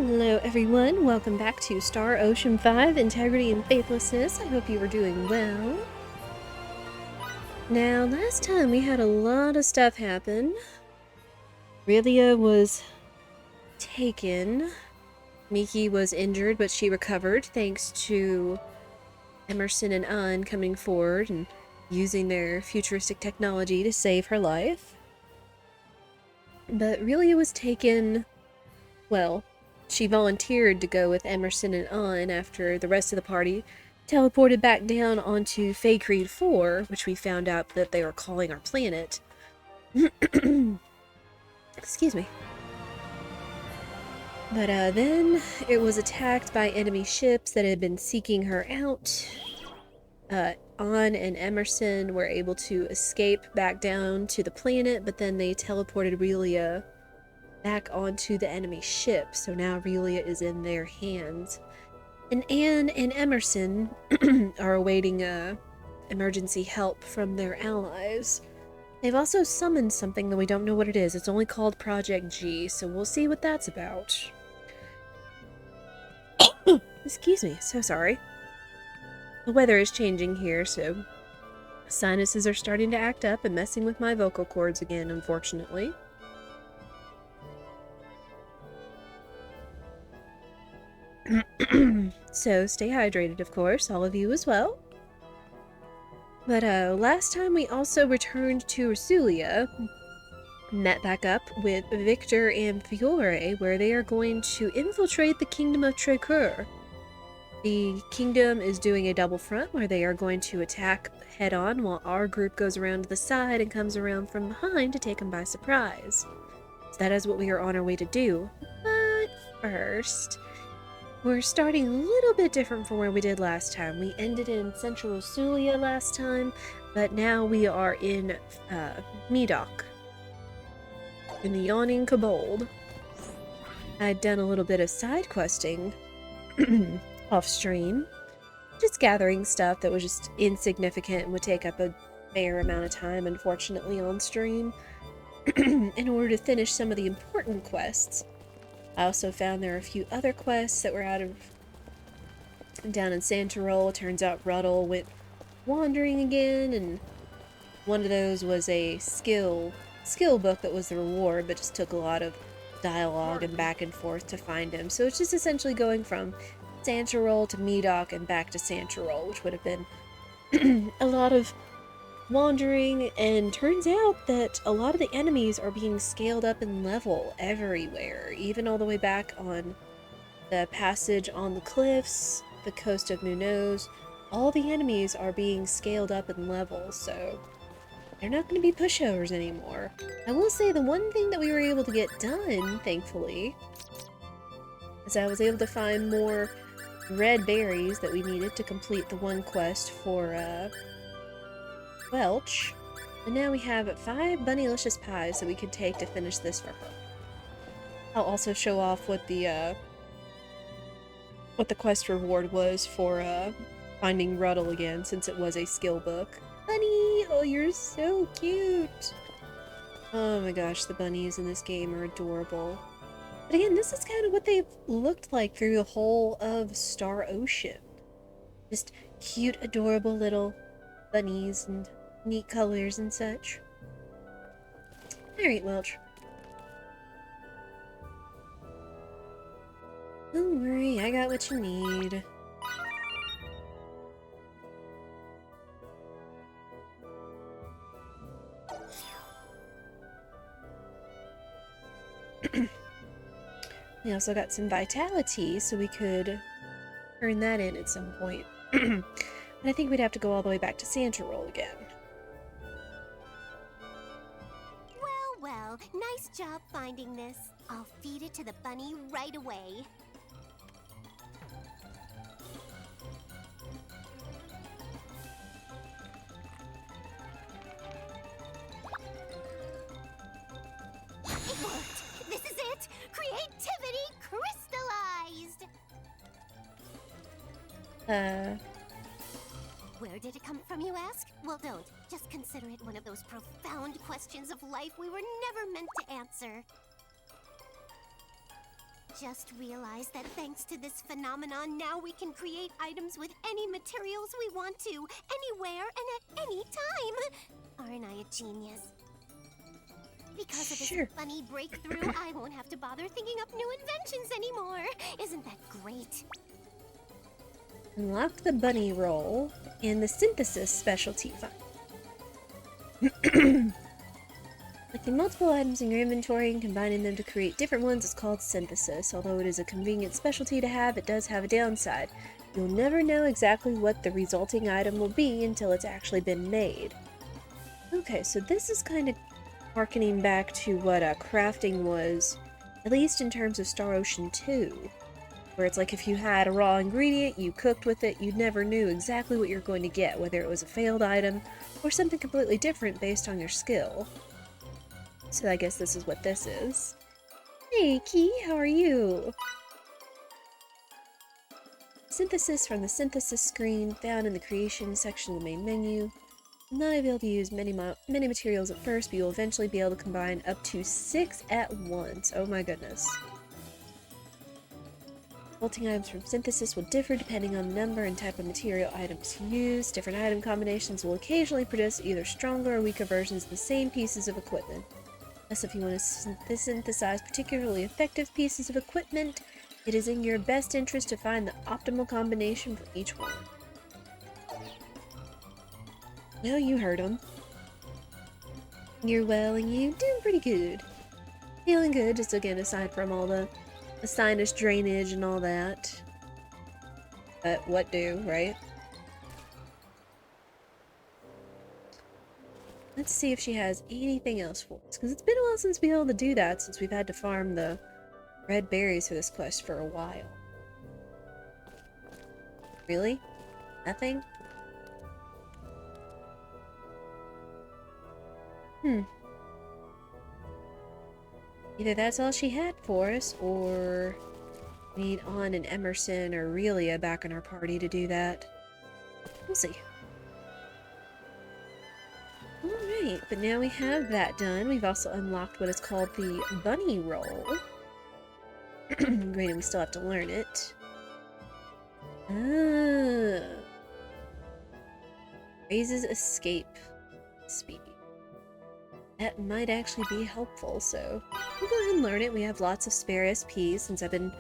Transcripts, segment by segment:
Hello everyone, welcome back to Star Ocean 5, Integrity and Faithlessness. I hope you were doing well. Now, last time we had a lot of stuff happen. Aurelia was taken. Miki was injured, but she recovered thanks to Emerson and Un coming forward and using their futuristic technology to save her life. But Aurelia was taken, well, she volunteered to go with Emerson and Un after the rest of the party teleported back down onto Faycreed 4, which we found out that they were calling our planet. Excuse me. But then it was attacked by enemy ships that had been seeking her out. An and Emerson were able to escape back down to the planet, but then they teleported Aurelia back onto the enemy ship, so now Aurelia is in their hands. And Anne and Emerson are awaiting emergency help from their allies. They've also summoned something that we don't know what it is. It's only called Project G, so we'll see what that's about. Excuse me, so sorry. The weather is changing here, so sinuses are starting to act up and messing with my vocal cords again, unfortunately. So stay hydrated, of course, all of you as well. But last time we also returned to Rasulia, met back up with Victor and Fiore, where they are going to infiltrate the kingdom of Trecur. The kingdom is doing a double front where they are going to attack head-on while our group goes around to the side and comes around from behind to take them by surprise. So that is what we are on our way to do. But first, we're starting a little bit different from where we did last time. We ended in Central Rasulia last time, but now we are in Medoc, in the Yawning Kobold. I'd done a little bit of side questing off stream, just gathering stuff that was just insignificant and would take up a fair amount of time, unfortunately, on stream, in order to finish some of the important quests. I also found there are a few other quests that were down in Santarol. Turns out Ruddle went wandering again, and one of those was a skill book that was the reward, but just took a lot of dialogue and back and forth to find him. So it's just essentially going from Santarol to Medoc and back to Santarol, which would have been a lot of wandering, and turns out that a lot of the enemies are being scaled up in level everywhere, even all the way back on the passage on the cliffs, the coast of Munoz. All the enemies are being scaled up in level, so they're not going to be pushovers anymore. I will say the one thing that we were able to get done, thankfully, is I was able to find more red berries that we needed to complete the one quest for Welch, and now we have 5 Bunnylicious pies that we could take to finish this for her. I'll also show off what the quest reward was for finding Ruddle again, since it was a skill book. Bunny! Oh, you're so cute! Oh my gosh, the bunnies in this game are adorable. But again, this is kind of what they've looked like through the whole of Star Ocean. Just cute, adorable little bunnies and neat colors and such. Alright, Welch. Don't worry, I got what you need. We also got some vitality, so we could turn that in at some point. But I think we'd have to go all the way back to Santarol again. Well, nice job finding this. I'll feed it to the bunny right away. It worked! This is it! Creativity crystallized! Where did it come from, you ask? Well, don't. Just consider it one of those profound questions of life we were never meant to answer. just realized that thanks to this phenomenon, now we can create items with any materials we want to, anywhere and at any time. Aren't I a genius? Because of this Sure. funny breakthrough, I won't have to bother thinking up new inventions anymore. Isn't that great? Unlock the bunny roll and the synthesis specialty find. Collecting multiple items in your inventory and combining them to create different ones is called synthesis. Although it is a convenient specialty to have, it does have a downside. You'll never know exactly what the resulting item will be until it's actually been made. Okay, so this is kind of harkening back to what crafting was, at least in terms of Star Ocean 2. Where it's like if you had a raw ingredient, you cooked with it, you never knew exactly what you're going to get, whether it was a failed item or something completely different based on your skill. So I guess this is what this is. Hey, Key, how are you? Synthesis from the synthesis screen, found in the creation section of the main menu. You'll not be able to use many materials at first, but you'll eventually be able to combine up to 6 at once. Oh my goodness. Resulting items from synthesis will differ depending on the number and type of material items used. Different item combinations will occasionally produce either stronger or weaker versions of the same pieces of equipment. Thus, if you want to synthesize particularly effective pieces of equipment, it is in your best interest to find the optimal combination for each one. Well, you heard him. You're well and you doing pretty good. Feeling good, just again, aside from all the sinus drainage and all that. But what do, right? Let's see if she has anything else for us, because it's been a while since we were able to do that, since we've had to farm the red berries for this quest for a while. Really? Nothing? Either that's all she had for us, or we need Ann and Emerson or Relia back in our party to do that. We'll see. Alright, but now we have that done. We've also unlocked what is called the bunny roll. Granted, we still have to learn it. Raises escape speed. That might actually be helpful, so we'll go ahead and learn it. We have lots of spare SPs since I've been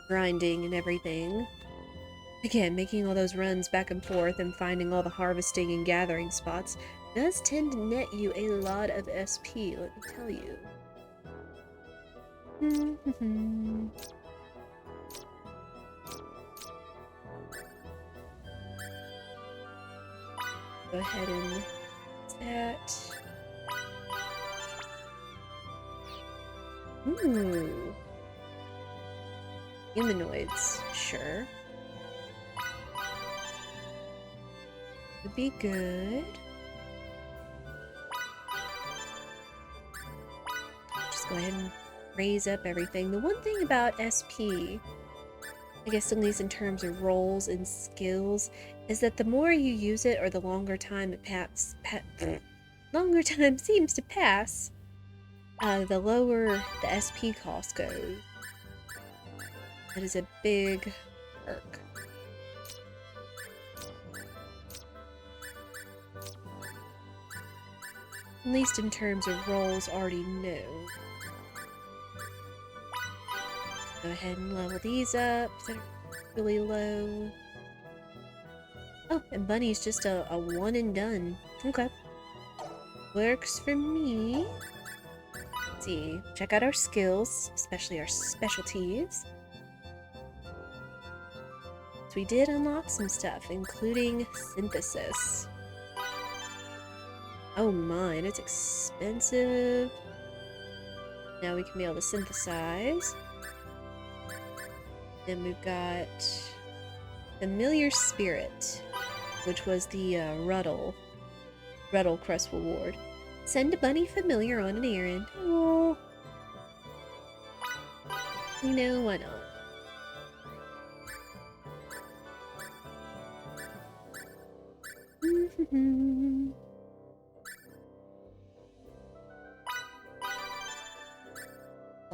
grinding and everything. Again, making all those runs back and forth and finding all the harvesting and gathering spots does tend to net you a lot of SP, let me tell you. Go ahead and that. Ooh. Humanoids, sure. Would be good. Just go ahead and raise up everything. The one thing about SP, I guess at least in terms of roles and skills, is that the more you use it, or the longer time it longer time seems to pass, the lower the SP cost goes. That is a big perk. At least in terms of roles already know. Go ahead and level these up. They're really low. Oh, and Bunny's just a one and done. Okay. Works for me. Let's see. Check out our skills, especially our specialties. So we did unlock some stuff, including synthesis. Oh my, and it's expensive. Now we can be able to synthesize. Then we've got Familiar Spirit, which was the Ruddle Crest reward. Send a bunny familiar on an errand. Oh, you know, why not?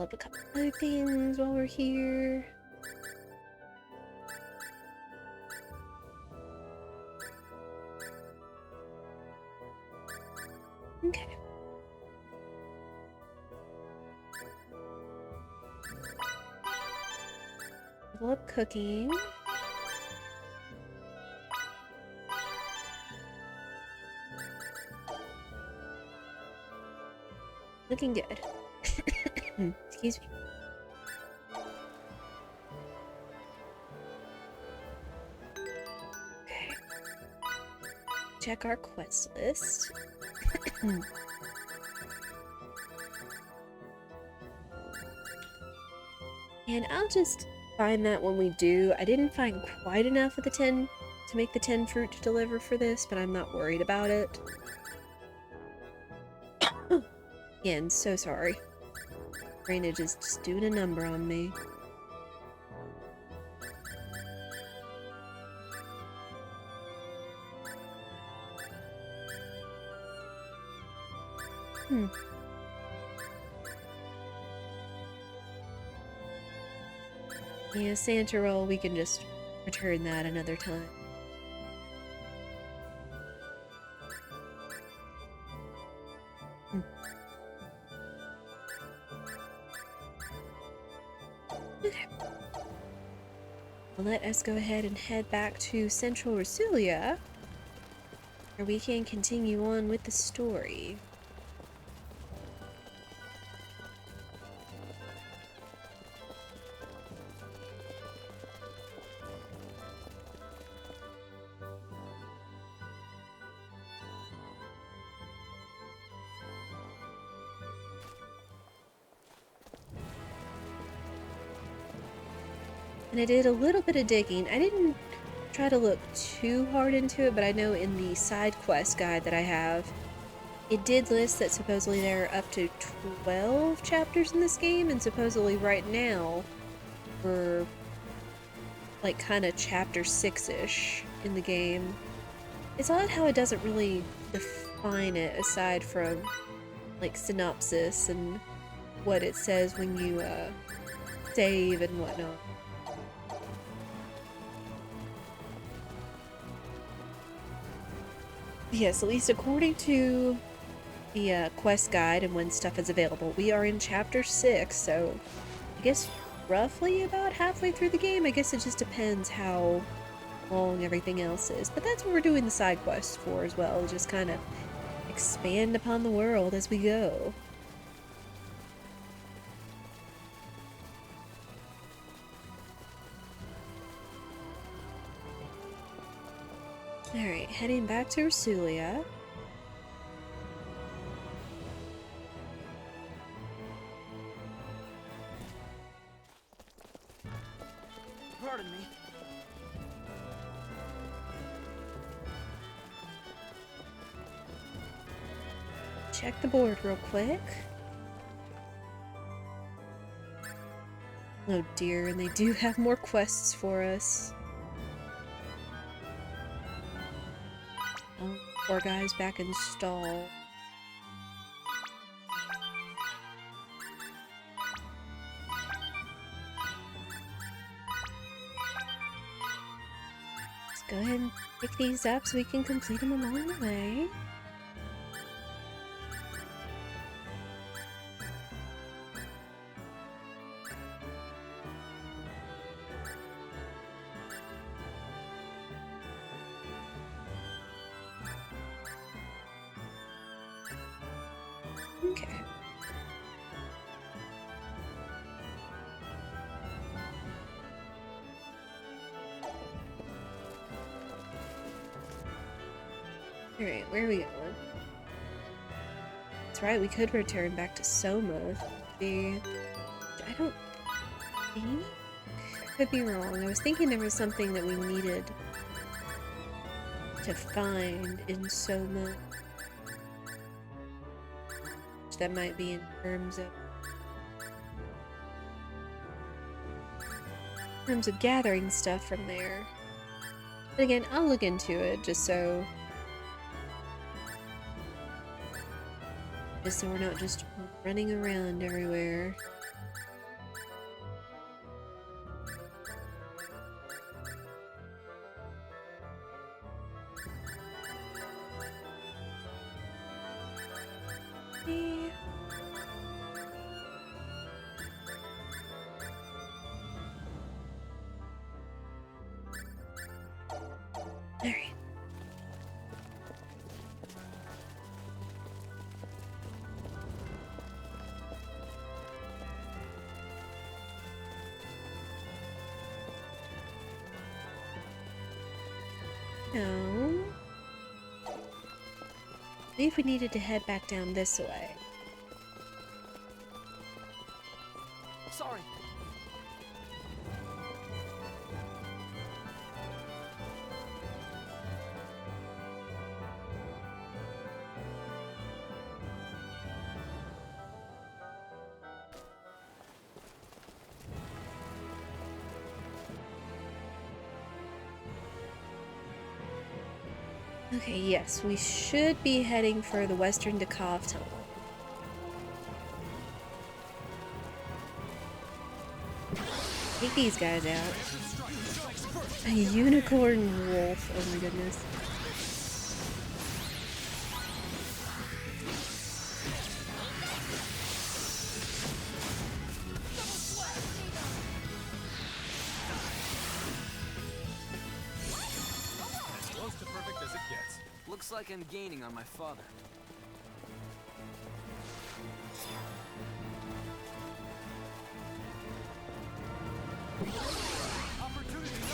up a couple other things while we're here. Okay. Level up cooking. Looking good. Excuse me. Okay. Check our quest list. And I'll just find that when we do. I didn't find quite enough of the 10 to make the 10 fruit to deliver for this, but I'm not worried about it. Again, so sorry. Drainage is just doing a number on me. Yeah, Santa roll, we can just return that another time. Okay. Well, let us go ahead and head back to Central Rasulia, where we can continue on with the story. And I did a little bit of digging. I didn't try to look too hard into it, but I know in the side quest guide that I have, it did list that supposedly there are up to 12 chapters in this game, and supposedly right now we're like kind of chapter 6-ish in the game. It's odd how it doesn't really define it aside from like synopsis and what it says when you save and whatnot. Yes, at least according to the quest guide and when stuff is available, we are in chapter 6, so I guess roughly about halfway through the game. I guess it just depends how long everything else is. But that's what we're doing the side quests for as well, just kind of expand upon the world as we go. Alright, heading back to Rasulia. Pardon me. Check the board real quick. Oh dear, and they do have more quests for us. Oh, poor guy's back in stall. Let's go ahead and pick these up so we can complete them along the way. Okay. Alright, where are we going? That's right, we could return back to Soma. I don't think... Could be wrong. I was thinking there was something that we needed to find in Soma. That might be in terms of gathering stuff from there. But again, I'll look into it just so we're not just running around everywhere. Alright. No. I believe we needed to head back down this way. Sorry. Okay, yes, we should be heading for the Western Dekop tunnel. Take these guys out. A unicorn wolf. Oh my goodness. As close to perfect as it gets. Looks like I'm gaining on my father.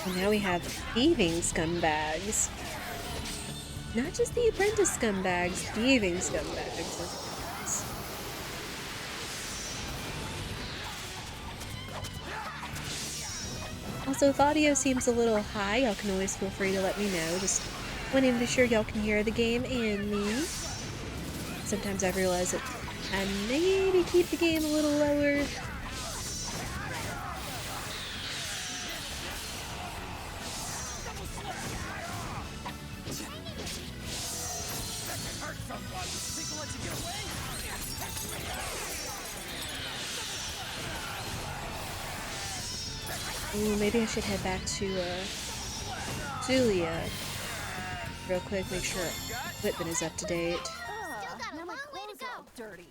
And now we have thieving scumbags. Not just the apprentice scumbags, thieving scumbags. Also, if audio seems a little high, y'all can always feel free to let me know. Just wanting to be sure y'all can hear the game and me. Sometimes I realize that I maybe keep the game a little lower. Ooh, maybe I should head back to Julia real quick, make sure equipment is up to date. Still got a long way to go. Dirty.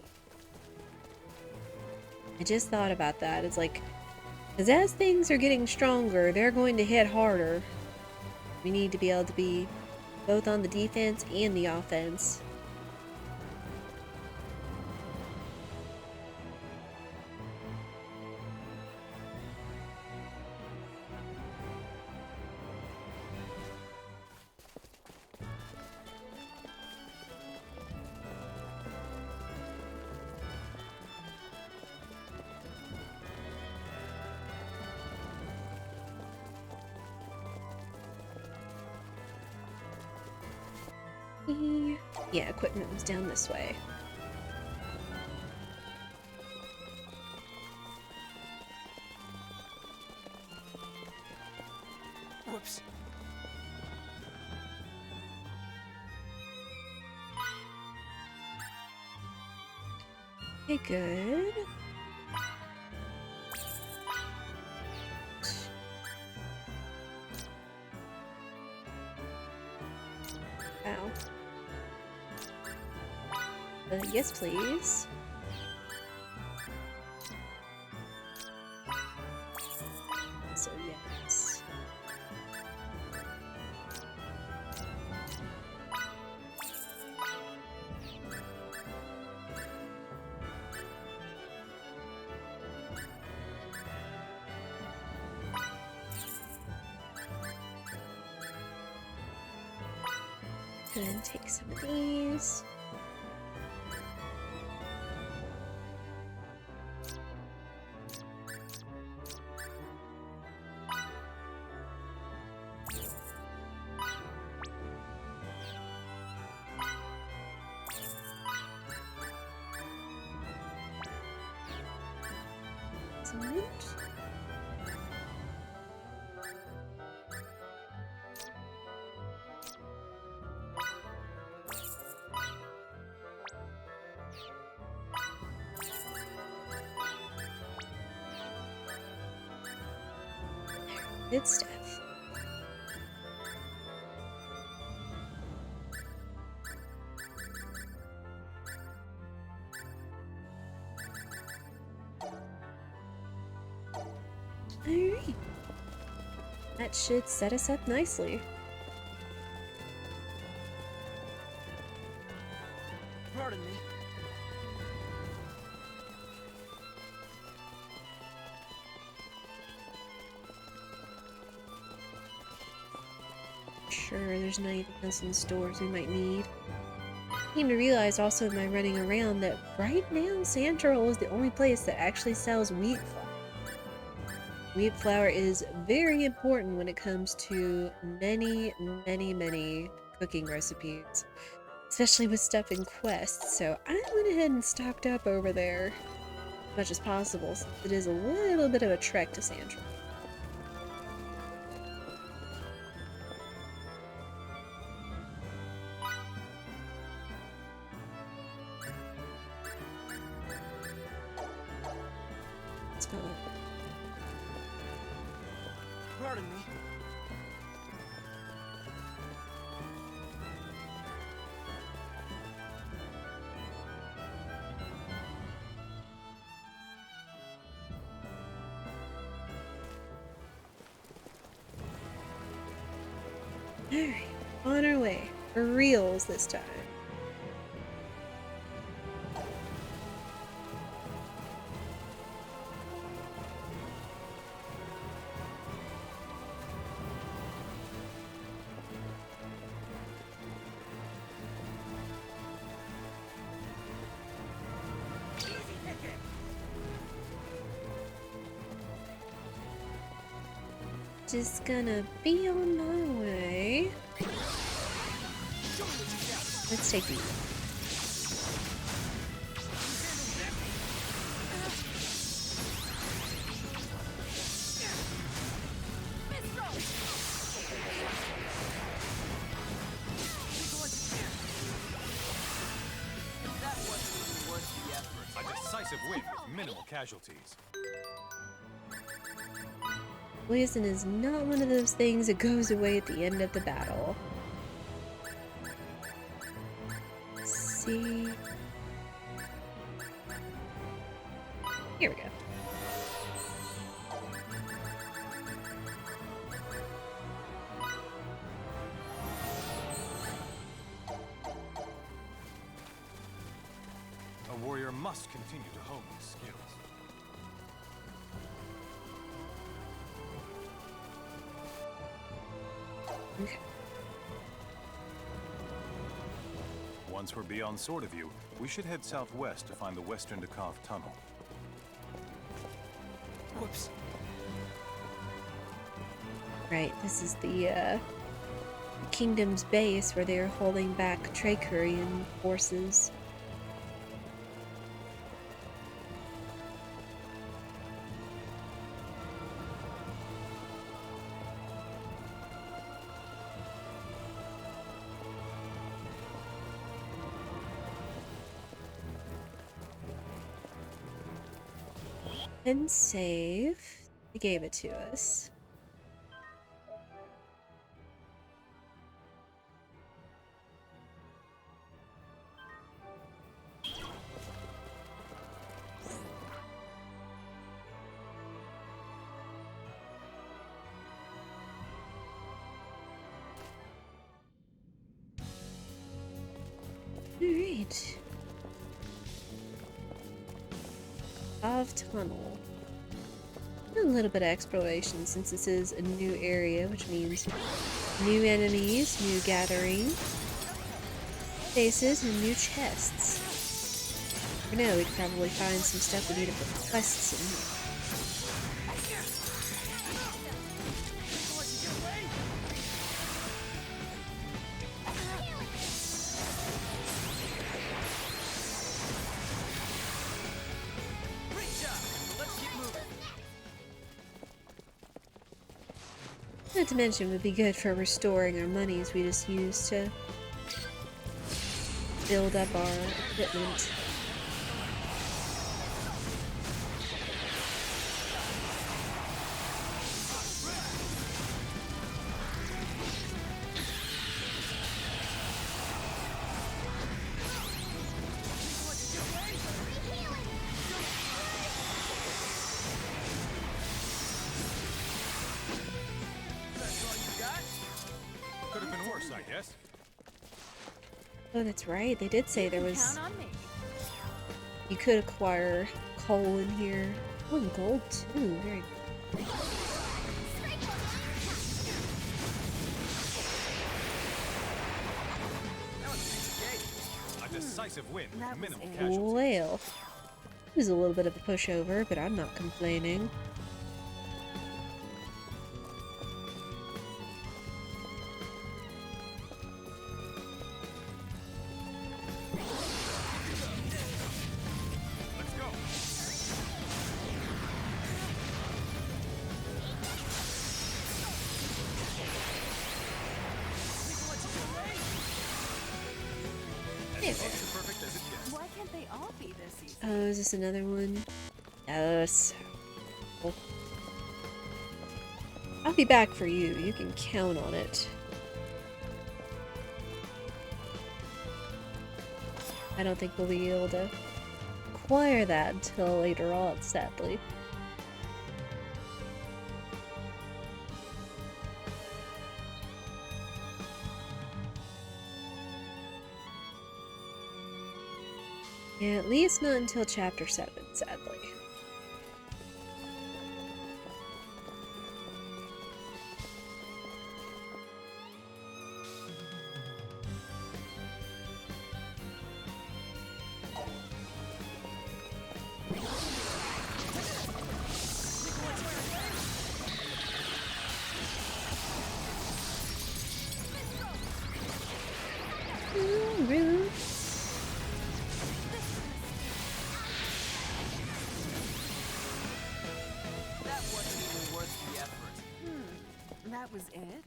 I just thought about that. It's like, because as things are getting stronger, they're going to hit harder. We need to be able to be both on the defense and the offense. Yeah, equipment was down this way. Whoops. Okay, good. Ow. Yes, please. So, yes. Good, take some of these. Excellent. Good stuff. Alright. That should set us up nicely. Pardon me. Sure, there's not anything else in the stores we might need. I came to realize also in my running around that right now Central is the only place that actually sells wheat flour. Wheat flour is very important when it comes to many, many, many cooking recipes, especially with stuff in quests, so I went ahead and stocked up over there as much as possible, since it is a little bit of a trek to Central. Pardon me. Alright, on our way. For reals this time. Just gonna be on my way. Let's take these. That wasn't even worth the effort. A decisive win with minimal casualties. Poison is not one of those things that goes away at the end of the battle. Let's see. Here we go. A warrior must continue to hone his skills. Okay. Once we're beyond Sword of View, we should head southwest to find the western Dekop tunnel. Whoops. Right, this is the kingdom's base where they're holding back Trakurian forces. And save. They gave it to us. Alright. Of tunnel. A little bit of exploration since this is a new area, which means new enemies, new gathering faces, and new chests. For now, we could probably find some stuff we need to put quests in. Not to mention, would be good for restoring our monies we just used to build up our equipment. Could have been worse, I guess. Oh, that's right. They did say there was... Count on me. You could acquire coal in here. Oh, and gold too. Very... A decisive win That with was minimal it. casualties. Well, it was a little bit of a pushover, but I'm not complaining. Let's go. There. As close to perfect as it gets. Why can't they all be this easy? Oh, is this another one? Yes. I'll be back for you. You can count on it. I don't think we'll be able to acquire that until later on, sadly. Yeah, at least not until chapter 7, sadly. Ooh, rude. That wasn't even worth the effort. That was it?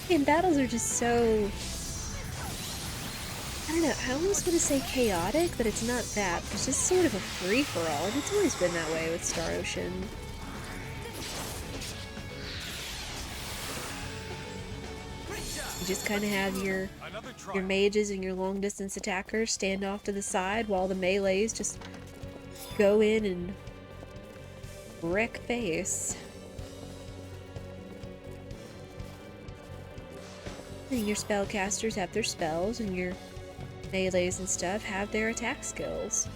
And battles are just so... I don't know, I almost want to say chaotic, but it's not that. It's just sort of a free-for-all, and it's always been that way with Star Ocean. You just kind of have your Another try. mages and your long-distance attackers stand off to the side while the melees just go in and wreck face. And your spellcasters have their spells, and your melees and stuff have their attack skills,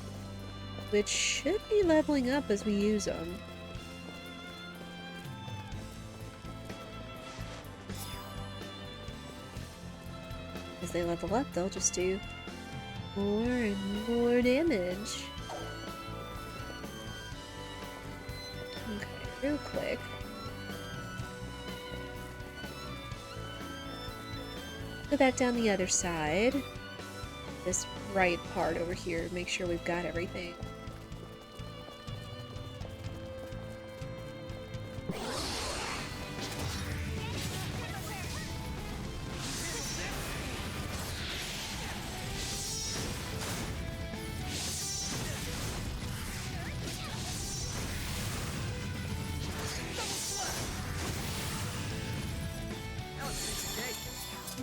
which should be leveling up as we use them. As they level up, they'll just do more and more damage. Okay, real quick. Go back down the other side. This right part over here to make sure we've got everything.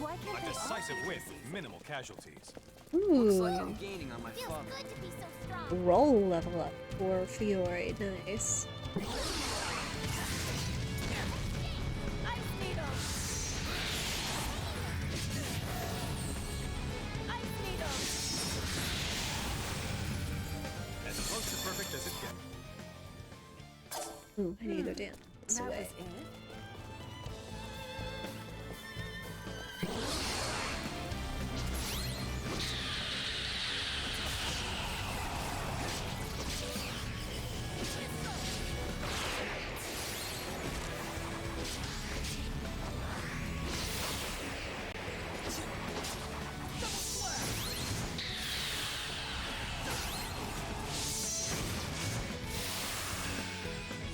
Why can't A they all decisive be win this easy? with minimal casualties. Looks like Ooh, I'm gaining on my Feels father. good to be so strong. roll level up for Fiore. Nice. Ice needle! Ice needle! As close to perfect as it gets. Ooh, I need to go down this That way. was it?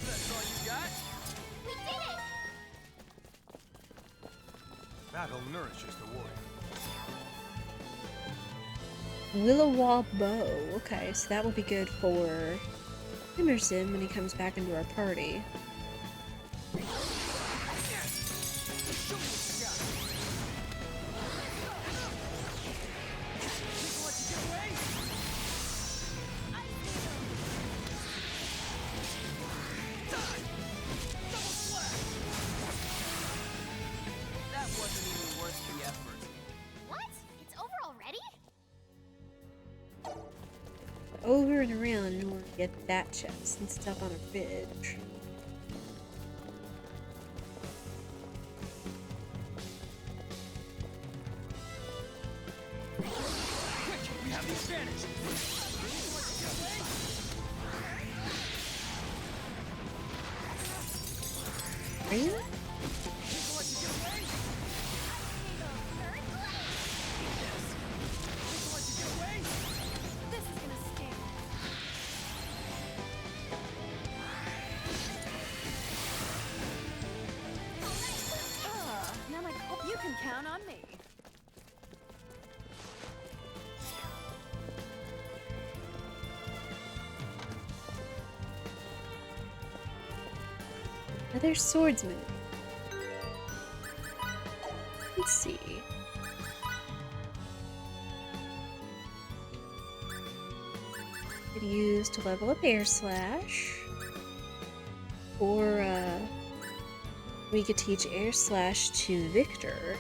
That's all you got? We did it! Battle nourishes the warrior. Willowa bow. Okay, so that will be good for Emerson when he comes back into our party. over and around in order to get that chest since it's up on a ridge. We have the advantage. Are you? This is gonna sting. Now you can count on me. Another swordsman. Let's see. Could use to level up air slash, or we could teach air slash to Victor.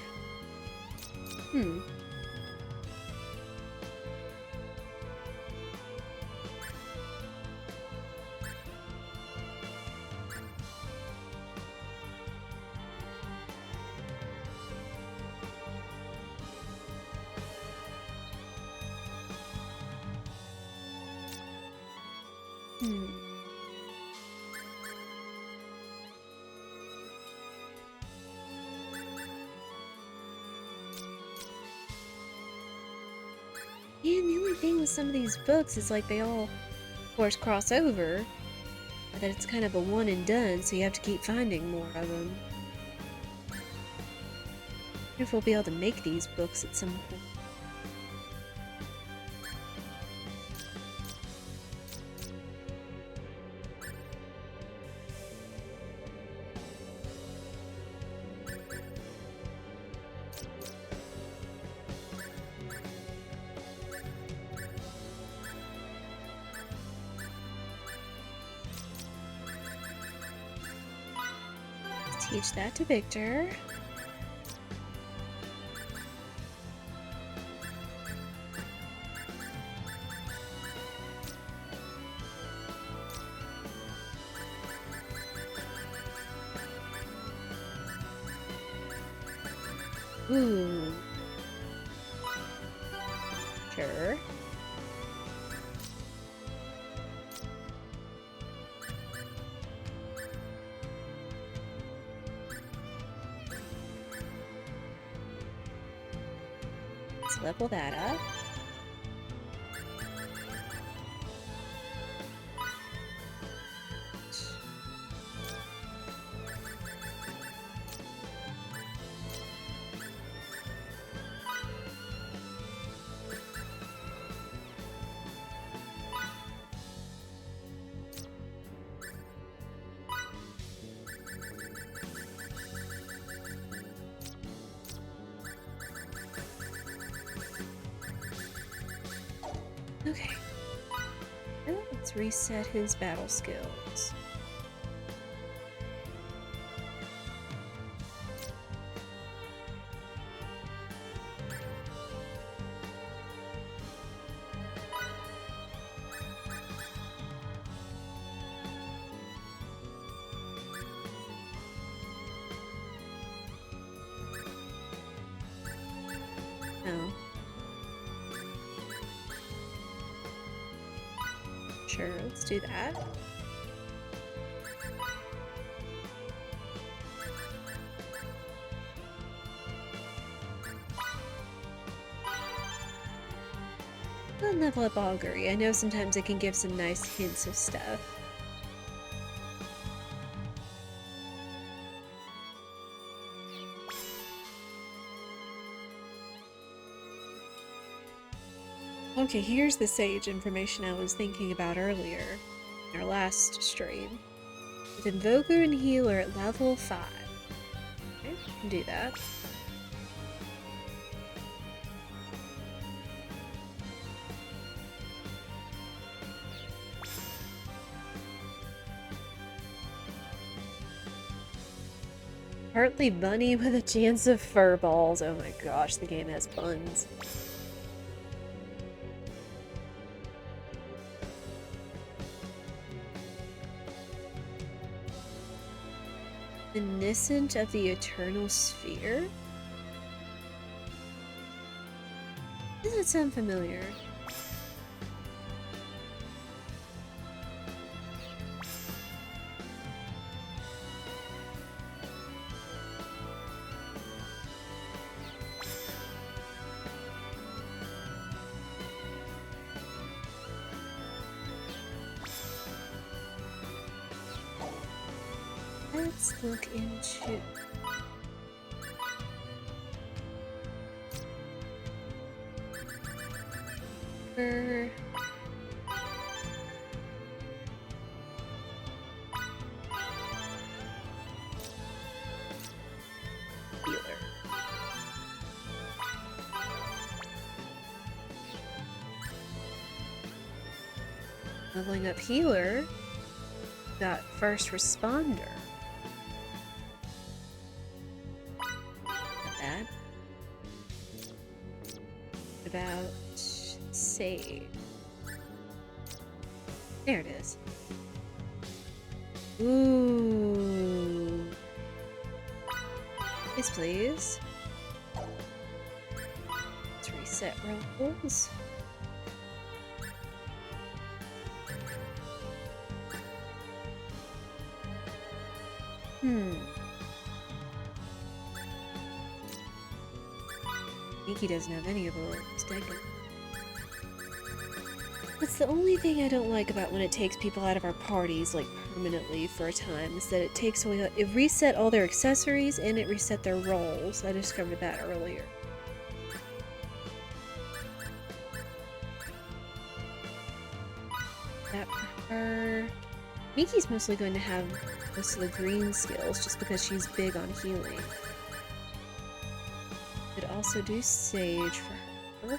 And the only thing with some of these books is like they all, of course, cross over, but that it's kind of a one and done, so you have to keep finding more of them. I wonder if we'll be able to make these books at some point. Teach that to Victor. Ooh. Sure. Let's level that up. Okay. Now let's reset his battle skills. No. Sure, let's do that. I'll level up Augury. I know sometimes it can give some nice hints of stuff. Okay, here's the sage information I was thinking about earlier in our last stream. With Invoker and Healer at level 5. Okay, can do that. Partly bunny with a chance of fur balls. Oh my gosh, the game has buns. Innocent of the Eternal Sphere? Does it sound familiar? Let's look into... Healer. Leveling up healer. Got first responder. Not bad. What about save? There it is. Ooh. Yes, please. Let's reset rolls. Nikki doesn't have any of her rolls, dang it. That's the only thing I don't like about when it takes people out of our parties, like, permanently for a time, is that it takes away, it reset all their accessories and it reset their rolls. I discovered that earlier. That for her. Miki's mostly going to have most of the green skills just because she's big on healing. Could also do Sage for her.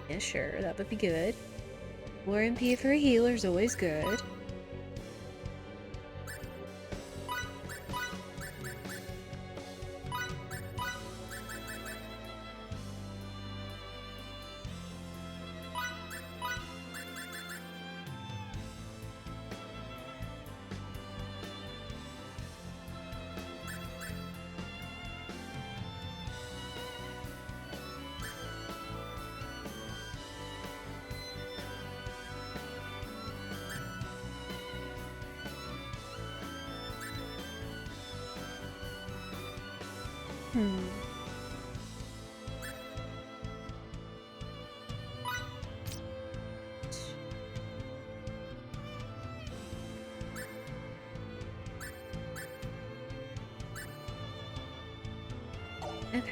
Yeah, sure, that would be good. More MP for a healer is always good. Okay.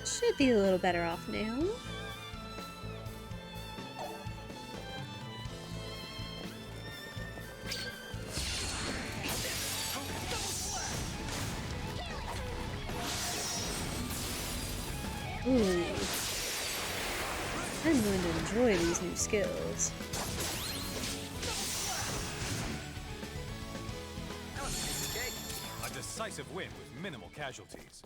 Should be a little better off now. Ooh. I'm going to enjoy these new skills. A decisive win with minimal casualties.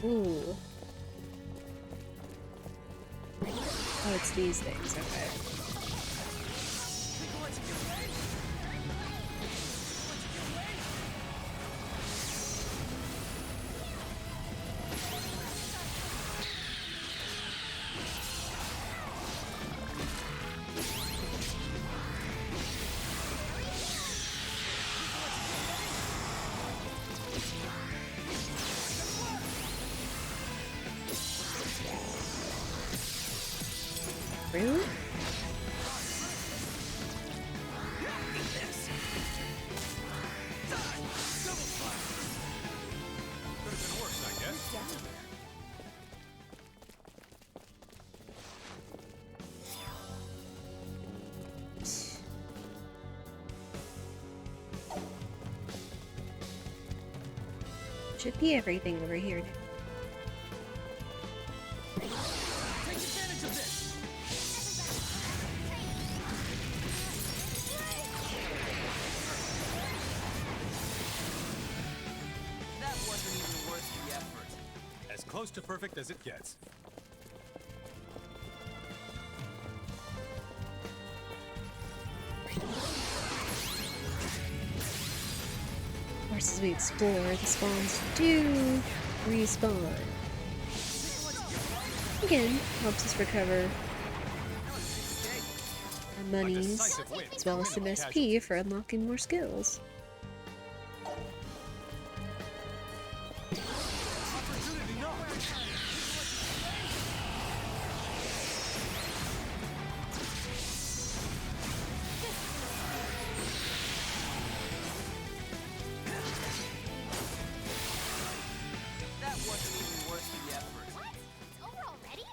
Ooh. Oh, it's these things, okay. Really? Should be everything over here now. Take advantage of this! That wasn't even worth the effort. As close to perfect as it gets. Of course, as we explore, the spawns do respawn. Again, helps us recover our monies, as well as some SP for unlocking more skills. Opportunity knocked! That wasn't even worth the effort. What? It's over already?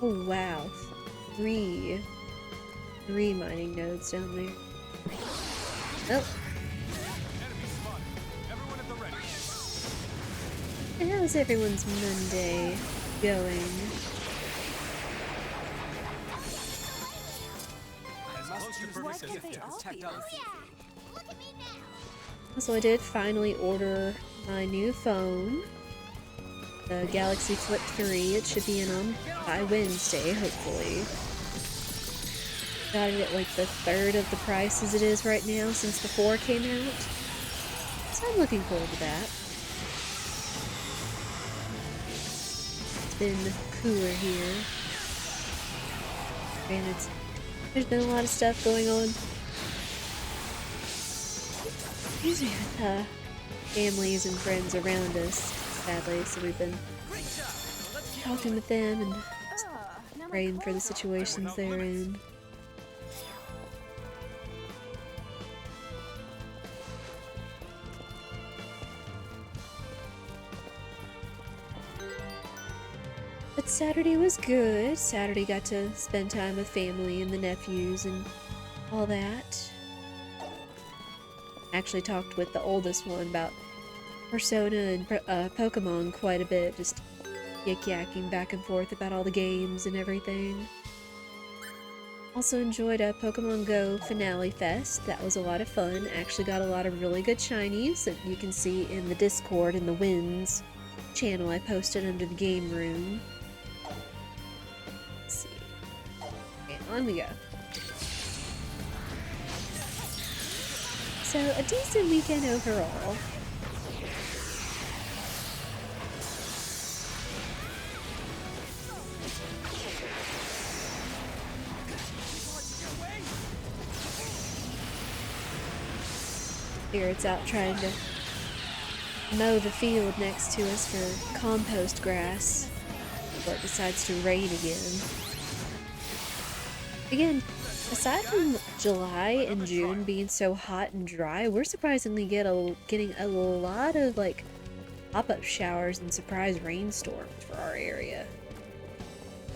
Oh wow, three mining nodes down there. Oh, Enemy spotted. Everyone at the ready. and how's everyone's Monday going? As Must close to use perfect Why as can't it they gets. all protect be other on people. Yeah! Look at me now! So I did finally order my new phone, the Galaxy Flip 3. It should be in on by Wednesday, hopefully. Got it at like the third of the price as it is right now since the 4 came out. So I'm looking forward to that. It's been cooler here. Granted, there's been a lot of stuff going on. Excuse me, with families and friends around us, sadly, so we've been Great job! Now let's keep talking with them and Now my praying for the clothes are all situations they're in. But Saturday was good. Saturday got to spend time with family and the nephews and all that. Actually talked with the oldest one about Persona and Pokemon quite a bit, just yik-yakking back and forth about all the games and everything. Also enjoyed a Pokemon Go Finale Fest. That was a lot of fun. Actually got a lot of really good shinies that you can see in the Discord in the Wins channel I posted under the game room. Let's see. Okay, on we go. So, a decent weekend overall. Spirits out trying to mow the field next to us for compost grass before it decides to rain again. Again, aside from July and June being so hot and dry, we're surprisingly getting a lot of like pop-up showers and surprise rainstorms for our area.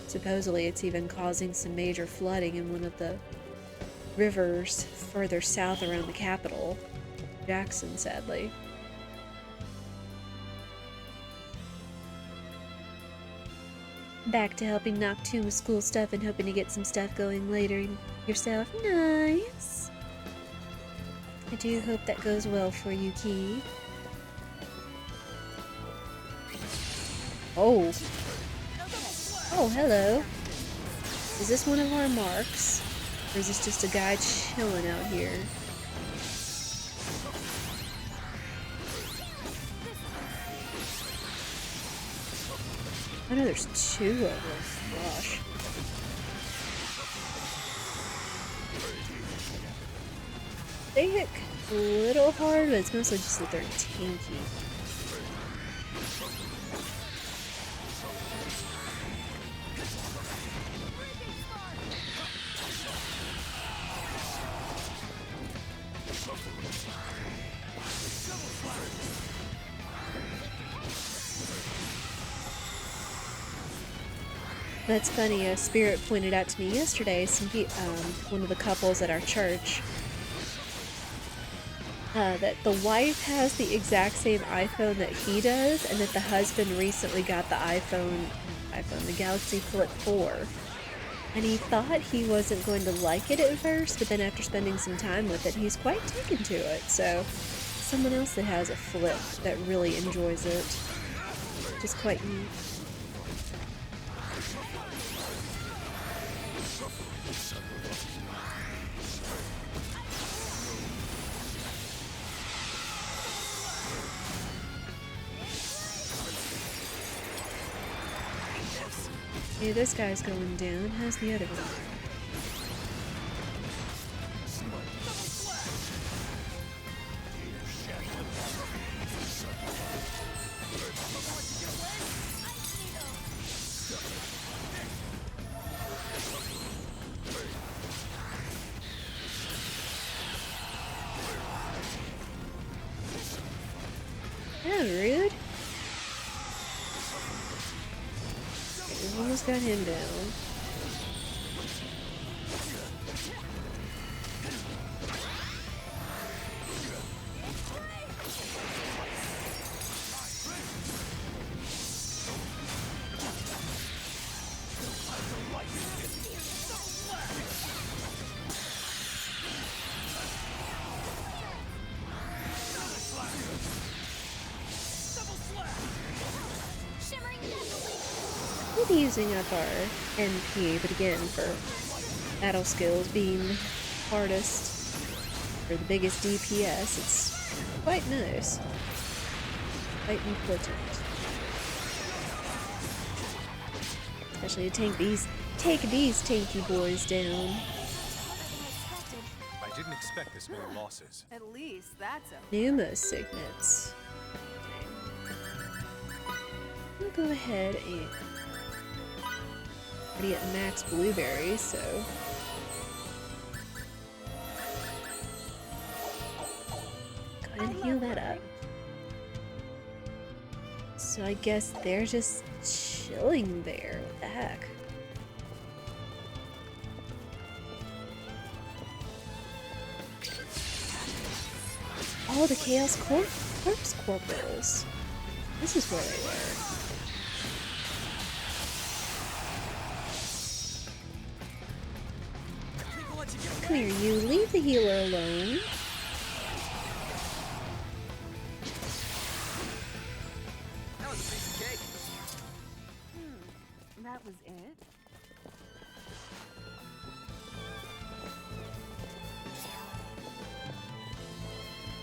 Supposedly it's even causing some major flooding in one of the rivers further south around the capital, Jackson, sadly. Back to helping Noctoon with school stuff and hoping to get some stuff going later yourself. Nice! I do hope that goes well for you, Key. Oh. Oh, hello. Is this one of our marks? Or is this just a guy chilling out here? Oh no, there's two of them. Gosh. They hit a little hard, but it's mostly just that they're tanky. That's funny, a spirit pointed out to me yesterday, one of the couples at our church that the wife has the exact same iPhone that he does, and that the husband recently got the the Galaxy Flip 4. And he thought he wasn't going to like it at first, but then after spending some time with it, he's quite taken to it. So, someone else that has a Flip that really enjoys it, which is quite neat. Hey, this guy's going down. How's the other one? Oh, rude. We almost got him down. We'll be using up our MP, but again, for battle skills being hardest or the biggest DPS, it's quite nice. Quite important. Especially to take these tanky boys down. I didn't expect this many losses. At least that's a Pneuma signets. We'll go ahead and already at max blueberries, so go ahead and heal that up. So I guess they're just chilling there. What the heck? Oh, the Chaos Corpse Corporals. This is where they were. Come here, you. Leave the healer alone. That was a piece of cake. that was it?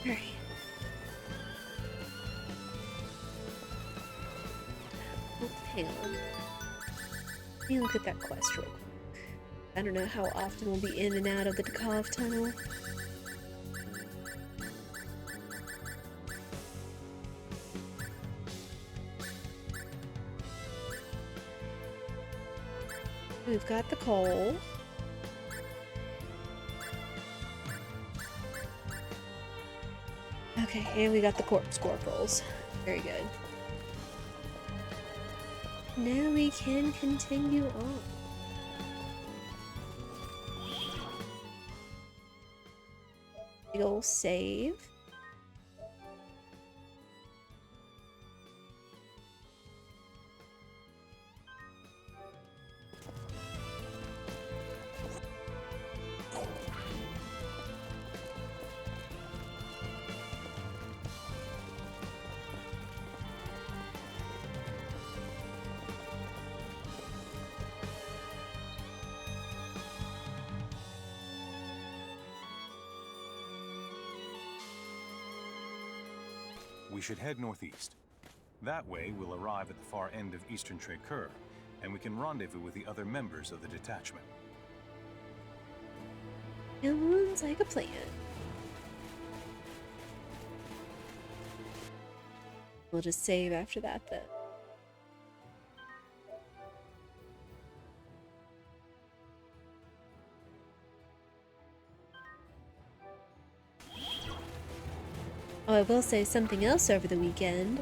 Alright. Oh, hang on. Let me look at that quest real quick. I don't know how often we'll be in and out of the Dekop tunnel. We've got the coal. Okay, and we got the corpse corporals. Very good. Now we can continue on. Big ol' save. We should head northeast. That way, we'll arrive at the far end of Eastern Tracur, and we can rendezvous with the other members of the detachment. Sounds like a plan. We'll just save after that then. Oh, I will say something else over the weekend.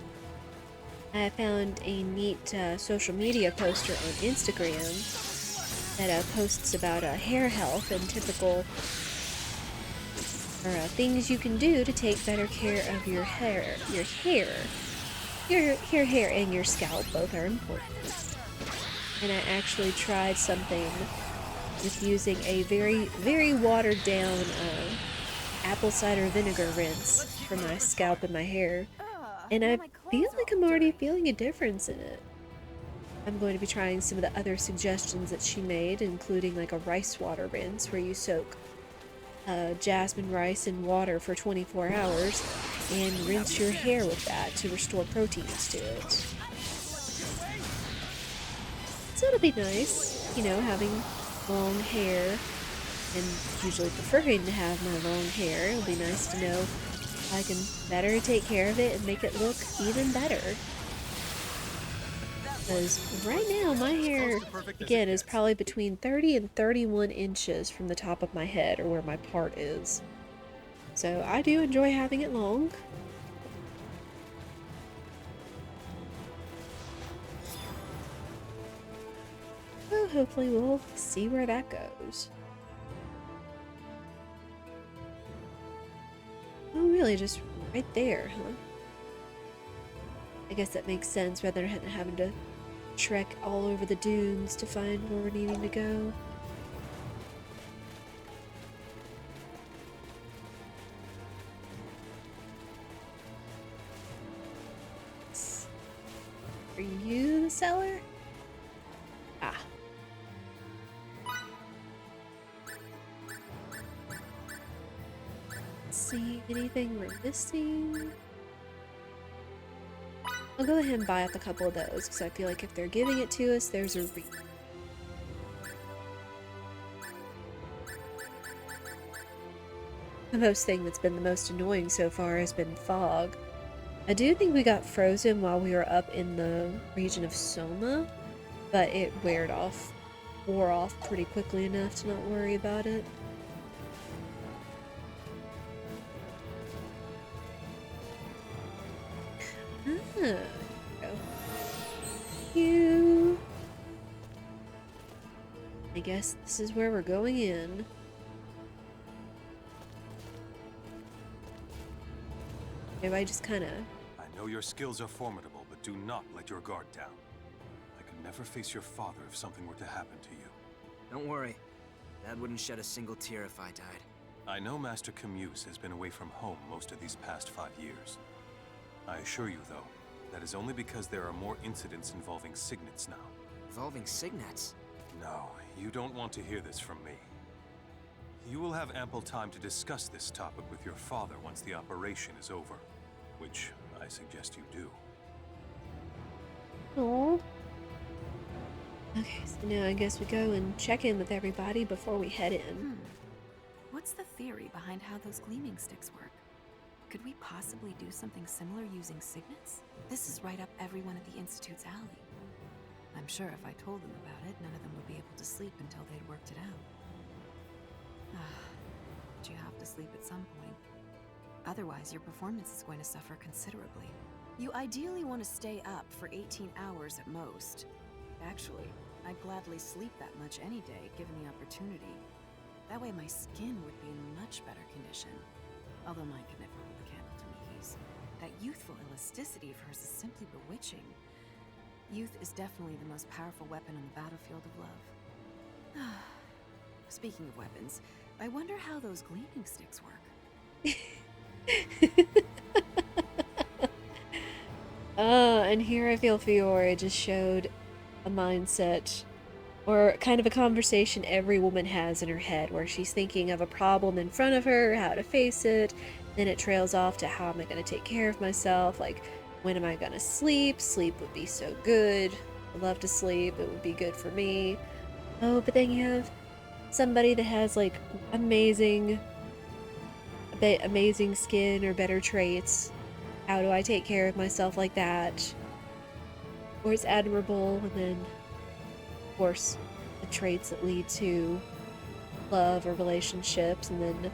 I found a neat social media poster on Instagram that posts about hair health and typical things you can do to take better care of your hair. Your hair and your scalp both are important. And I actually tried something with using a very, very watered down apple cider vinegar rinse for my scalp and my hair. And I feel like I'm already feeling a difference in it. I'm going to be trying some of the other suggestions that she made, including like a rice water rinse where you soak jasmine rice in water for 24 hours and rinse your hair with that to restore proteins to it. So it'll be nice, you know, having long hair and usually preferring to have my long hair. It'll be nice to know I can better take care of it and make it look even better. Because right now my hair, again, is probably between 30 and 31 inches from the top of my head, or where my part is. So I do enjoy having it long. Well, hopefully we'll see where that goes. Oh, really? Just right there, huh? I guess that makes sense, rather than having to trek all over the dunes to find where we're needing to go. Are you the seller? Ah. Let's see, anything we're missing? I'll go ahead and buy up a couple of those, because I feel like if they're giving it to us, there's a reason. The most thing that's been the most annoying so far has been fog. I do think we got frozen while we were up in the region of Soma, but it wore off pretty quickly enough to not worry about it. There we go. You. I guess this is where we're going in. Everybody just kind of... I know your skills are formidable, but do not let your guard down. I could never face your father if something were to happen to you. Don't worry. Dad wouldn't shed a single tear if I died. I know Master Camuse has been away from home most of these past 5 years. I assure you, though, that is only because there are more incidents involving signets now. Involving signets? No, you don't want to hear this from me. You will have ample time to discuss this topic with your father once the operation is over, which I suggest you do. Oh. Okay, so now I guess we go and check in with everybody before we head in. What's the theory behind how those gleaming sticks work? Could we possibly do something similar using signets? This is right up everyone at the Institute's alley. I'm sure if I told them about it, none of them would be able to sleep until they'd worked it out. But you have to sleep at some point. Otherwise, your performance is going to suffer considerably. You ideally want to stay up for 18 hours at most. Actually, I'd gladly sleep that much any day, given the opportunity. That way my skin would be in much better condition. Although mine could never hold a candle to Miki's. That youthful elasticity of hers is simply bewitching. Youth is definitely the most powerful weapon on the battlefield of love. Speaking of weapons, I wonder how those gleaming sticks work. And here I feel Fiora just showed a mindset, or kind of a conversation every woman has in her head, where she's thinking of a problem in front of her, how to face it, then it trails off to how am I going to take care of myself, like when am I going to sleep? Sleep would be so good. I love to sleep. It would be good for me. Oh, but then you have somebody that has like amazing skin or better traits. How do I take care of myself like that? Or it's admirable, and then, of course, the traits that lead to love or relationships, and then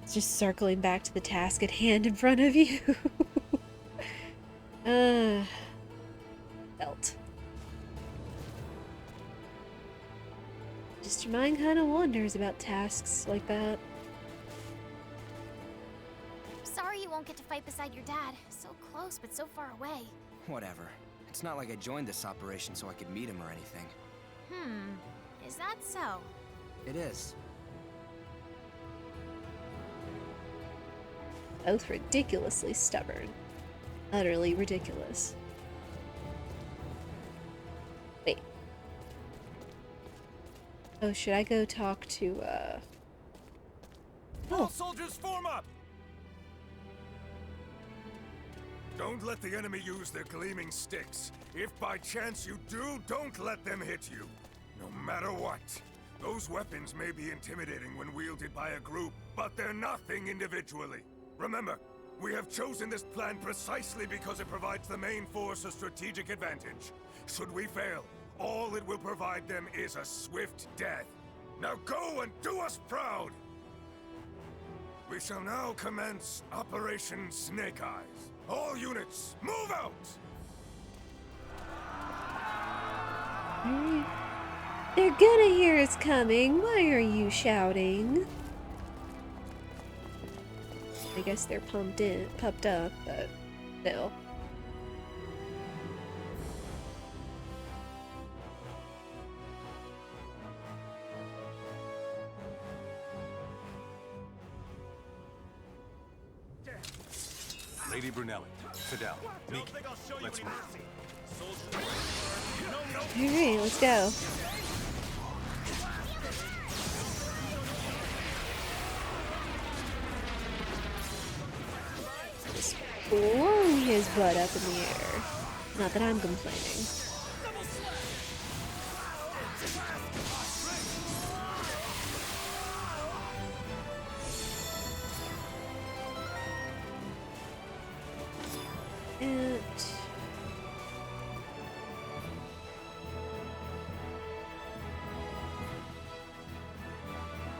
it's just circling back to the task at hand in front of you. Felt. Just your mind kind of wanders about tasks like that. don't get to fight beside your dad. So close, but so far away. Whatever. It's not like I joined this operation so I could meet him or anything. Is that so? It is. Both ridiculously stubborn. Utterly ridiculous. Wait. Oh, should I go talk to, All soldiers form up! Don't let the enemy use their gleaming sticks. If by chance you do, don't let them hit you. No matter what. Those weapons may be intimidating when wielded by a group, but they're nothing individually. Remember, we have chosen this plan precisely because it provides the main force a strategic advantage. Should we fail, all it will provide them is a swift death. Now go and do us proud! We shall now commence Operation Snake Eyes. All units, move out! Alright. They're gonna hear us coming. Why are you shouting? I guess they're pumped up, but still. Lady Brunelli, Fidel, Miki, let's move. Alright, let's go. Just flung his butt up in the air. Not that I'm complaining.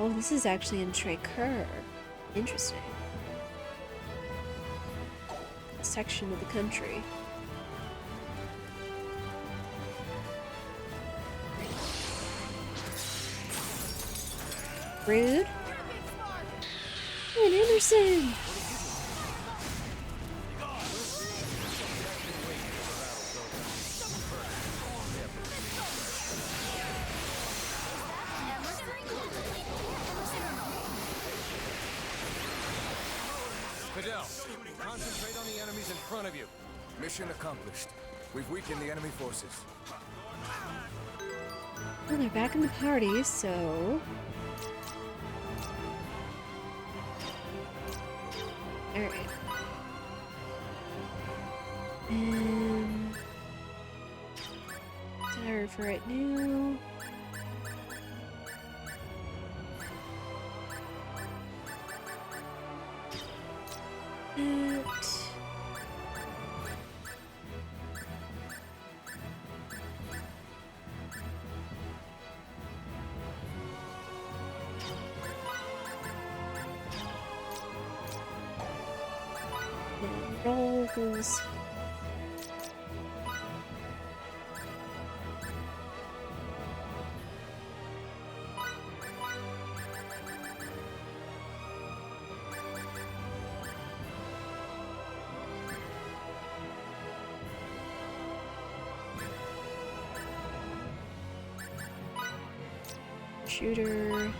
Oh, this is actually in Trécœur. Interesting. A section of the country. Rude. And Anderson! Fidel, concentrate on the enemies in front of you. Mission accomplished. We've weakened the enemy forces. Well, they're back in the party, so... Alright. And... Tower for right now. Rolls. Shooter.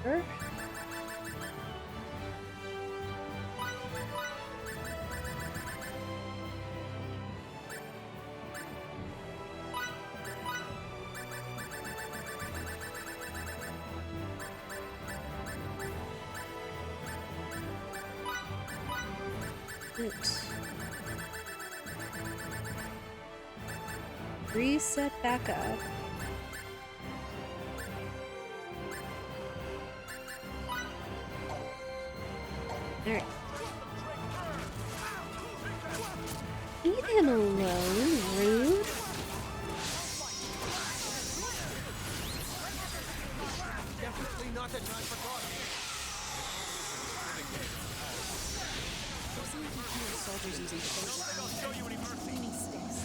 Sure. Oops. Reset back up. Alright. Leave him alone, rude. Definitely not the time for talking. Soldiers using cleaning sticks.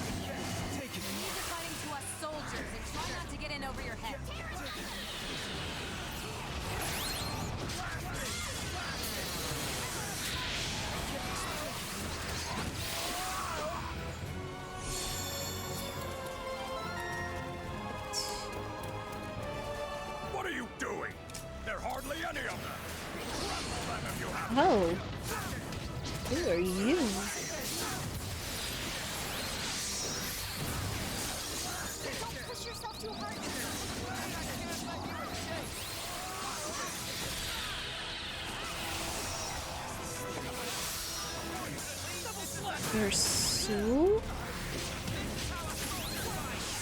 Take it. You're fighting to us soldiers and try not to get in over your head. What are you doing? There are hardly any of them. Crumple them if you have. Oh. Who are you? Don't push yourself too hard. Pursue?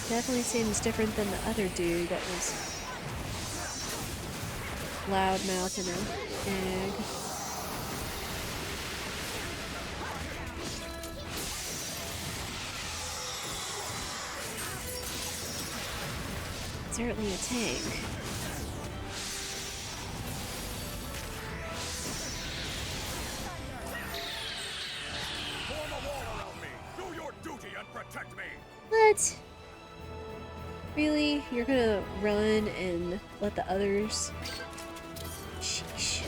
Definitely seems different than the other dude that was loudmouth and an egg. Certainly a tank. Form a wall around me. Do your duty and protect me. What? Really? You're gonna run and let the others? Sheesh.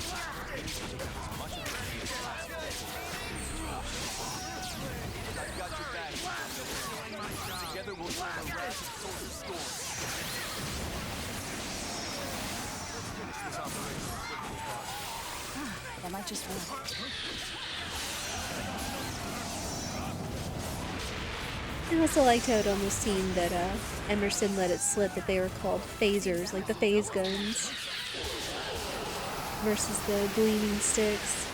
Together we'll form a rapid soldier storm. Finish this operation quickly, boss. That might just work. I also liked how it almost seemed that Emerson let it slip that they were called phasers, like the phase guns, versus the gleaming sticks.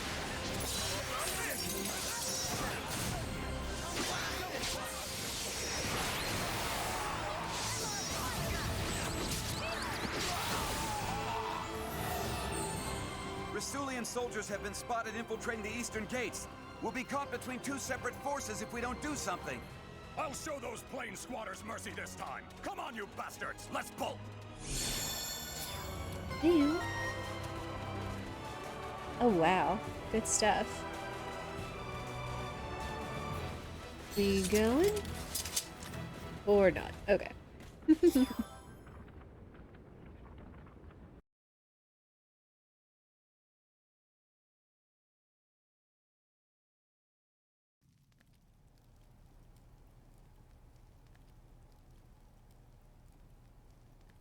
Rasulian soldiers have been spotted infiltrating the eastern gates. We'll be caught between two separate forces if we don't do something. I'll show those plane squatters mercy this time. Come on, you bastards. Let's bolt. Damn. Oh wow, good stuff. We going? Or not? Okay.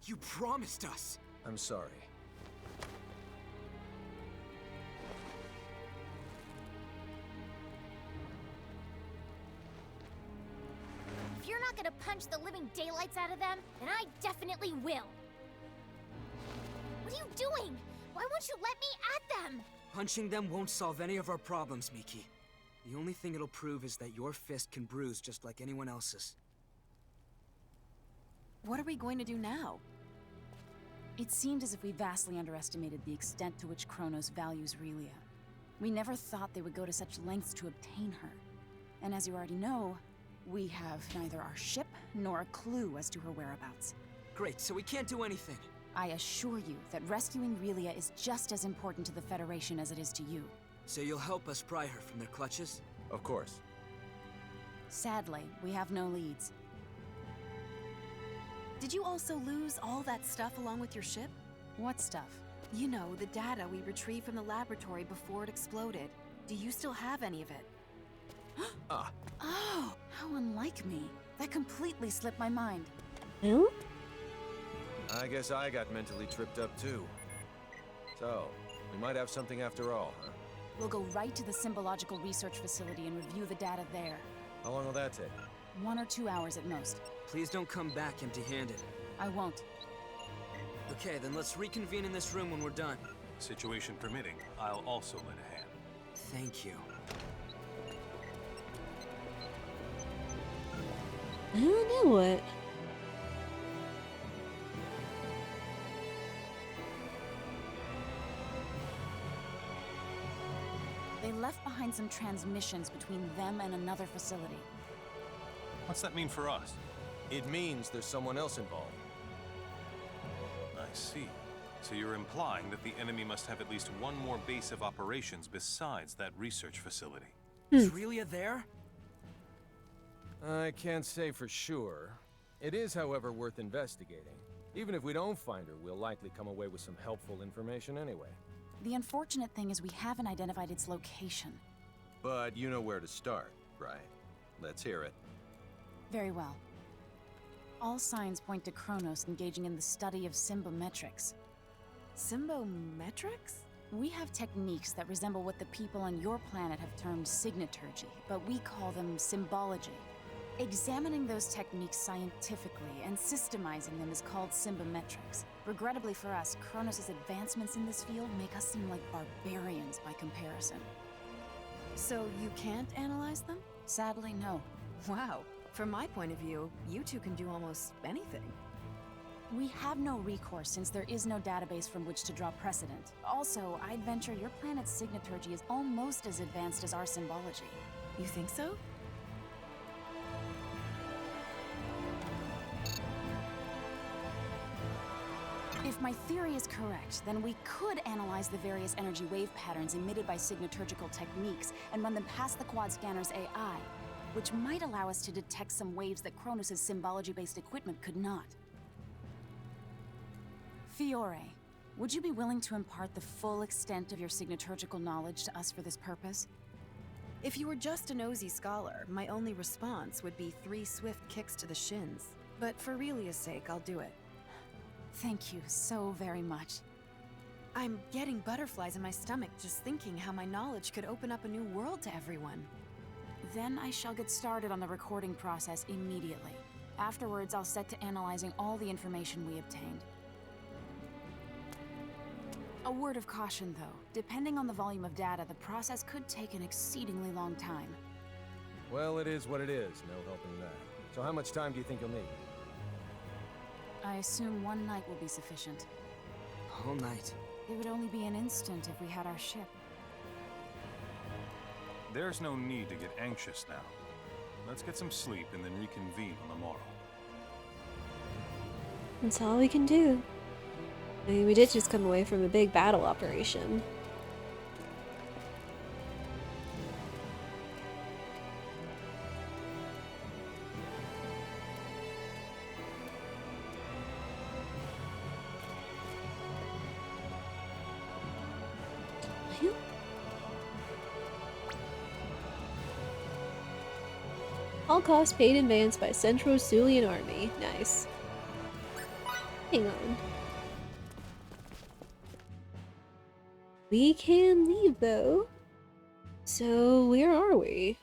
You promised us. I'm sorry. If you're not gonna punch the living daylights out of them, then I definitely will. What are you doing? Why won't you let me at them? Punching them won't solve any of our problems, Miki. The only thing it'll prove is that your fist can bruise just like anyone else's. What are we going to do now? It seemed as if we vastly underestimated the extent to which Kronos values Relia. We never thought they would go to such lengths to obtain her. And as you already know, we have neither our ship nor a clue as to her whereabouts. Great, so we can't do anything. I assure you that rescuing Relia is just as important to the Federation as it is to you. So you'll help us pry her from their clutches? Of course. Sadly, we have no leads. Did you also lose all that stuff along with your ship? What stuff? You know, the data we retrieved from the laboratory before it exploded. Do you still have any of it? Oh, how unlike me. That completely slipped my mind. No? I guess I got mentally tripped up too. So, we might have something after all, huh? We'll go right to the Symbological Research Facility and review the data there. How long will that take? 1 or 2 hours at most. Please don't come back empty-handed. I won't. Okay, then let's reconvene in this room when we're done. Situation permitting, I'll also lend a hand. Thank you. I don't know what. They left behind some transmissions between them and another facility. What's that mean for us? It means there's someone else involved. I see. So you're implying that the enemy must have at least one more base of operations besides that research facility. Is Relia there? I can't say for sure. It is, however, worth investigating. Even if we don't find her, we'll likely come away with some helpful information anyway. The unfortunate thing is we haven't identified its location. But you know where to start, right? Let's hear it. Very well. All signs point to Kronos engaging in the study of symbometrics. Symbometrics? We have techniques that resemble what the people on your planet have termed signaturgy, but we call them symbology. Examining those techniques scientifically and systemizing them is called symbometrics. Regrettably for us, Kronos' advancements in this field make us seem like barbarians by comparison. So you can't analyze them? Sadly, no. Wow. From my point of view, you two can do almost anything. We have no recourse since there is no database from which to draw precedent. Also, I'd venture your planet's signaturgy is almost as advanced as our symbology. You think so? If my theory is correct, then we could analyze the various energy wave patterns emitted by signaturgical techniques and run them past the quad scanner's AI, which might allow us to detect some waves that Kronos' symbology-based equipment could not. Fiore, would you be willing to impart the full extent of your signaturgical knowledge to us for this purpose? If you were just a nosy scholar, my only response would be 3 swift kicks to the shins. But for Relia's sake, I'll do it. Thank you so very much. I'm getting butterflies in my stomach just thinking how my knowledge could open up a new world to everyone. Then I shall get started on the recording process immediately. Afterwards, I'll set to analyzing all the information we obtained. A word of caution, though. Depending on the volume of data, the process could take an exceedingly long time. Well, it is what it is. No helping that. So how much time do you think you'll need? I assume one night will be sufficient. All night. It would only be an instant if we had our ship. There's no need to get anxious now. Let's get some sleep and then reconvene on the morrow. That's all we can do. I mean, we did just come away from a big battle operation. All costs paid in advance by Central Sulian Army. Nice. Hang on. We can leave, though. So, where are we?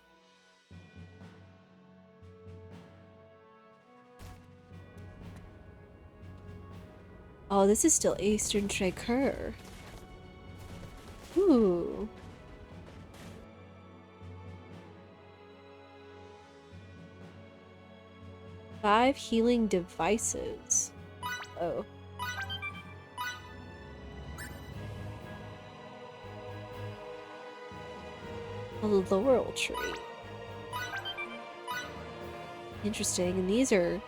Oh, this is still Eastern Tricur. Ooh. Five healing devices. Oh. A laurel tree. Interesting, and these are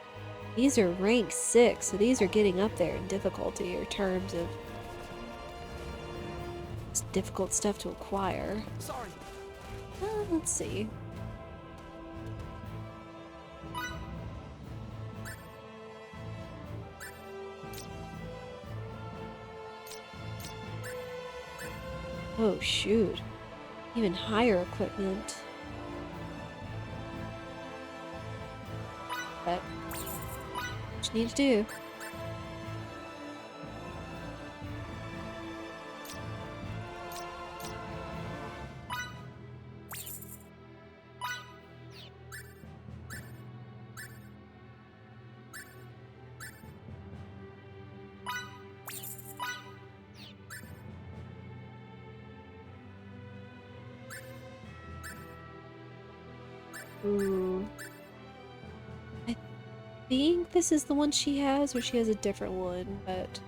rank 6, so these are getting up there in difficulty or terms of it's difficult stuff to acquire. Sorry. Let's see. Oh shoot. Even higher equipment. But what you need to do. Ooh. I think this is the one she has, or she has a different one, but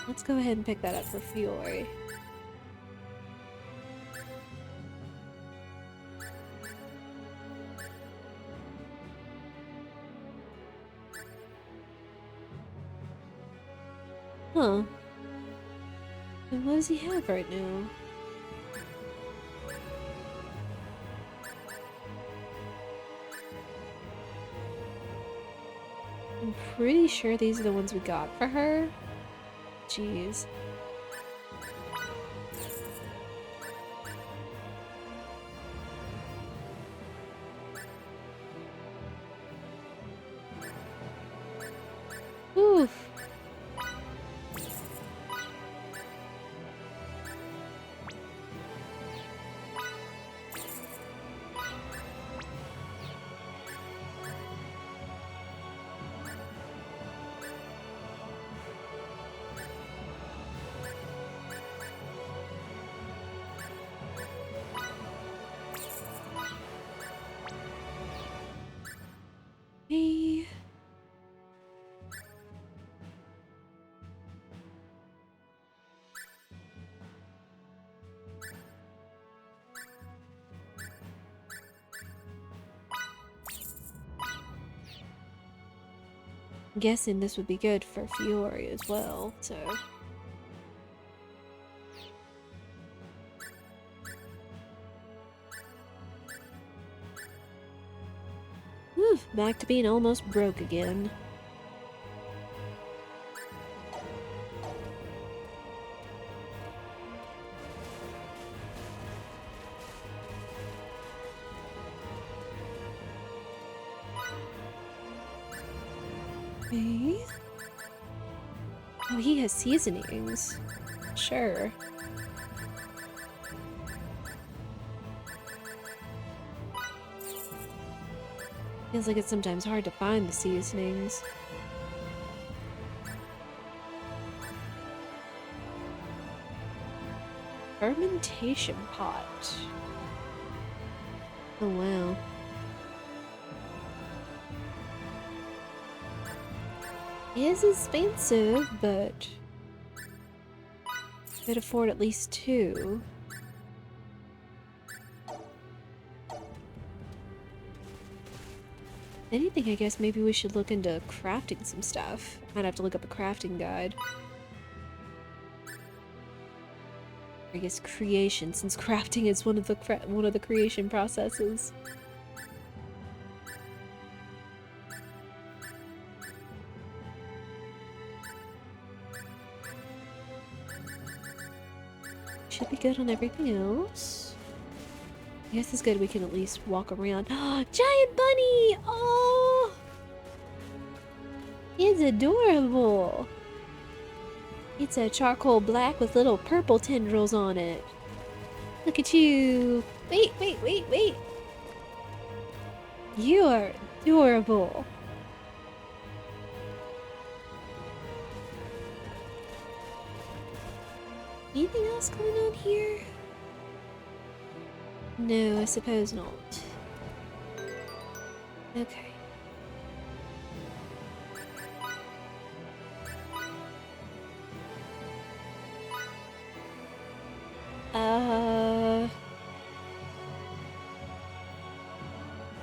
let's go ahead and pick that up for Fiore. Huh. And what does he have right now? I'm pretty sure these are the ones we got for her. Jeez. Oof. Hey. I'm guessing this would be good for Fiore as well, so. Whew, back to being almost broke again. Okay. Oh, he has seasonings. Sure. Feels like it's sometimes hard to find the seasonings. Fermentation pot. Oh wow. It is expensive, but could afford at least 2. Anything, I guess maybe we should look into crafting some stuff. Might have to look up a crafting guide. I guess creation, since crafting is one of the creation processes. Should be good on everything else. I guess it's good we can at least walk around. Giant bunny! Oh! It's adorable! It's a charcoal black with little purple tendrils on it. Look at you! Wait, wait, wait, wait! You are adorable! Anything else going on here? No, I suppose not. Okay.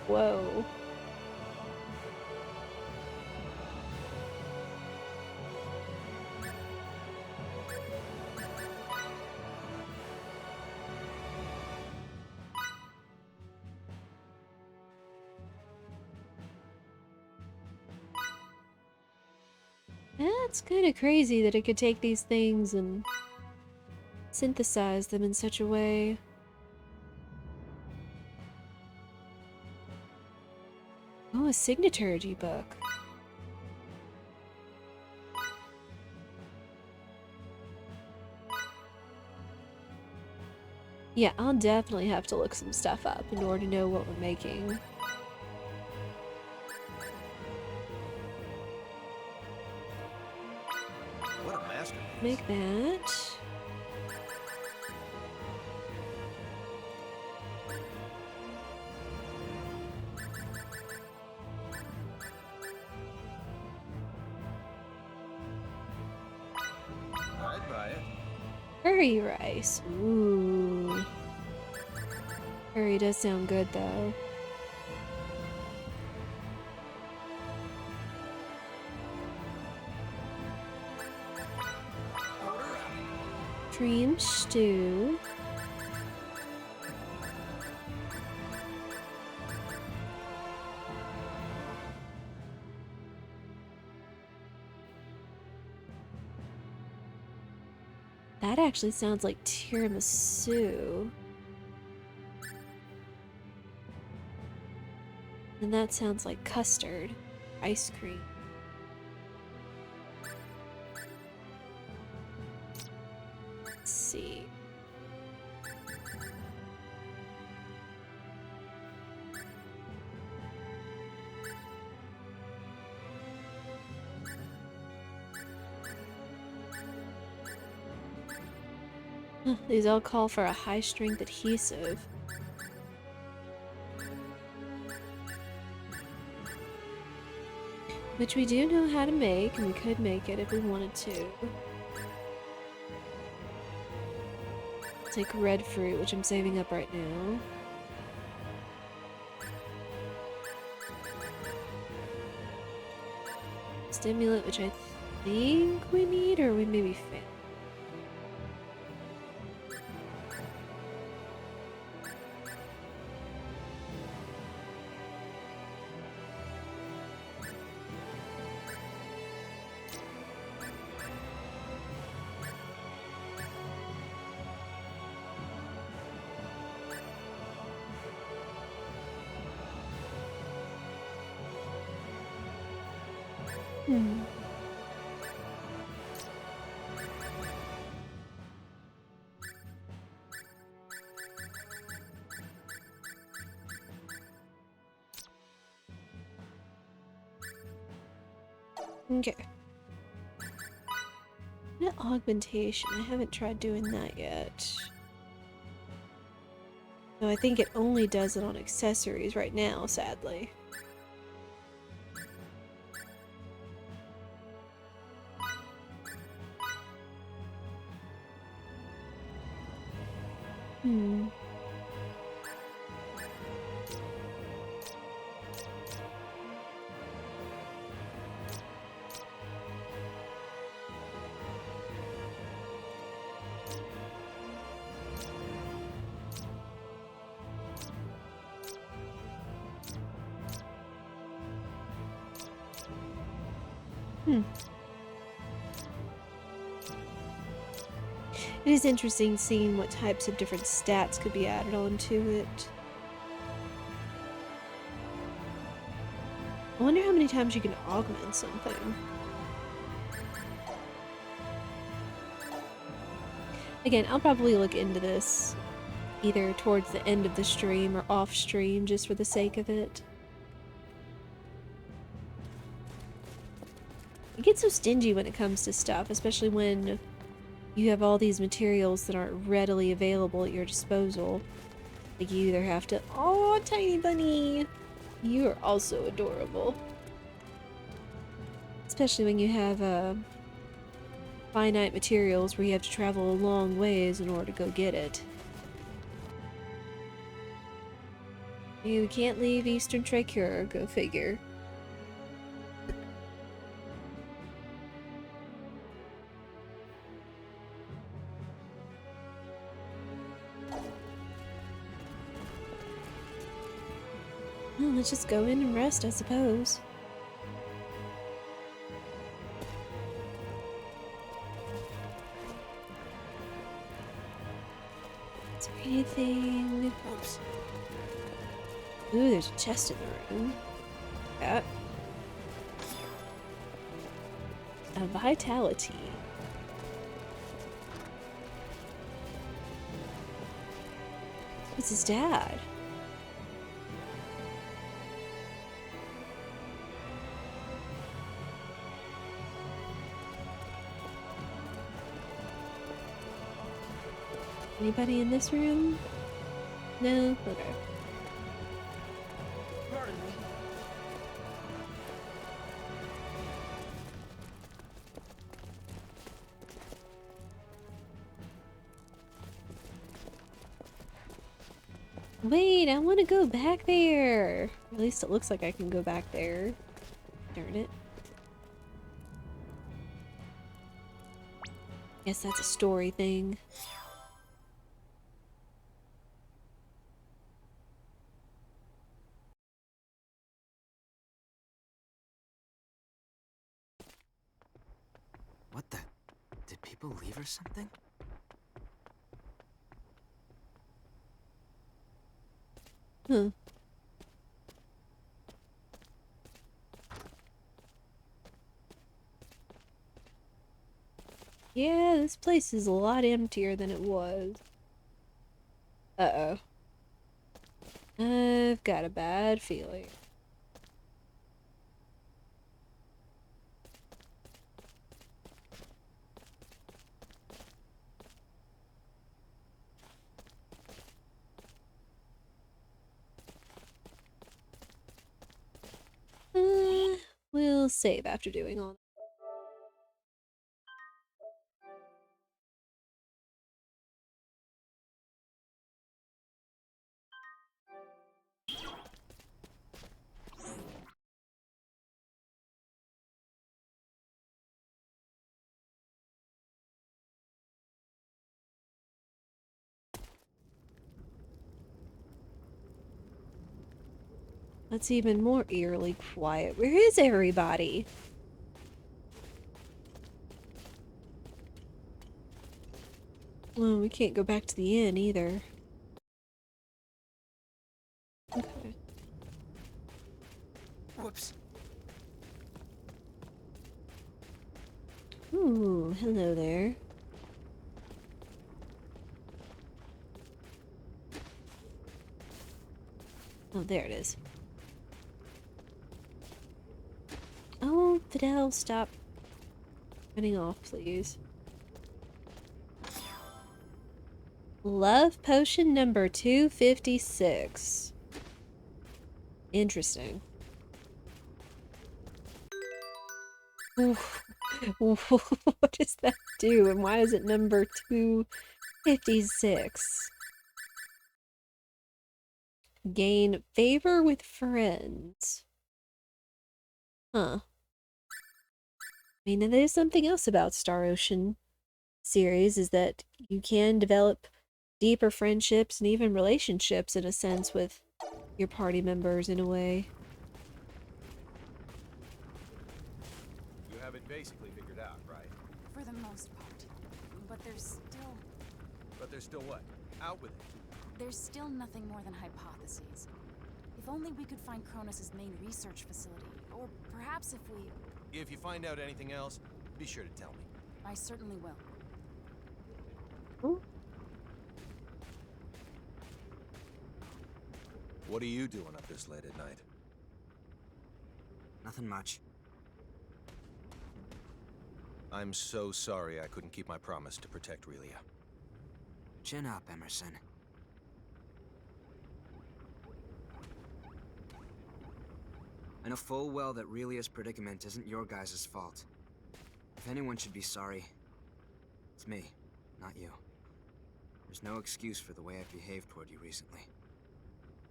Whoa. That's kind of crazy that it could take these things and synthesize them in such a way. Oh, a signaturgy book. Yeah, I'll definitely have to look some stuff up in order to know what we're making. What a masterpiece. Make that. try it. Curry rice. Ooh. Curry does sound good though. Dream stew. That actually sounds like tiramisu. And that sounds like custard. Ice cream. Let's see. These all call for a high-strength adhesive. Which we do know how to make, and we could make it if we wanted to. Take red fruit, which I'm saving up right now. Stimulant, which I think we need, or we maybe fail. Okay. Augmentation. I haven't tried doing that yet. No, I think it only does it on accessories right now, sadly. It is interesting seeing what types of different stats could be added onto it. I wonder how many times you can augment something. Again, I'll probably look into this either towards the end of the stream or off stream just for the sake of it. I get so stingy when it comes to stuff, especially when you have all these materials that aren't readily available at your disposal. Like you either have to... Oh, tiny bunny! You are also adorable. Especially when you have finite materials where you have to travel a long ways in order to go get it. You can't leave Eastern Tracure, go figure. Well, let's just go in and rest, I suppose. Is there anything? Oops. Ooh, there's a chest in the room. That. A vitality. It's his dad. Anybody in this room? No? Okay. Pardon me. Wait, I want to go back there. At least it looks like I can go back there. Darn it. Guess that's a story thing. What the? Did people leave or something? Huh. Yeah, this place is a lot emptier than it was. Uh-oh. I've got a bad feeling. We'll save after doing all that. That's even more eerily quiet. Where is everybody? Well, we can't go back to the inn either. Okay. Whoops. Ooh, hello there. Oh, there it is. Oh, Fidel, stop running off, please. Love potion number 256. Interesting. Oof. What does that do, and why is it number 256? Gain favor with friends. Huh. I mean, there's something else about Star Ocean series, is that you can develop deeper friendships and even relationships, in a sense, with your party members, in a way. You have it basically figured out, right? For the most part. But But there's still what? Out with it. there's still nothing more than hypotheses. If only we could find Cronus's main research facility, or perhaps if we... If you find out anything else, be sure to tell me. I certainly will. Ooh. What are you doing up this late at night? Nothing much. I'm so sorry I couldn't keep my promise to protect Relia. Chin up, Emerson. I know full well that Relia's predicament isn't your guys' fault. If anyone should be sorry, it's me, not you. There's no excuse for the way I've behaved toward you recently.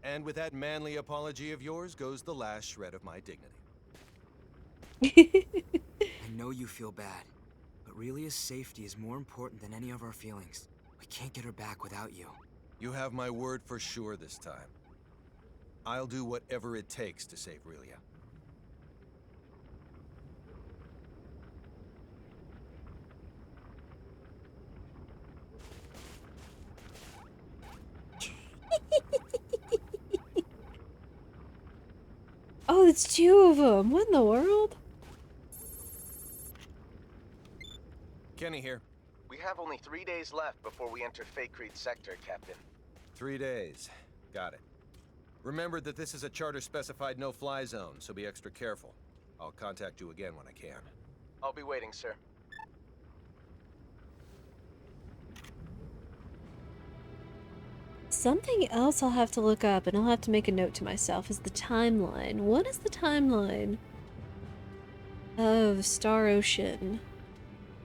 And with that manly apology of yours goes the last shred of my dignity. I know you feel bad, but Relia's safety is more important than any of our feelings. We can't get her back without you. You have my word for sure this time. I'll do whatever it takes to save Relia. Oh, it's two of them. What in the world? Kenny here. We have only 3 days left before we enter Fakreed sector, Captain. 3 days. Got it. Remember that this is a charter-specified no-fly zone, so be extra careful. I'll contact you again when I can. I'll be waiting, sir. Something else I'll have to look up, and I'll have to make a note to myself, is the timeline. What is the timeline of Star Ocean?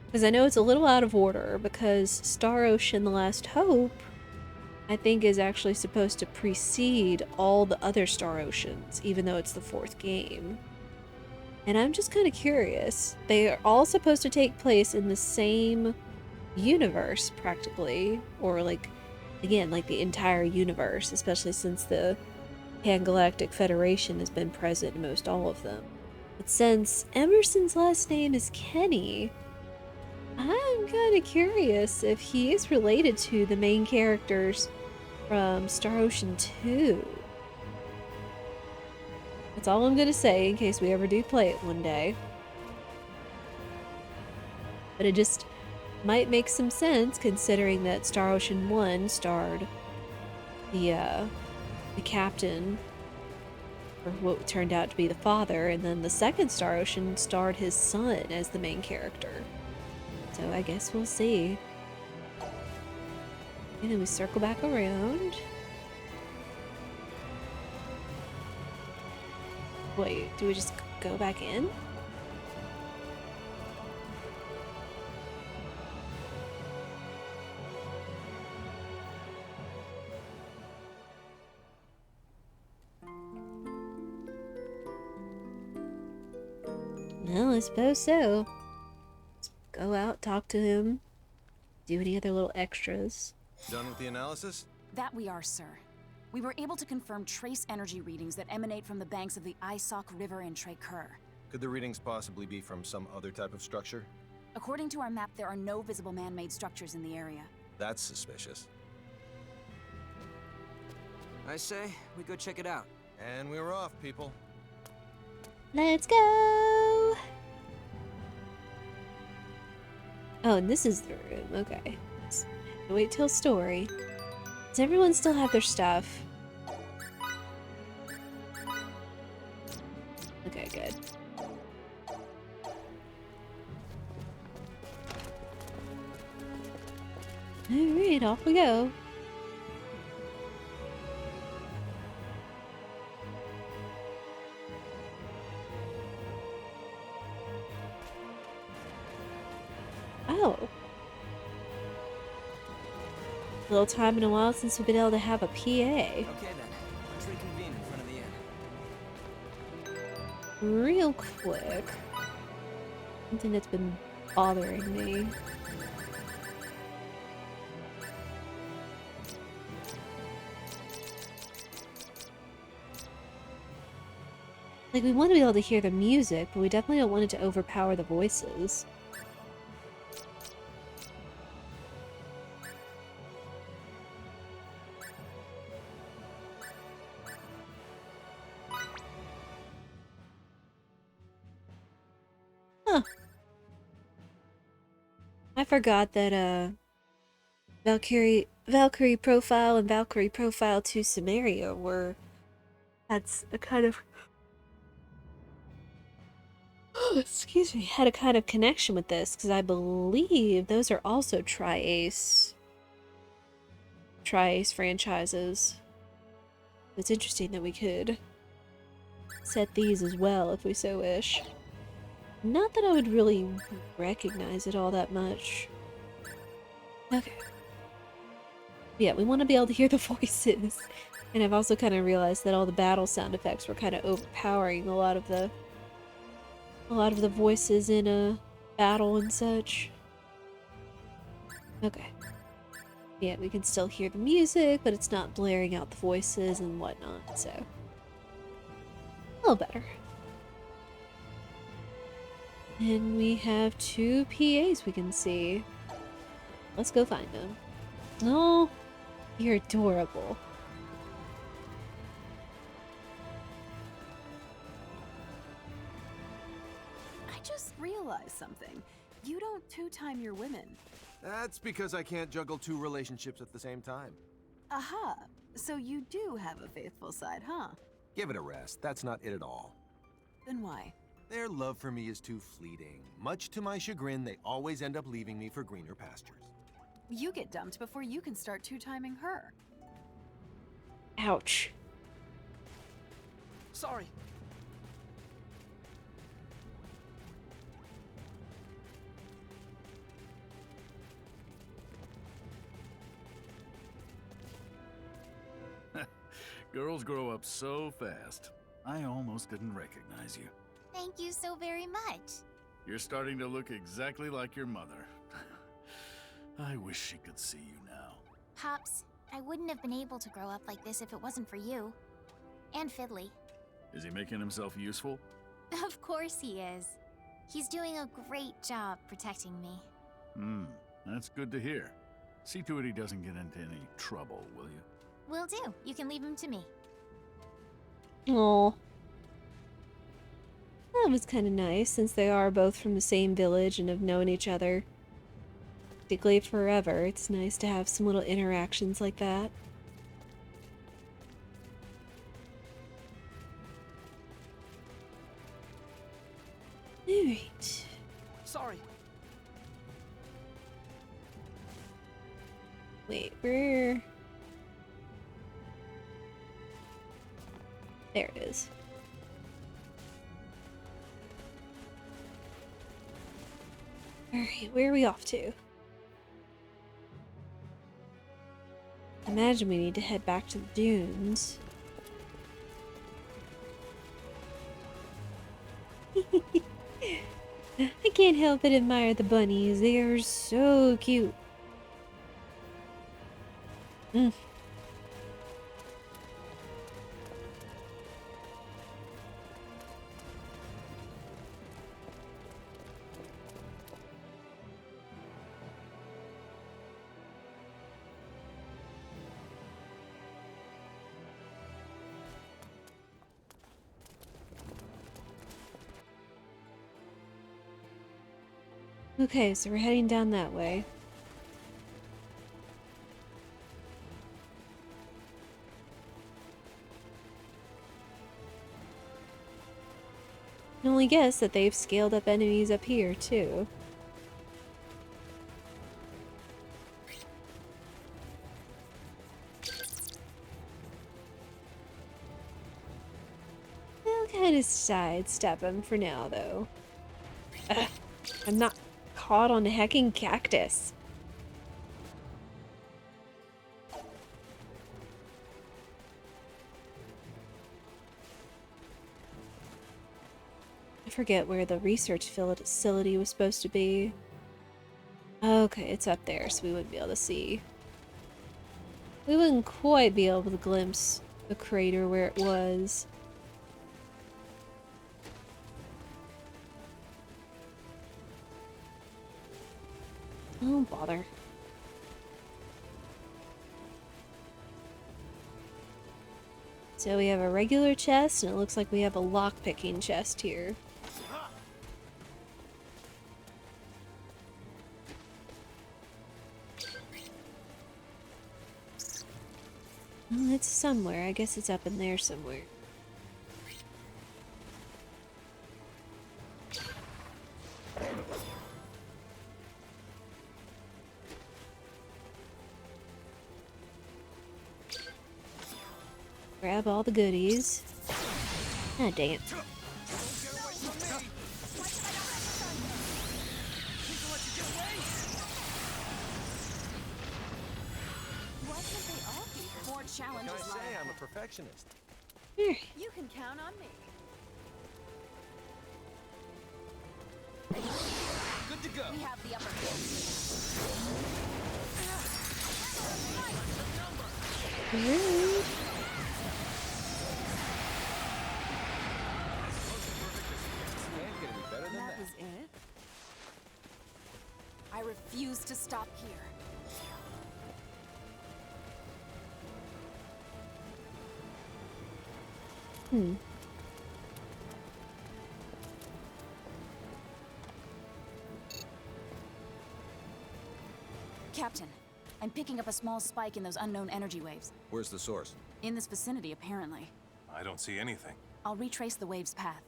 Because I know it's a little out of order, because Star Ocean: The Last Hope I think is actually supposed to precede all the other Star Oceans, even though it's the 4th game. And I'm just kind of curious. They are all supposed to take place in the same universe, practically. Or, like, again, like the entire universe, especially since the Pan-Galactic Federation has been present in most all of them. But since Emerson's last name is Kenny, I'm kind of curious if he is related to the main characters from Star Ocean 2. That's all I'm gonna say in case we ever do play it one day. But it just might make some sense considering that Star Ocean 1 starred the captain, or what turned out to be the father, and then the second Star Ocean starred his son as the main character. So I guess we'll see. And then we circle back around. Wait, do we just go back in? Well, I suppose so. Let's go out, talk to him, do any other little extras. Done with the analysis? That we are, sir. We were able to confirm trace energy readings that emanate from the banks of the Isok River in Trekur. Could the readings possibly be from some other type of structure? According to our map, there are no visible man-made structures in the area. That's suspicious. I say, we go check it out. And we're off, people. Let's go! Oh, and this is the room. Okay. Let's wait till story. Does everyone still have their stuff? Okay, good. Alright, off we go. Oh. A little time in a while since we've been able to have a PA. Okay then, let's reconvene in front of the inn. Real quick. Something that's been bothering me. Like, we want to be able to hear the music, but we definitely don't want it to overpower the voices. Huh. I forgot that, Valkyrie Profile and Valkyrie Profile 2 Samaria were... That's a kind of... excuse me, had a kind of connection with this, because I believe those are also Tri-Ace franchises. It's interesting that we could set these as well if we so wish. Not that I would really recognize it all that much. Okay. Yeah, we want to be able to hear the voices. And I've also kind of realized that all the battle sound effects were kind of overpowering a lot of the voices in a battle and such. Okay. Yeah, we can still hear the music, but it's not blaring out the voices and whatnot, so... a little better. And we have 2 PAs we can see. Let's go find them. Oh, you're adorable. I just realized something. You don't two-time your women. That's because I can't juggle 2 relationships at the same time. Aha! So you do have a faithful side, huh? Give it a rest. That's not it at all. Then why? Their love for me is too fleeting. Much to my chagrin, they always end up leaving me for greener pastures. You get dumped before you can start two-timing her. Ouch. Sorry. Girls grow up so fast. I almost didn't recognize you. Thank you so very much. You're starting to look exactly like your mother. I wish she could see you now. Pops, I wouldn't have been able to grow up like this if it wasn't for you. And Fiddly. Is he making himself useful? Of course he is. He's doing a great job protecting me. That's good to hear. See to it he doesn't get into any trouble, will you? Will do. You can leave him to me. Aw. That was kind of nice, since they are both from the same village and have known each other practically forever. It's nice to have some little interactions like that. Alright. Sorry. Wait, where? There it is. Alright, where are we off to? I imagine we need to head back to the dunes. I can't help but admire the bunnies. They are so cute. Okay, so we're heading down that way. I can only guess that they've scaled up enemies up here, too. I'll kind of sidestep him for now, though. I'm not caught on a hecking cactus. I forget where the research facility was supposed to be. Okay, it's up there, so we wouldn't be able to see. We wouldn't quite be able to glimpse the crater where it was. Oh, bother. So we have a regular chest, and it looks like we have a lock-picking chest here. Well, it's somewhere. I guess it's up in there somewhere. Grab all the goodies. Ah, dang it. More What challenges can I say? lie I'm a ahead. perfectionist. Here. You can count on me. Good to go. We have the upper hand. Rude. Can't get any better than That that. was it? I refuse to stop here. Captain, I'm picking up a small spike in those unknown energy waves. Where's the source? In this vicinity, apparently. I don't see anything. I'll retrace the wave's path.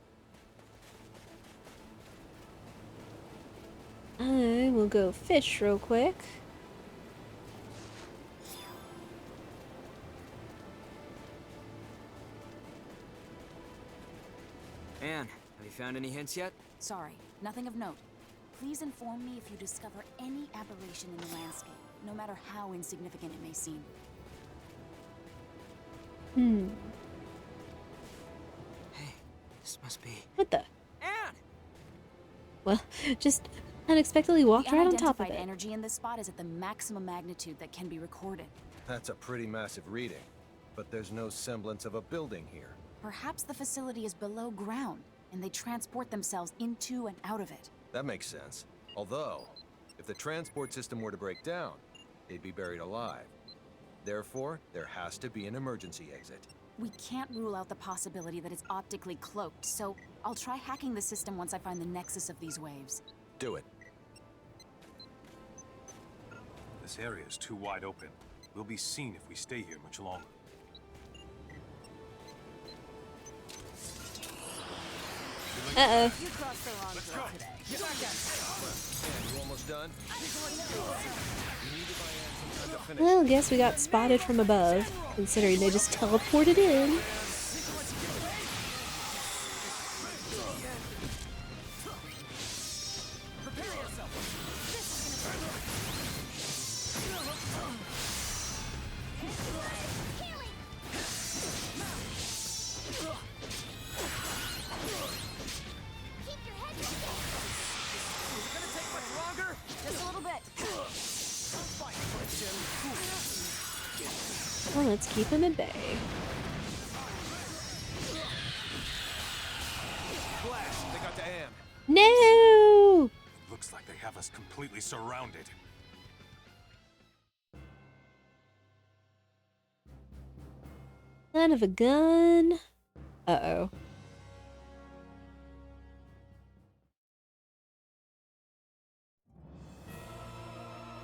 I will go fish real quick. Anne, have you found any hints yet? Sorry, nothing of note. Please inform me if you discover any aberration in the landscape, no matter how insignificant it may seem. Hmm. Hey, this must be... What the? Anne! Well, just unexpectedly walked The right on top of unidentified it. energy in this spot is at the maximum magnitude that can be recorded. That's a pretty massive reading, but there's no semblance of a building here. Perhaps the facility is below ground, and they transport themselves into and out of it. That makes sense. Although, if the transport system were to break down, they'd be buried alive. Therefore, there has to be an emergency exit. We can't rule out the possibility that it's optically cloaked, so I'll try hacking the system once I find the nexus of these waves. Do it. This area is too wide open. We'll be seen if we stay here much longer. Uh-oh. You crossed the wrong trail today. And you almost done? You need to buy Anne some time to finish. Well, guess we got spotted from above, considering they just teleported in. Just a little bit. Well, let's keep him at bay. Blast! They got to Anne. No! Looks like they have us completely surrounded. Son of a gun. Uh-oh.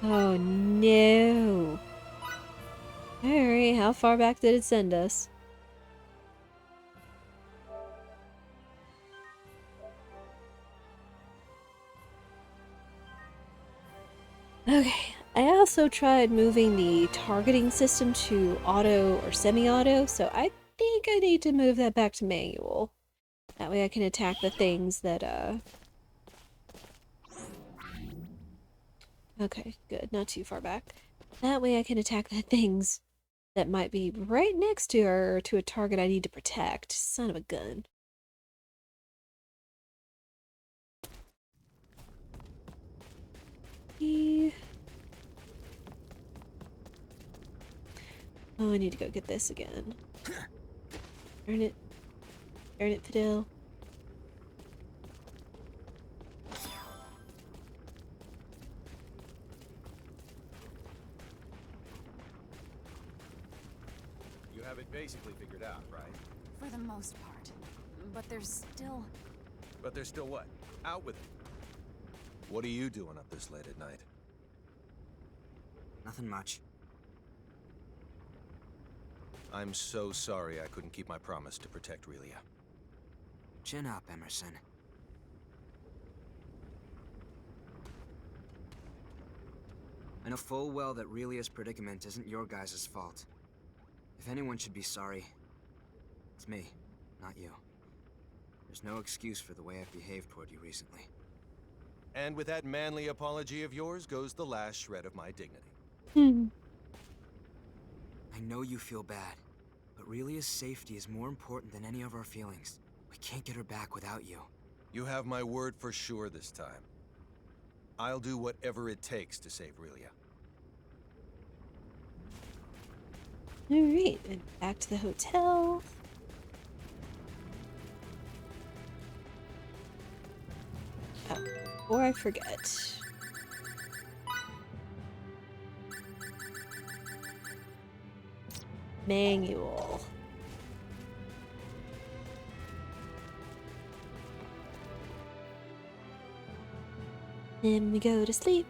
Oh no. Alright, how far back did it send us? Okay, I also tried moving the targeting system to auto or semi-auto, so I think I need to move that back to manual. That way I can attack the things that, Okay, good, not too far back. That way I can attack the things that might be right next to her, to a target I need to protect. Son of a gun. Oh, I need to go get this again. Earn it. Earn it, Fidel. You have it basically figured out, right? For the most part. But there's still... But there's still what? Out with it. What are you doing up this late at night? Nothing much. I'm so sorry I couldn't keep my promise to protect Relia. Chin up, Emerson. I know full well that Relia's predicament isn't your guys' fault. If anyone should be sorry, it's me, not you. There's no excuse for the way I've behaved toward you recently. And with that manly apology of yours goes the last shred of my dignity. I know you feel bad, but Relia's safety is more important than any of our feelings. We can't get her back without you. You have my word for sure this time. I'll do whatever it takes to save Relia. Alright, and back to the hotel. Oh, before I forget. Manual. Then we go to sleep.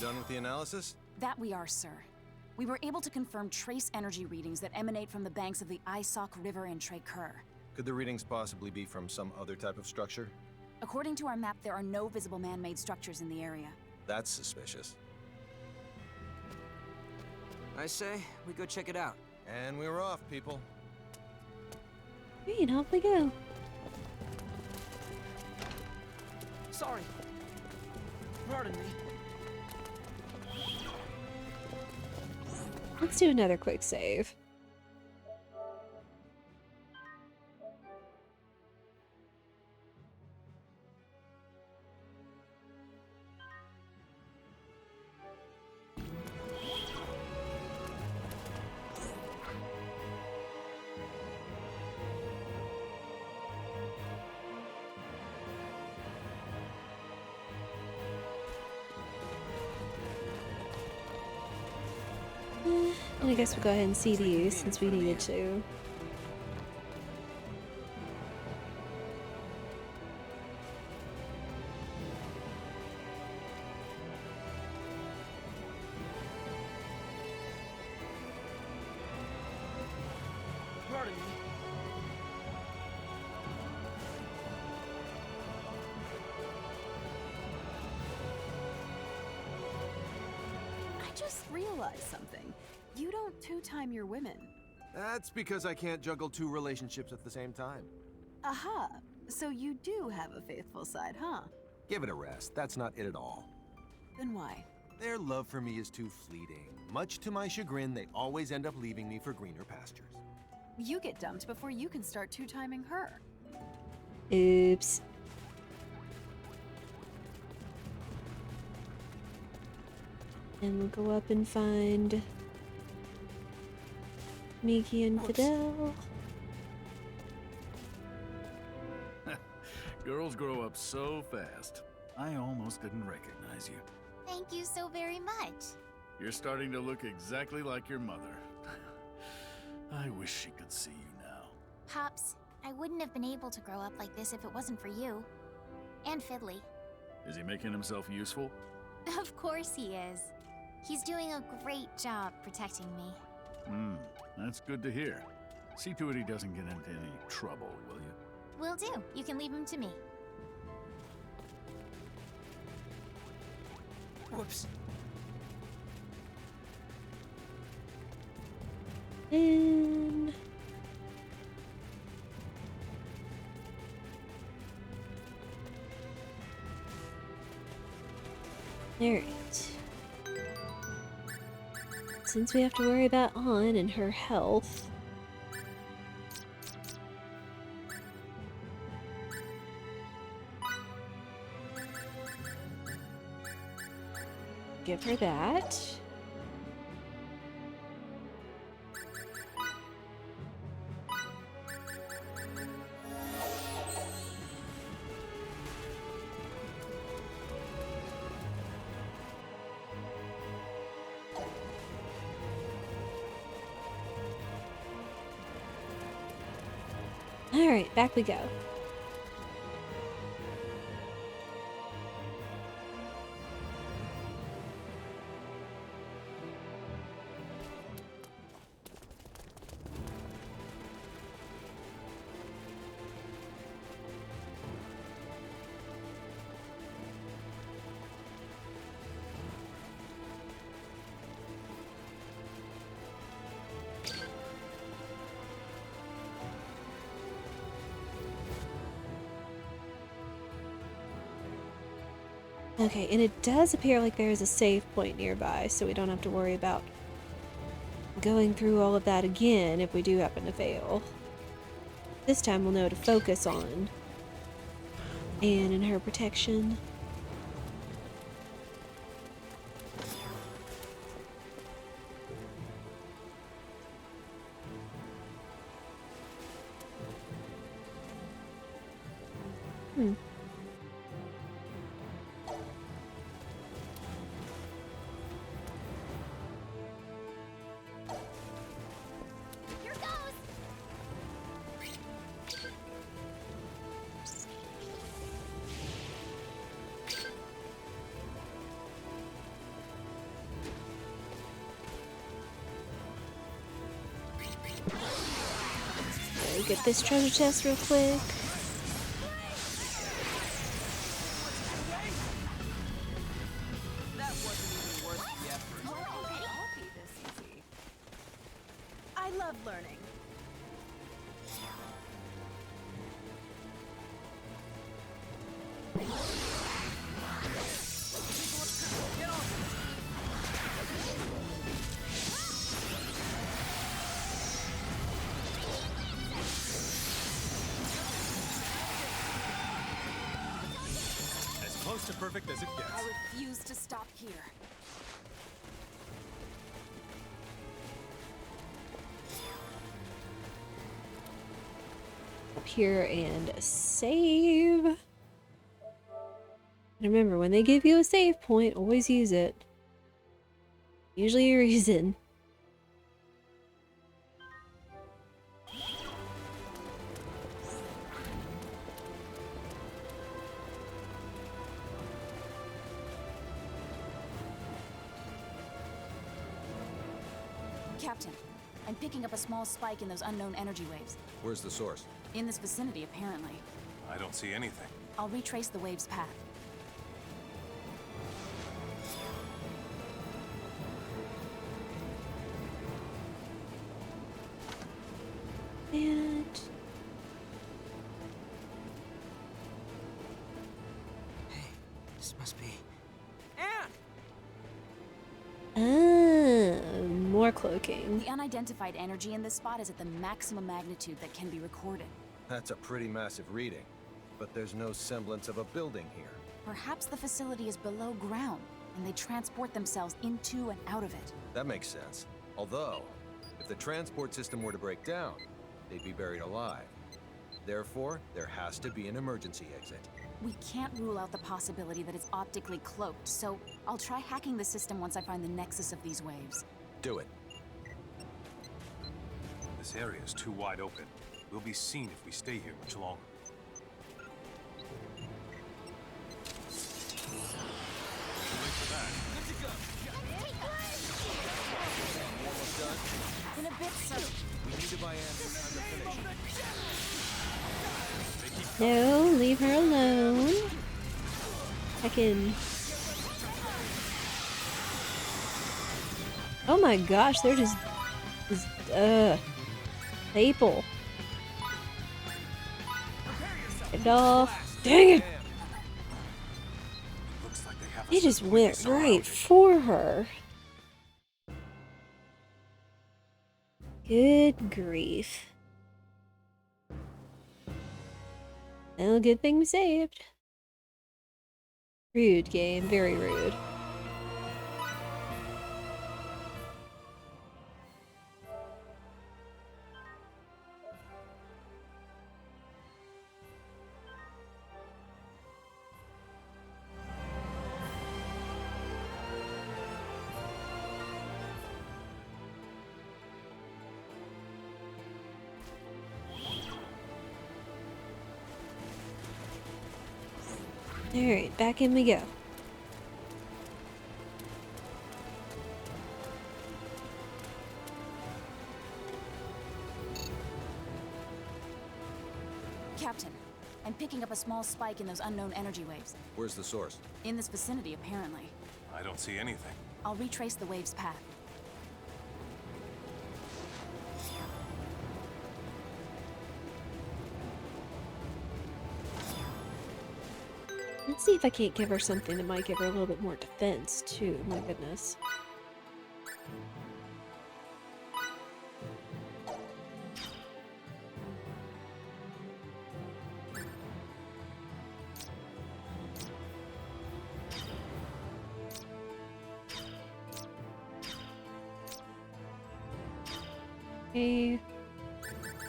Done with the analysis? That we are, sir. We were able to confirm trace energy readings that emanate from the banks of the Isok River in Trekur. Could the readings possibly be from some other type of structure? According to our map, there are no visible man-made structures in the area. That's suspicious. I say, we go check it out. And we're off, people. Great, off we go. Sorry. Pardon me. Let's do another quick save. And I guess we'll go ahead and see these since we needed to. Pardon me. I just realized something. You don't two-time your women. That's because I can't juggle two relationships at the same time. Aha! So you do have a faithful side, huh? Give it a rest. That's not it at all. Then why? Their love for me is too fleeting. Much to my chagrin, they always end up leaving me for greener pastures. You get dumped before you can start two-timing her. Oops. And we'll go up and find Miki and Fidel. Girls grow up so fast. I almost didn't recognize you. Thank you so very much. You're starting to look exactly like your mother. I wish she could see you now. Pops, I wouldn't have been able to grow up like this if it wasn't for you. And Fiddly. Is he making himself useful? Of course he is. He's doing a great job protecting me. That's good to hear. See to it he doesn't get into any trouble, will you? Will do. You can leave him to me. Whoops. And alright. Since we have to worry about Ann and her health, give her that. Alright, back we go. Okay, and it does appear like there is a save point nearby, so we don't have to worry about going through all of that again if we do happen to fail. This time we'll know to focus on Anne and her protection. Here goes! Okay, get this treasure chest real quick. That wasn't even worth the effort. I'll be this easy. I love learning. close to perfect as it gets. I refuse to stop here. Up here and save. And remember, when they give you a save point, always use it. Usually a reason. Captain, I'm picking up a small spike in those unknown energy waves. Where's the source? In this vicinity, apparently. I don't see anything. I'll retrace the wave's path. And Hey, this must be... more cloaking. The unidentified energy in this spot is at the maximum magnitude that can be recorded. That's a pretty massive reading, but there's no semblance of a building here. Perhaps the facility is below ground, and they transport themselves into and out of it. That makes sense. Although, if the transport system were to break down, they'd be buried alive. Therefore, there has to be an emergency exit. We can't rule out the possibility that it's optically cloaked, so I'll try hacking the system once I find the nexus of these waves. Do it. This area is too wide open. We'll be seen if we stay here much longer. Wait for that. Almost done. In a bit, sir. We need to buy Andrew time to finish. No, leave her alone. I can... Oh my gosh, they're just staple. Get off. Dang it! Looks like they have He us just completely went surrounded. right for her. Good grief. Well, good thing we saved. Rude game, very rude. Alright, back in we go. Captain, I'm picking up a small spike in those unknown energy waves. Where's the source? In this vicinity, apparently. I don't see anything. I'll retrace the wave's path. Let's see if I can't give her something that might give her a little bit more defense, too. My goodness. Okay.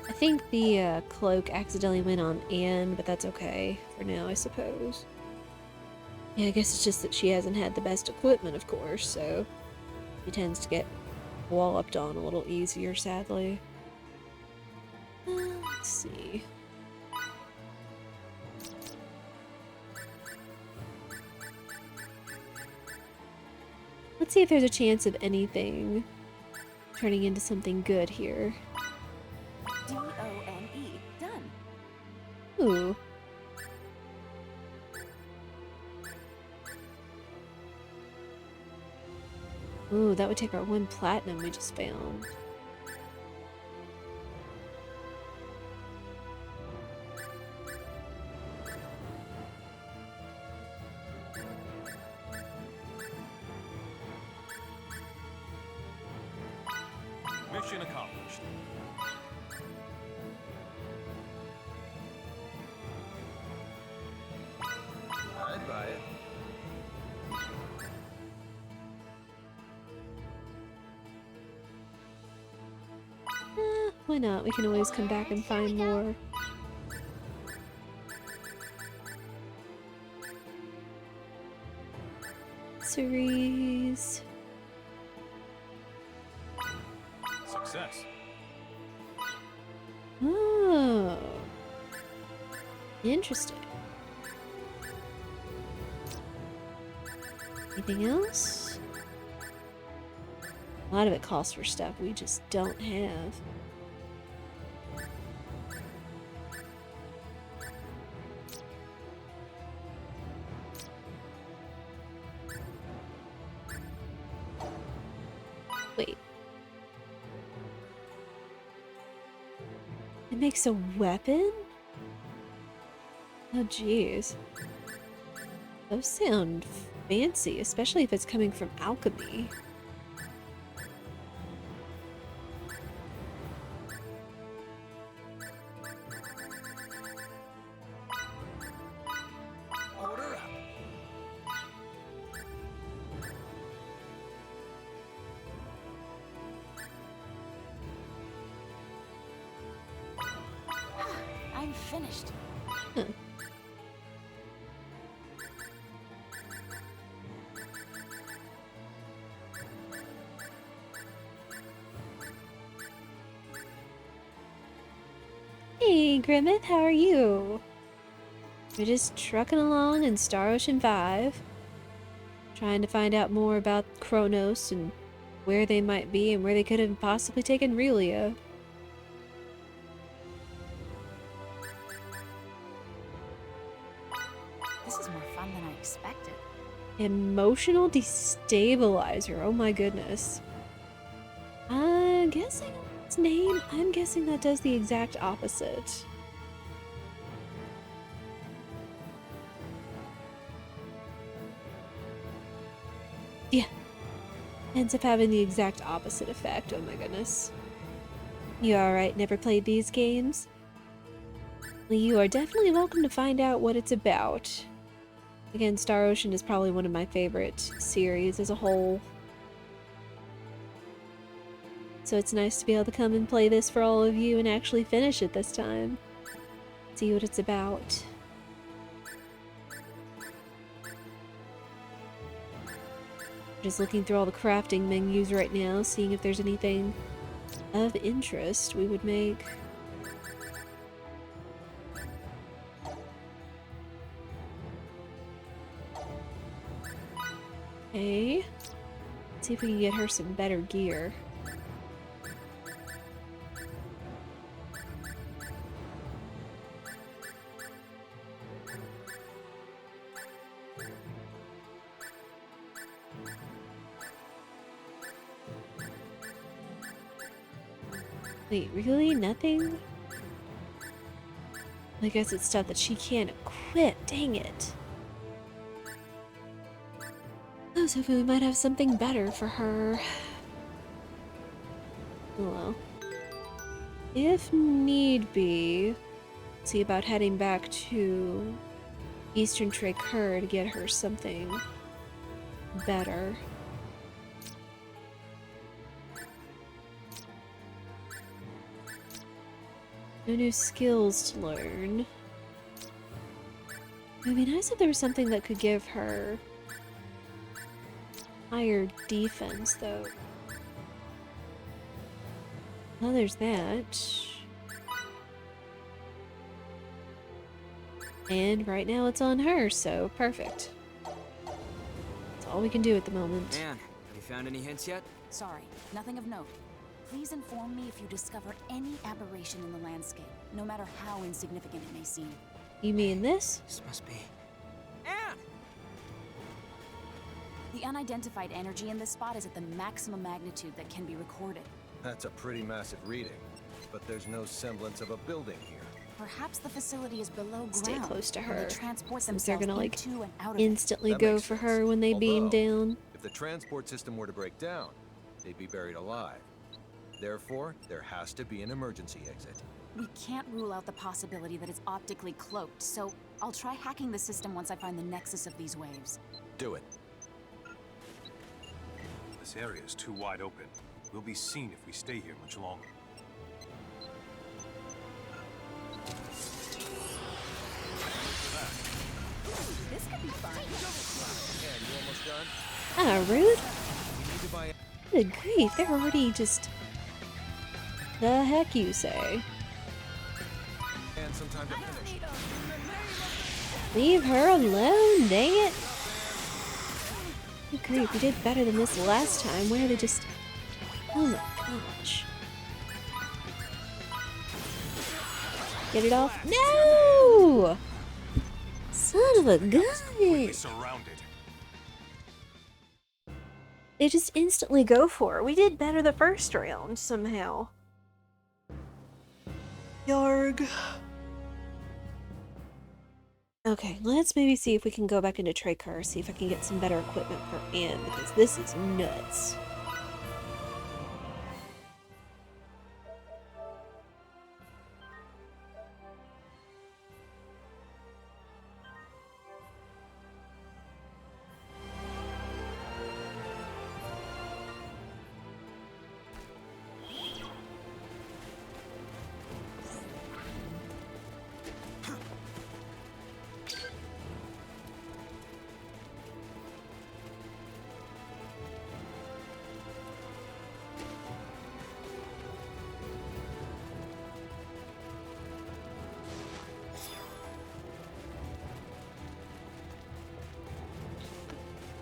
I think the cloak accidentally went on Anne, but that's okay for now, I suppose. Yeah, I guess it's just that she hasn't had the best equipment, of course, so she tends to get walloped on a little easier, sadly. Let's see. Let's see if there's a chance of anything turning into something good here. D-O-N-E. Done. Ooh. Ooh, that would take our 1 platinum we just found. Mission accomplished. I'd buy it. why not? We can always come back and find more. Series. Success. Oh. Interesting. Anything else? A lot of it calls for stuff we just don't have. Wait. It makes a weapon? Oh, jeez. Those sound fancy, especially if it's coming from alchemy. Order up. I'm finished. Huh. Hey, Grimmith, how are you? We're just trucking along in Star Ocean 5, trying to find out more about Kronos and where they might be and where they could have possibly taken Relia. This is more fun than I expected. Emotional destabilizer, oh my goodness. I'm guessing its name, I'm guessing that does the exact opposite. Yeah. Ends up having the exact opposite effect, oh my goodness. You alright, never played these games? Well, you are definitely welcome to find out what it's about. Again, Star Ocean is probably one of my favorite series as a whole. So it's nice to be able to come and play this for all of you and actually finish it this time. See what it's about. Just looking through all the crafting menus right now, seeing if there's anything of interest we would make. Okay. Let's see if we can get her some better gear. Wait, really? Nothing? I guess it's stuff that she can't equip. Dang it. I was hoping we might have something better for her. Oh well. If need be, see about heading back to Eastern Traker to get her something better. No new skills to learn. It would be nice if there was something that could give her higher defense, though. Well, there's that. And right now it's on her, so perfect. That's all we can do at the moment. Anne, have you found any hints yet? Sorry, nothing of note. Please inform me if you discover any aberration in the landscape, no matter how insignificant it may seem. You mean this? This must be... Anne! The unidentified energy in this spot is at the maximum magnitude that can be recorded. That's a pretty massive reading, but there's no semblance of a building here. Perhaps the facility is below ground. Stay close to and her. they transport Since they're themselves gonna, like, into and out of it. instantly That go makes for sense. her when they beam Although, down. if the transport system were to break down, they'd be buried alive. Therefore, there has to be an emergency exit. We can't rule out the possibility that it's optically cloaked, so I'll try hacking the system once I find the nexus of these waves. Do it. This area is too wide open. We'll be seen if we stay here much longer. be fine. Man, you almost done? Ah, rude. We need to buy. Good grief, they're already just... The heck you say? And some time to finish. Leave her alone, dang it! Good grief, we did better than this last time. Why are they just... Oh my gosh. Get it off? No! Son of a gun! Surrounded. They just instantly go for it. We did better the first round, somehow. Yarg. Okay, let's maybe see if we can go back into Traker, see if I can get some better equipment for Anne, because this is nuts.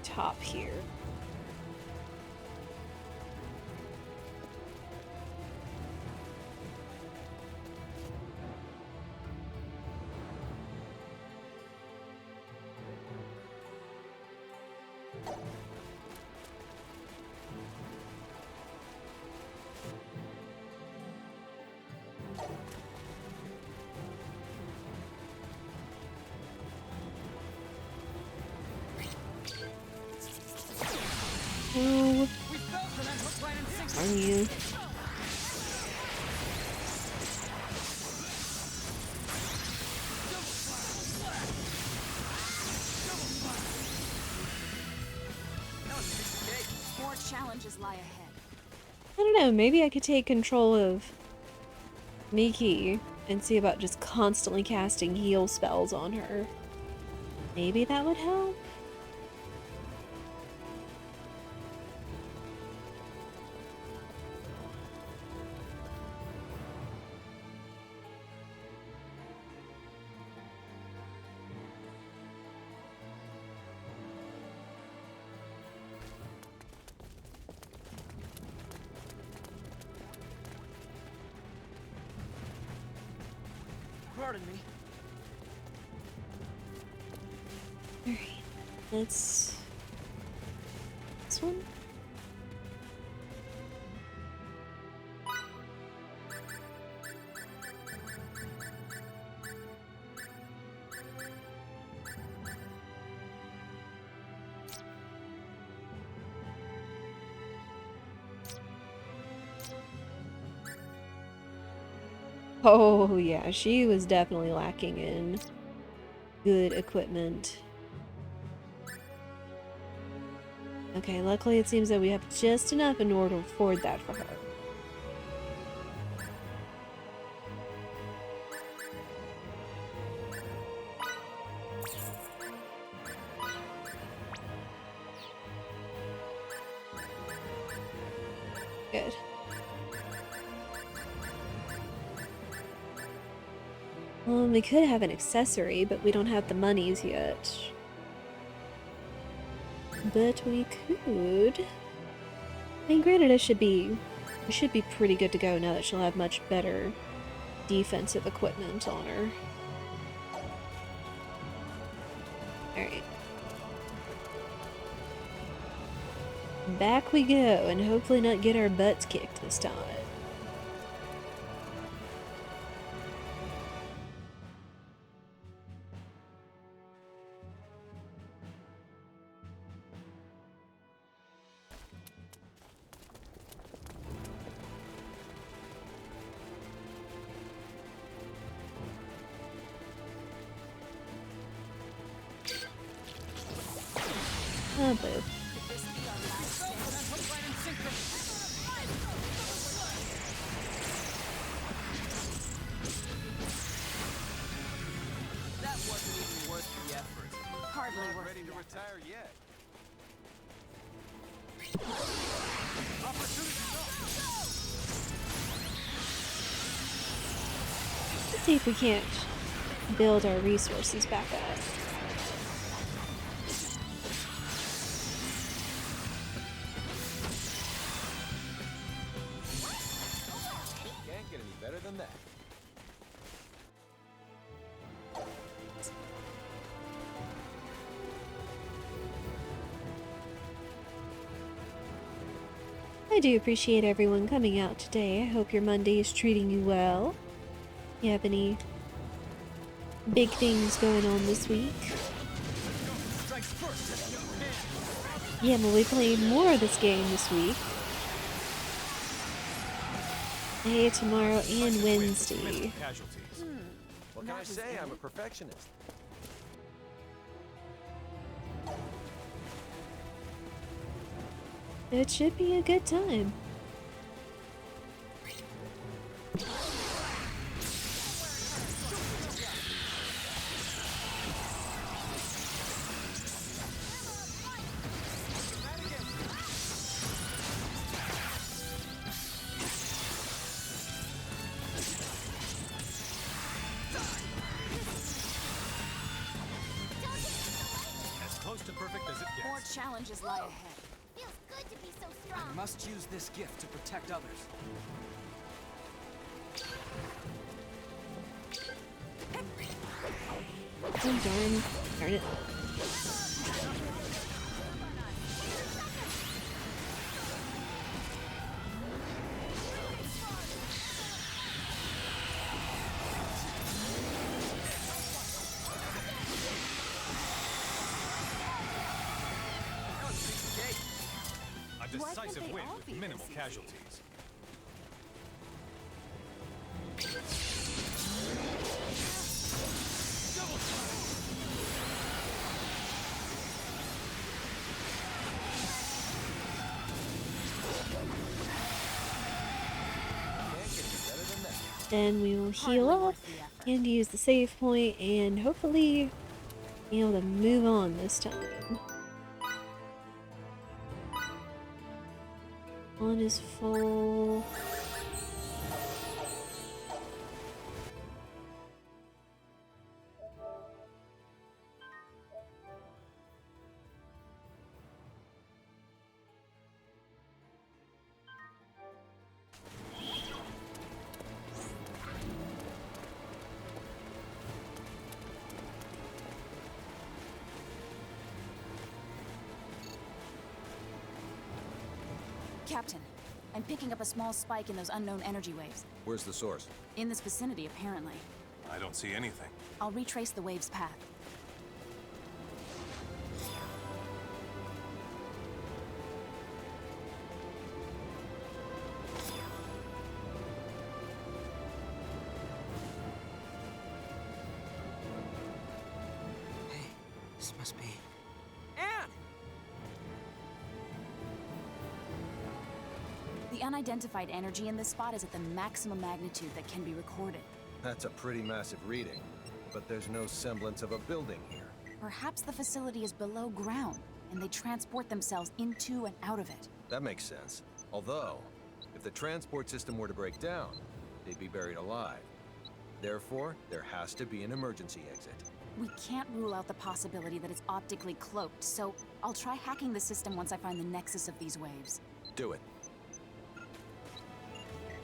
Top here. Oh, are you? More challenges lie ahead. I don't know, maybe I could take control of Miki and see about just constantly casting heal spells on her. Maybe that would help? Pardon me. Alright, let's... This one? Oh yeah, she was definitely lacking in good equipment. Okay, luckily it seems that we have just enough in order to afford that for her. Good. We could have an accessory, but we don't have the monies yet. But we could. I mean, granted, we should be pretty good to go now that she'll have much better defensive equipment on her. Alright. Back we go, and hopefully not get our butts kicked this time. Oh, boo. hardly Not worth ready the to effort. retire yet. Let's see if we can't build our resources back up. Can't get any better than that. I do appreciate everyone coming out today. I hope your Monday is treating you well. You have any big things going on this week? Yeah, we'll be playing more of this game this week. Today, tomorrow, and Wednesday. Casualties. What can I say? I'm a perfectionist. It should be a good time. As close to perfect as it gets. More challenges lie ahead. Feels good to be so I strong. must use this gift to protect others. Oh, darn it. A Why can't decisive they win all with be minimal this easy? casualties. Can't get any better than that. Then we will heal Hardly up worth the effort. and use the save point and hopefully be able to move on this time. One is full. Captain, I'm picking up a small spike in those unknown energy waves. Where's the source? In this vicinity, apparently. I don't see anything. I'll retrace the wave's path. Hey, this must be... The unidentified energy in this spot is at the maximum magnitude that can be recorded. That's a pretty massive reading, but there's no semblance of a building here. Perhaps the facility is below ground, and they transport themselves into and out of it. That makes sense. Although, if the transport system were to break down, they'd be buried alive. Therefore, there has to be an emergency exit. We can't rule out the possibility that it's optically cloaked, so I'll try hacking the system once I find the nexus of these waves. Do it.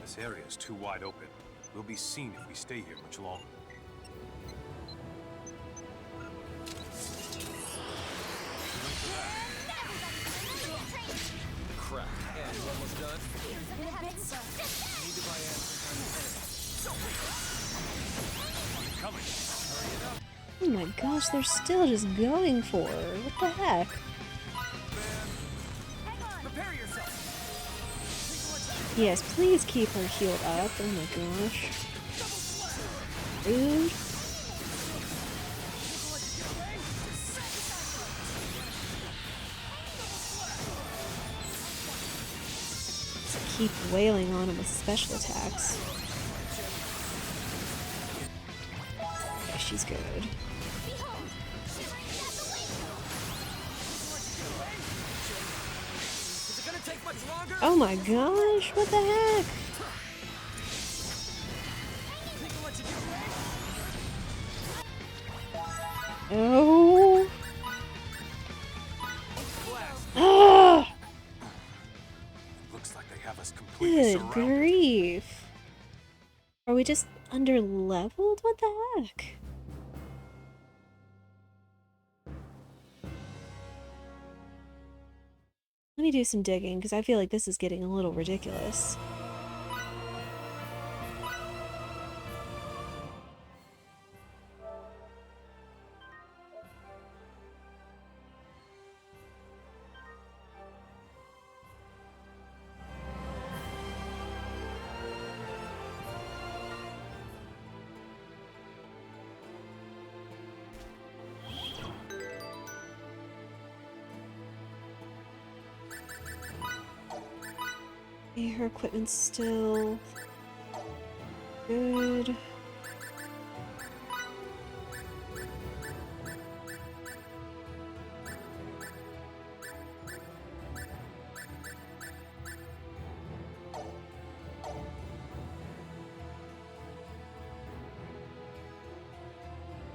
This area is too wide open. We'll be seen if we stay here much longer. Crap. And you almost done? In a bit, sir. Need to buy Coming. Hurry it up. Oh my gosh, they're still just going for her. What the heck? Prepare yourself. Yes, please keep her healed up. Oh my gosh. Rude. Just keep wailing on him with special attacks. Okay, she's good. Behold, shivering death Oh my gosh, what the heck? Oh. Ah! Looks like they have us completely Good surrounded. grief. Are we just under leveled? What the heck? Let me do some digging because I feel like this is getting a little ridiculous. Okay, her equipment's still good.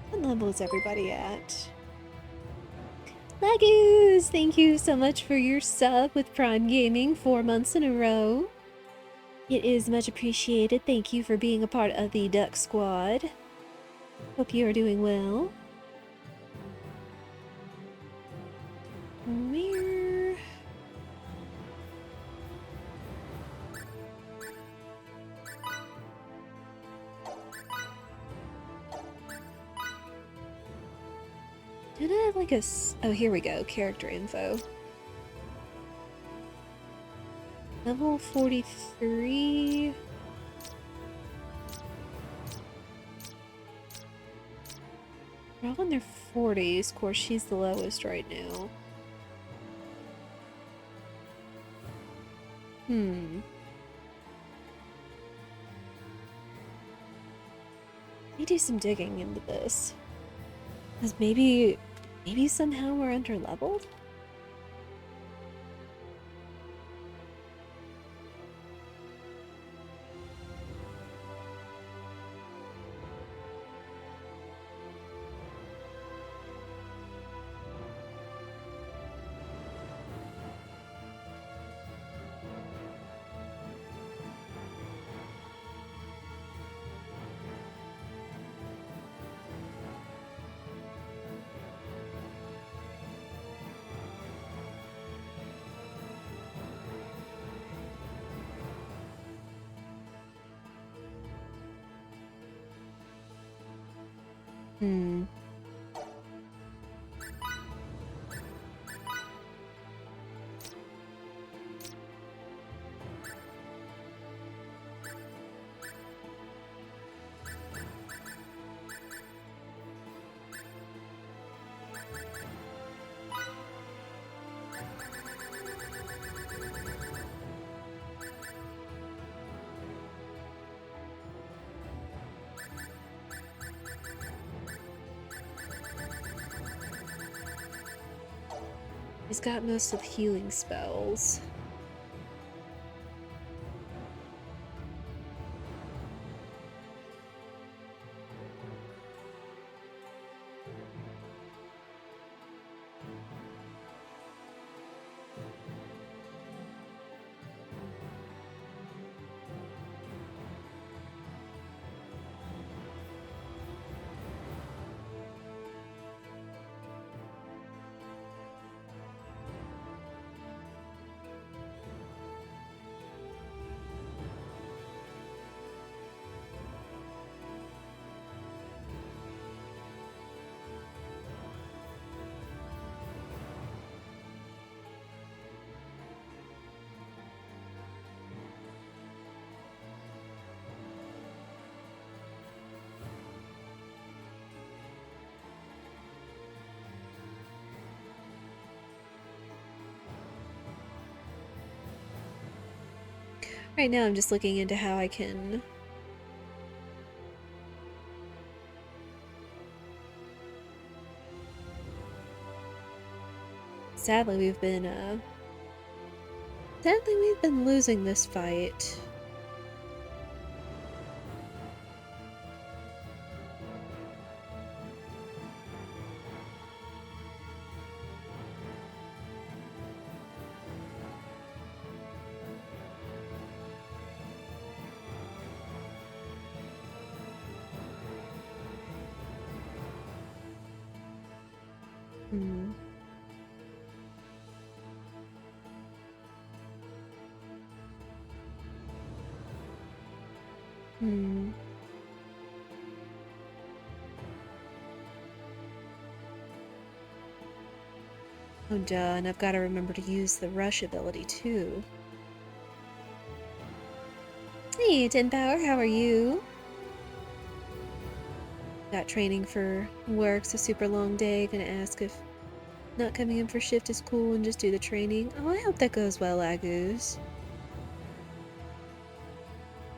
What level is everybody at? Legoos! Thank you so much for your sub with Prime Gaming 4 months in a row. It is much appreciated. Thank you for being a part of the Duck Squad. Hope you are doing well. Where? Did I have like a... Oh, here we go. Character info. Level 43. They're all in their 40s. Of course, she's the lowest right now. Let me do some digging into this. Because maybe somehow we're under-leveled? He's got most of the healing spells. Right now I'm just looking into how I can sadly we've been Sadly, we've been losing this fight. Hmm. Hmm. Oh, duh, and I've got to remember to use the rush ability, too. Hey, Tin Power, how are you? Got training for work, so super long day. Gonna ask if not coming in for shift is cool and just do the training. Oh, I hope that goes well, Agus.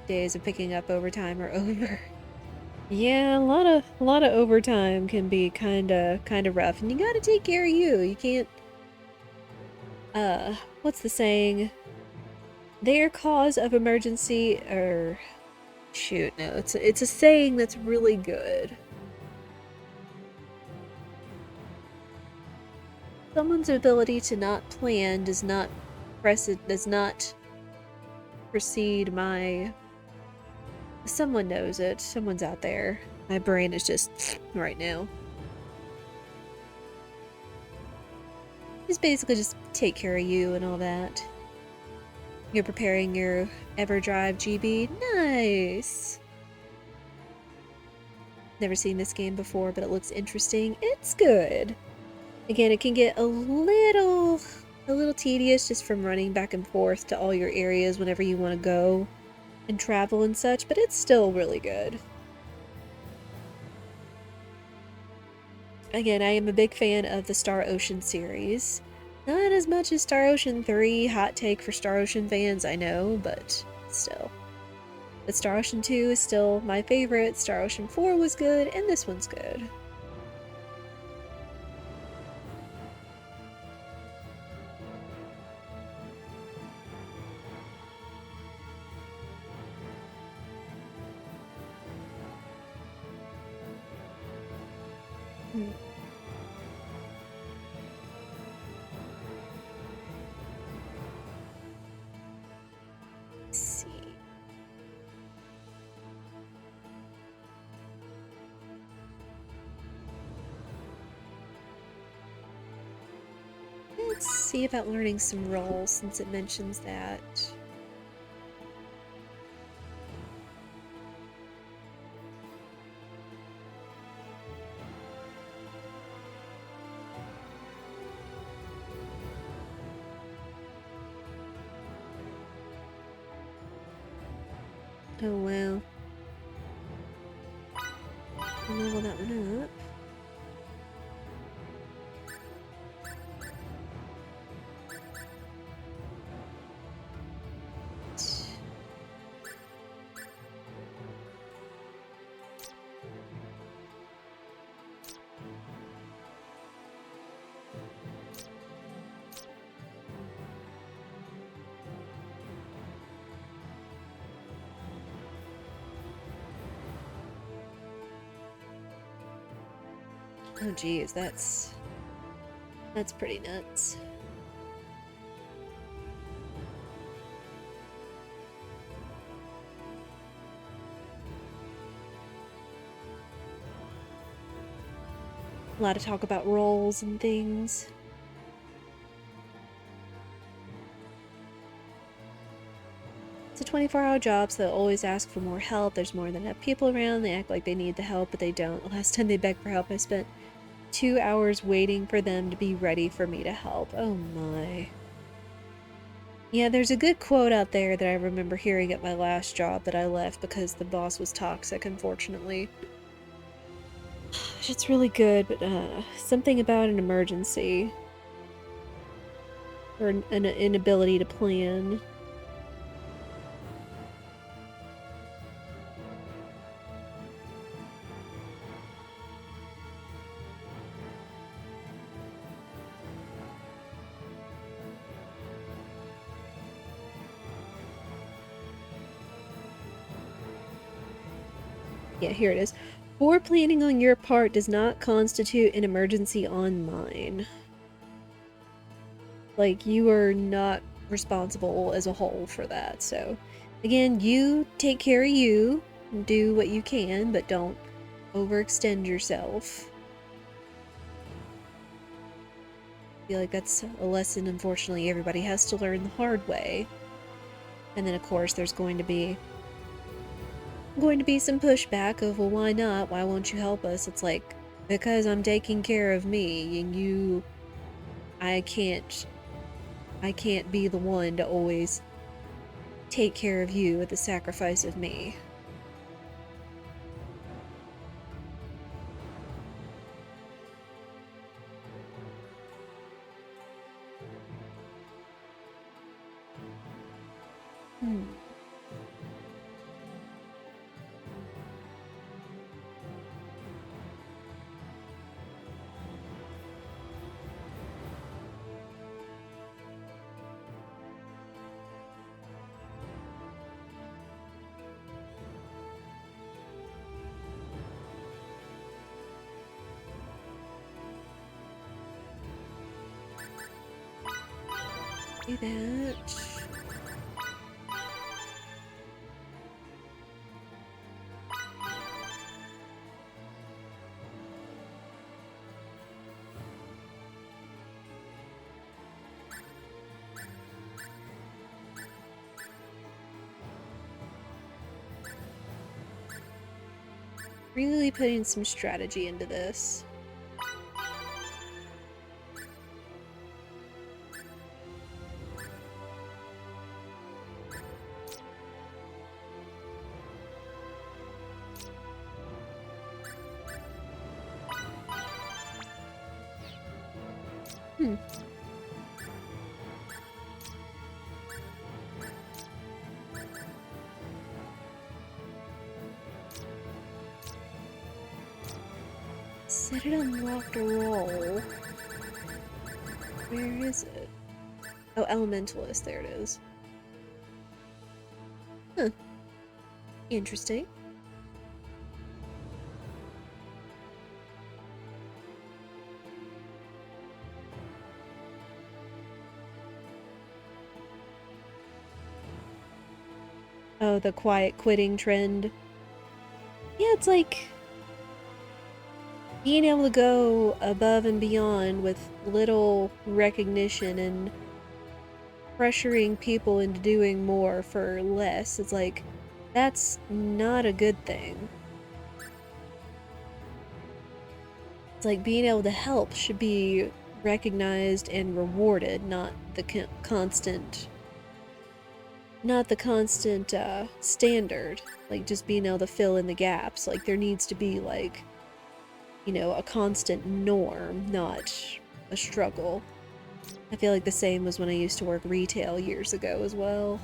Days of picking up overtime are over. Yeah, a lot of overtime can be kinda rough, and you gotta take care of you. You can't. What's the saying? Their cause of emergency, or shoot, no, it's a saying that's really good. Someone's ability to not plan does not precede my. Someone knows it. Someone's out there. My brain is just right now. Just basically just take care of you and all that. You're preparing your EverDrive GB. Nice! Never seen this game before, but it looks interesting. It's good. Again, it can get a little tedious just from running back and forth to all your areas whenever you want to go and travel and such, but it's still really good. Again, I am a big fan of the Star Ocean series. Not as much as Star Ocean 3, hot take for Star Ocean fans, I know, but still. But Star Ocean 2 is still my favorite, Star Ocean 4 was good, and this one's good. Let's see. Let's see about learning some roles since it mentions that. Oh wow. I'll level that one up. Oh geez, that's pretty nuts. A lot of talk about roles and things. It's a 24-hour job, so they'll always ask for more help. There's more than enough people around. They act like they need the help, but they don't. The last time they begged for help, I spent 2 hours waiting for them to be ready for me to help. Oh my. Yeah, there's a good quote out there that I remember hearing at my last job that I left because the boss was toxic, unfortunately. It's really good, but something about an emergency. Or an inability to plan. Yeah, here it is. Poor planning on your part does not constitute an emergency on mine. Like, you are not responsible as a whole for that, so... Again, you take care of you, do what you can, but don't overextend yourself. I feel like that's a lesson, unfortunately, everybody has to learn the hard way. And then, of course, there's going to be some pushback of, well, why not? Why won't you help us? It's like, because I'm taking care of me, and I can't be the one to always take care of you at the sacrifice of me. Do that. Really putting some strategy into this. Set it unlocked roll. Where is it? Oh, Elementalist, there it is. Huh. Interesting. Oh, the quiet quitting trend. Yeah, it's like being able to go above and beyond with little recognition and pressuring people into doing more for less. It's like, that's not a good thing. It's like being able to help should be recognized and rewarded, not the constant standard. Like, just being able to fill in the gaps. Like, there needs to be, like, you know, a constant norm, not a struggle. I feel like the same was when I used to work retail years ago as well.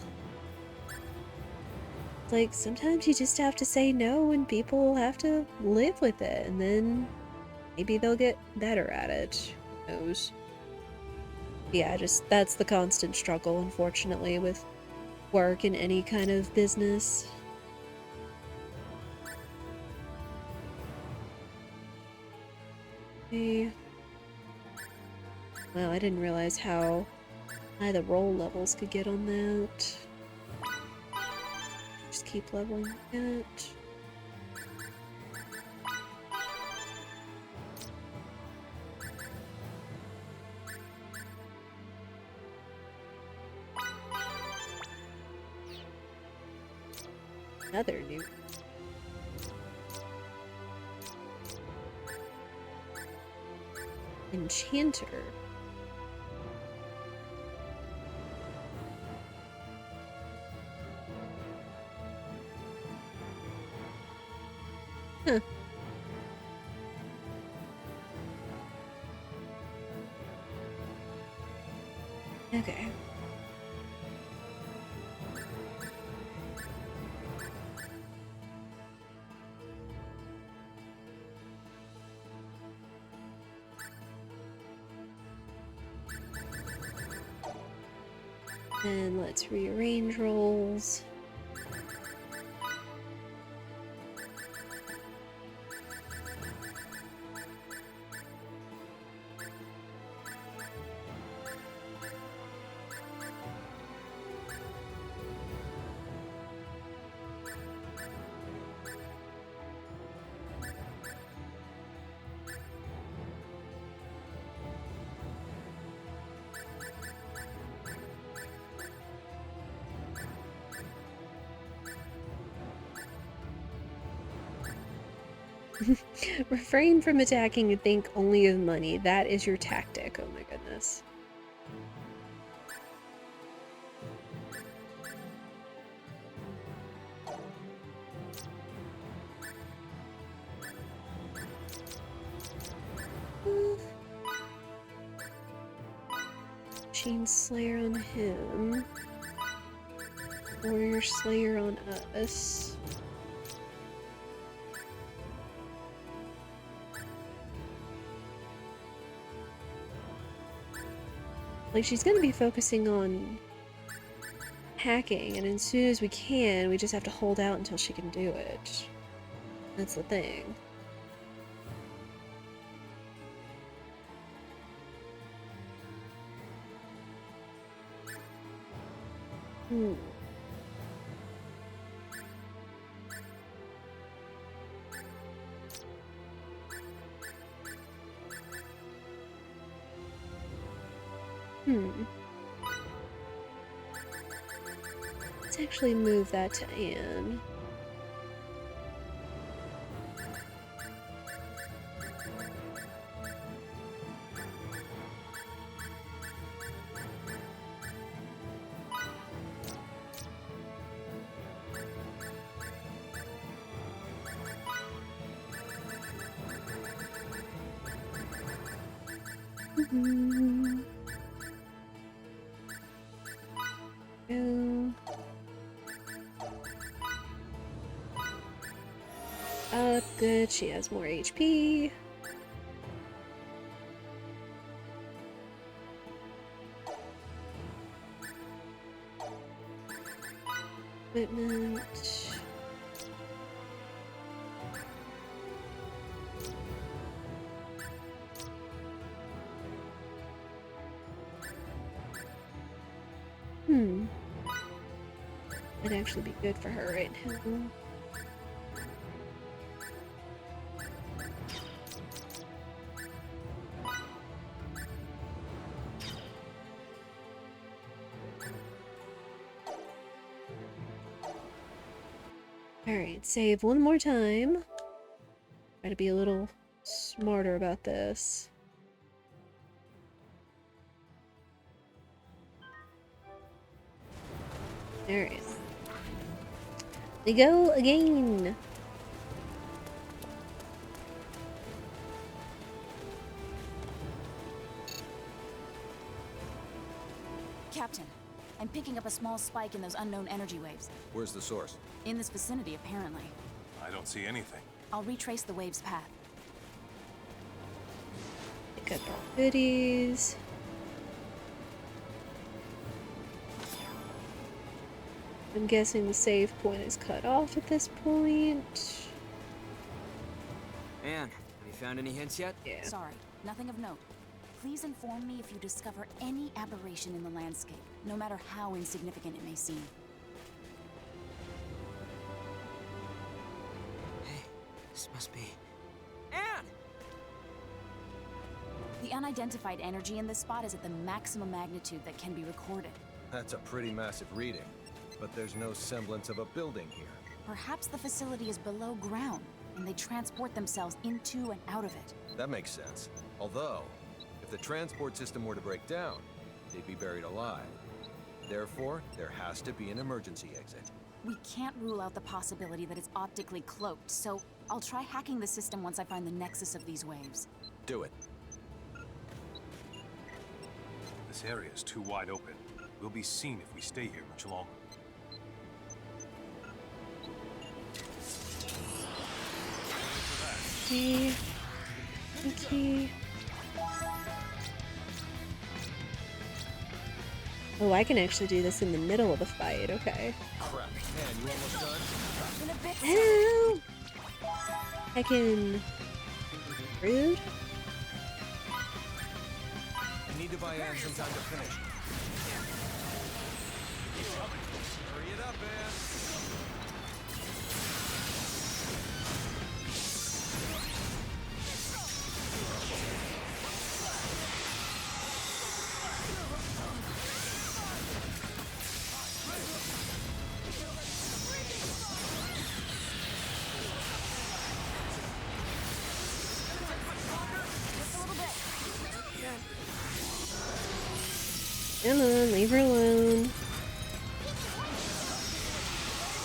It's like, sometimes you just have to say no and people have to live with it, and then maybe they'll get better at it. Who knows? Yeah, just, that's the constant struggle, unfortunately, with work in any kind of business. Okay. Wow, I didn't realize how high the roll levels could get on that. Just keep leveling it. Another new. Enchanter. Huh. Okay. And let's rearrange rolls. Refrain from attacking and think only of money. That is your tactic. Oh my goodness. Machine Slayer on him. Warrior Slayer on us. Like, she's gonna be focusing on hacking, and as soon as we can, we just have to hold out until she can do it. That's the thing. Hmm. Let's actually move that to Anne. Go. Up, good. She has more HP. Equipment. Might actually be good for her right now. Alright, save one more time. Try to be a little smarter about this. Alright. We go again! Captain, I'm picking up a small spike in those unknown energy waves. Where's the source? In this vicinity, apparently. I don't see anything. I'll retrace the wave's path. Pick up our goodies. I'm guessing the save point is cut off at this point. Anne, have you found any hints yet? Yeah. Sorry, nothing of note. Please inform me if you discover any aberration in the landscape, no matter how insignificant it may seem. Hey, this must be... Anne! The unidentified energy in this spot is at the maximum magnitude that can be recorded. That's a pretty massive reading, but there's no semblance of a building here. Perhaps the facility is below ground, and they transport themselves into and out of it. That makes sense. Although, if the transport system were to break down, they'd be buried alive. Therefore, there has to be an emergency exit. We can't rule out the possibility that it's optically cloaked, so I'll try hacking the system once I find the nexus of these waves. Do it. This area is too wide open. We'll be seen if we stay here much longer. Okay. Okay. Oh, I can actually do this in the middle of the fight. Okay. Crap. Man, you almost done? Hello. I can. Rude. I need to buy Anne some time to finish. Hurry it up, Anne.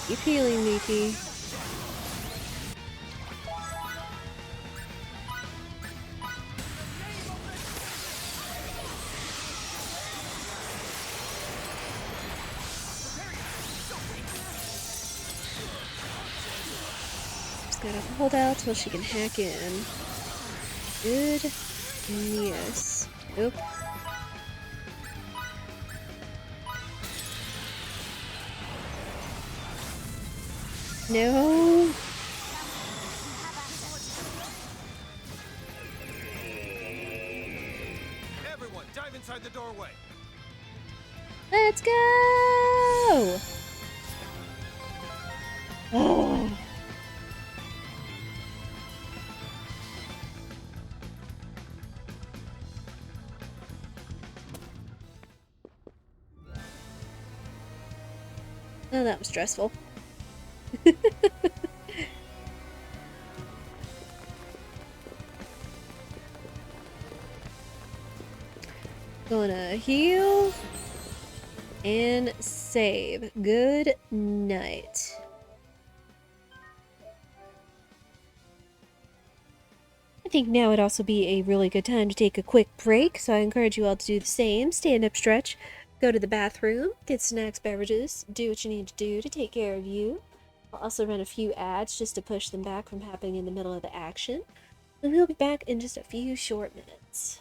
Keep healing, Miki. Just gotta hold out till she can hack in. Good. Yes. Nope. No. Everyone, dive inside the doorway. Let's go! Oh. Oh, that was stressful. Gonna heal and save. Good night. I think now would also be a really good time to take a quick break, so I encourage you all to do the same. Stand up, stretch, go to the bathroom, get snacks, beverages, do what you need to do to take care of you. I'll also run a few ads just to push them back from happening in the middle of the action. And we'll be back in just a few short minutes.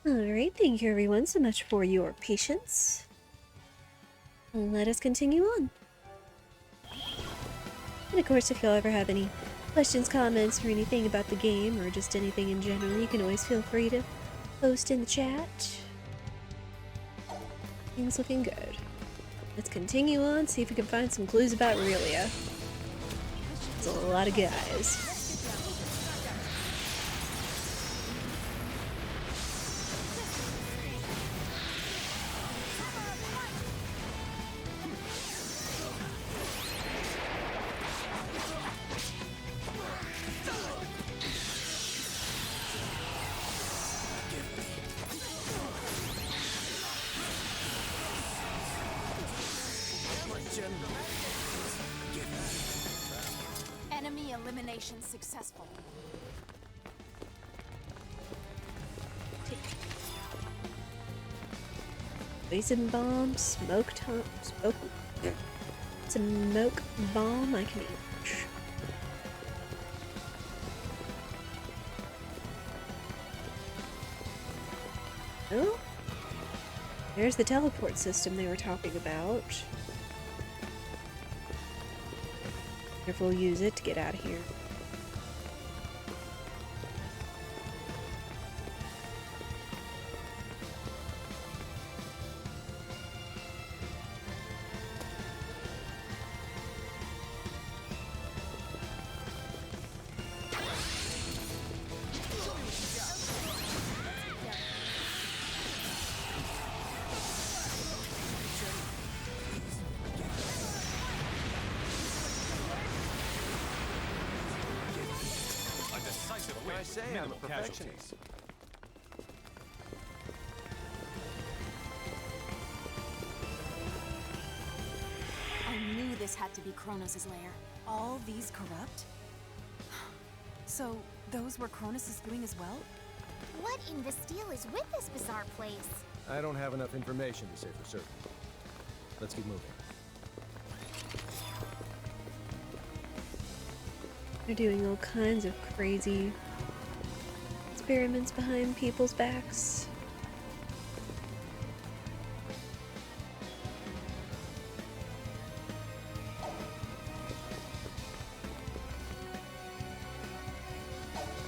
Alright, thank you everyone so much for your patience. Let us continue on. And of course, if y'all ever have any questions, comments, or anything about the game, or just anything in general, you can always feel free to post in the chat. Things looking good. Let's continue on, see if we can find some clues about Aurelia. There's a lot of guys. Enemy elimination successful. Poison bomb, smoke bomb I can eat. Oh, there's the teleport system they were talking about. If we'll use it to get out of here. What can I say? I'm a perfectionist. I knew this had to be Kronos' lair. All these corrupt? So, those were Kronos' doing as well? What in the steel is with this bizarre place? I don't have enough information to say for certain. Let's keep moving. They're doing all kinds of crazy experiments behind people's backs.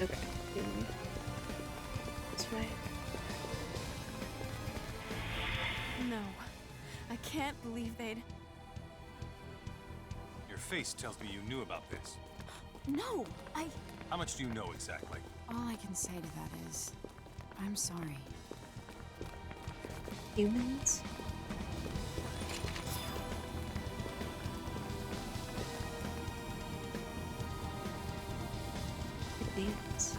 Okay. This way. No. I can't believe they'd... Your face tells me you knew about this. No! How much do you know exactly? All I can say to that is... I'm sorry. Humans? Advance.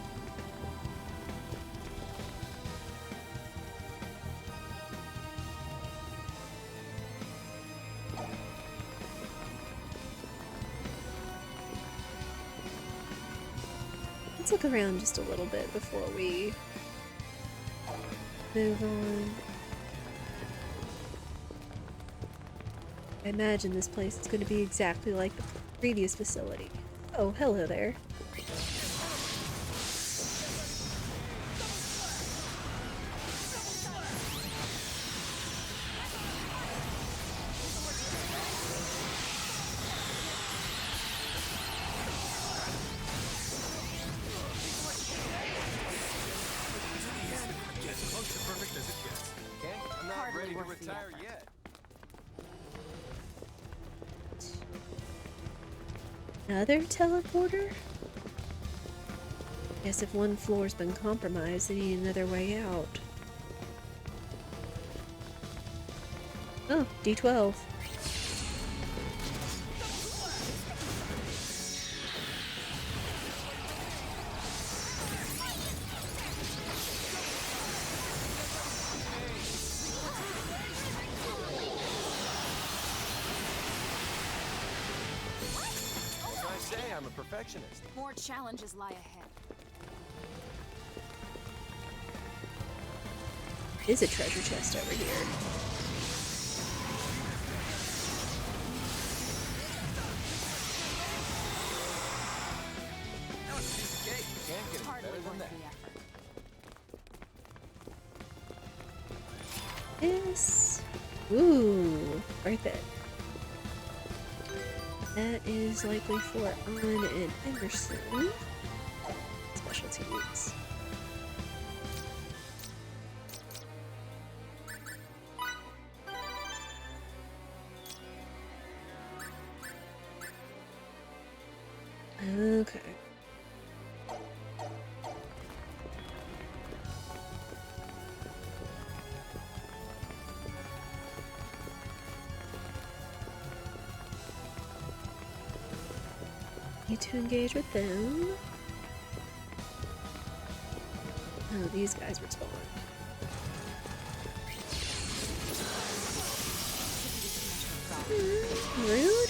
Let's look around just a little bit before we move on. I imagine this place is going to be exactly like the previous facility. Oh, hello there. Close to perfect as it gets. Okay, I'm not Hardly ready to worth the retire effort. yet. Another teleporter? Guess if one floor's been compromised, they need another way out. Oh, D12. What can I say? I'm a perfectionist. More challenges lie ahead. Is a treasure chest over here. That was a piece of cake. Can't get any Hardly better than worth that. the effort. this. Ooh, worth it. That is likely for Ann and Emerson. Specialties. Okay. Need to engage with them. Oh, these guys respond. Rude.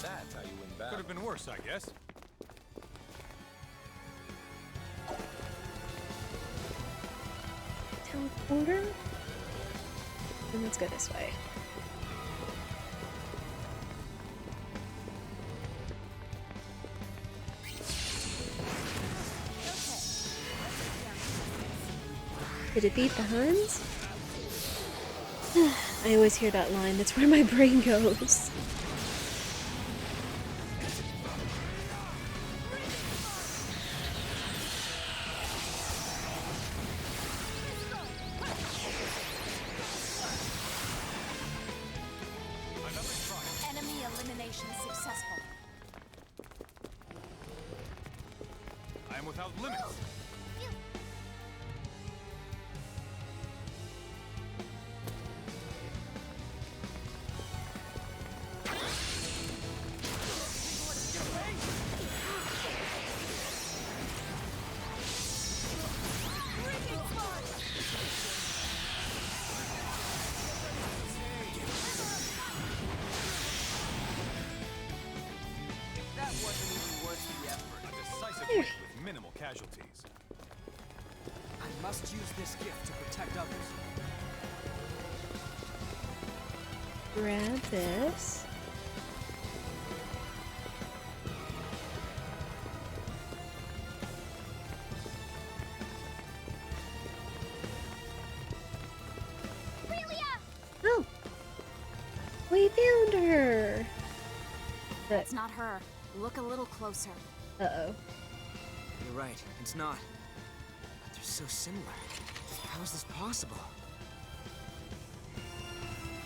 That's how you win Could battle. have been worse, I guess. Teleporter? And let's go this way. Did it beat the Huns? I always hear that line, that's where my brain goes. Enemy elimination successful. I am without limits. That wasn't even worth the effort. A decisive win with minimal casualties. I must use this gift to protect others. Grab this. Oh! We found her! That's not her. Look a little closer. Uh-oh. You're right, it's not. But they're so similar. How is this possible?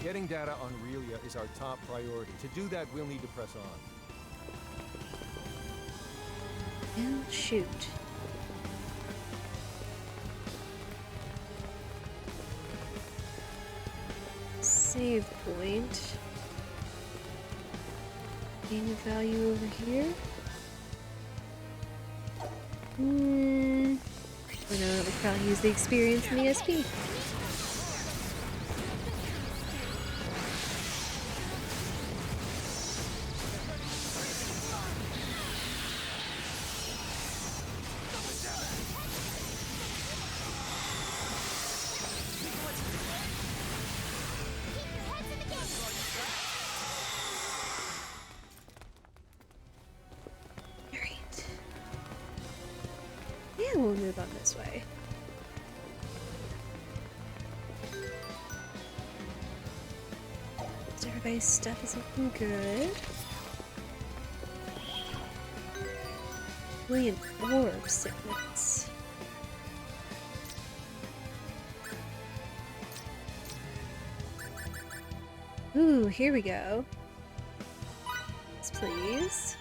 Getting data on Aurelia is our top priority. To do that, we'll need to press on. And shoot. Save point. Gain of value over here. Why not? We probably use the experience in the SP. Alright. Yeah, we'll move on this way. So everybody's stuff is looking good. Brilliant orb sickness. Ooh, here we go. Yes, please.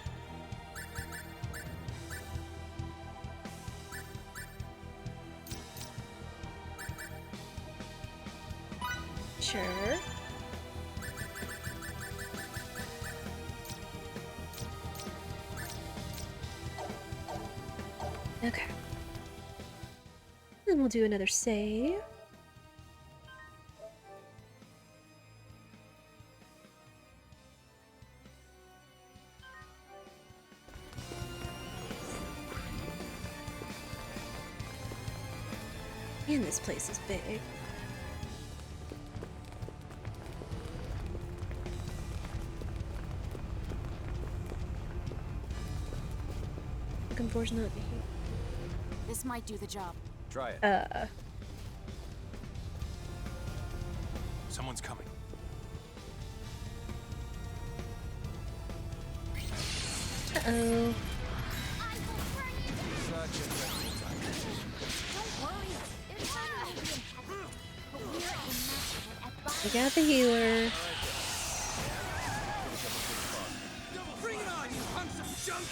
Sure. Okay. Then we'll do another save. Man, this place is big. Looking forward to not be here. This might do the job. Try it. Someone's coming. Uh-oh. We got the healer. Bring it on, you hunks of junk!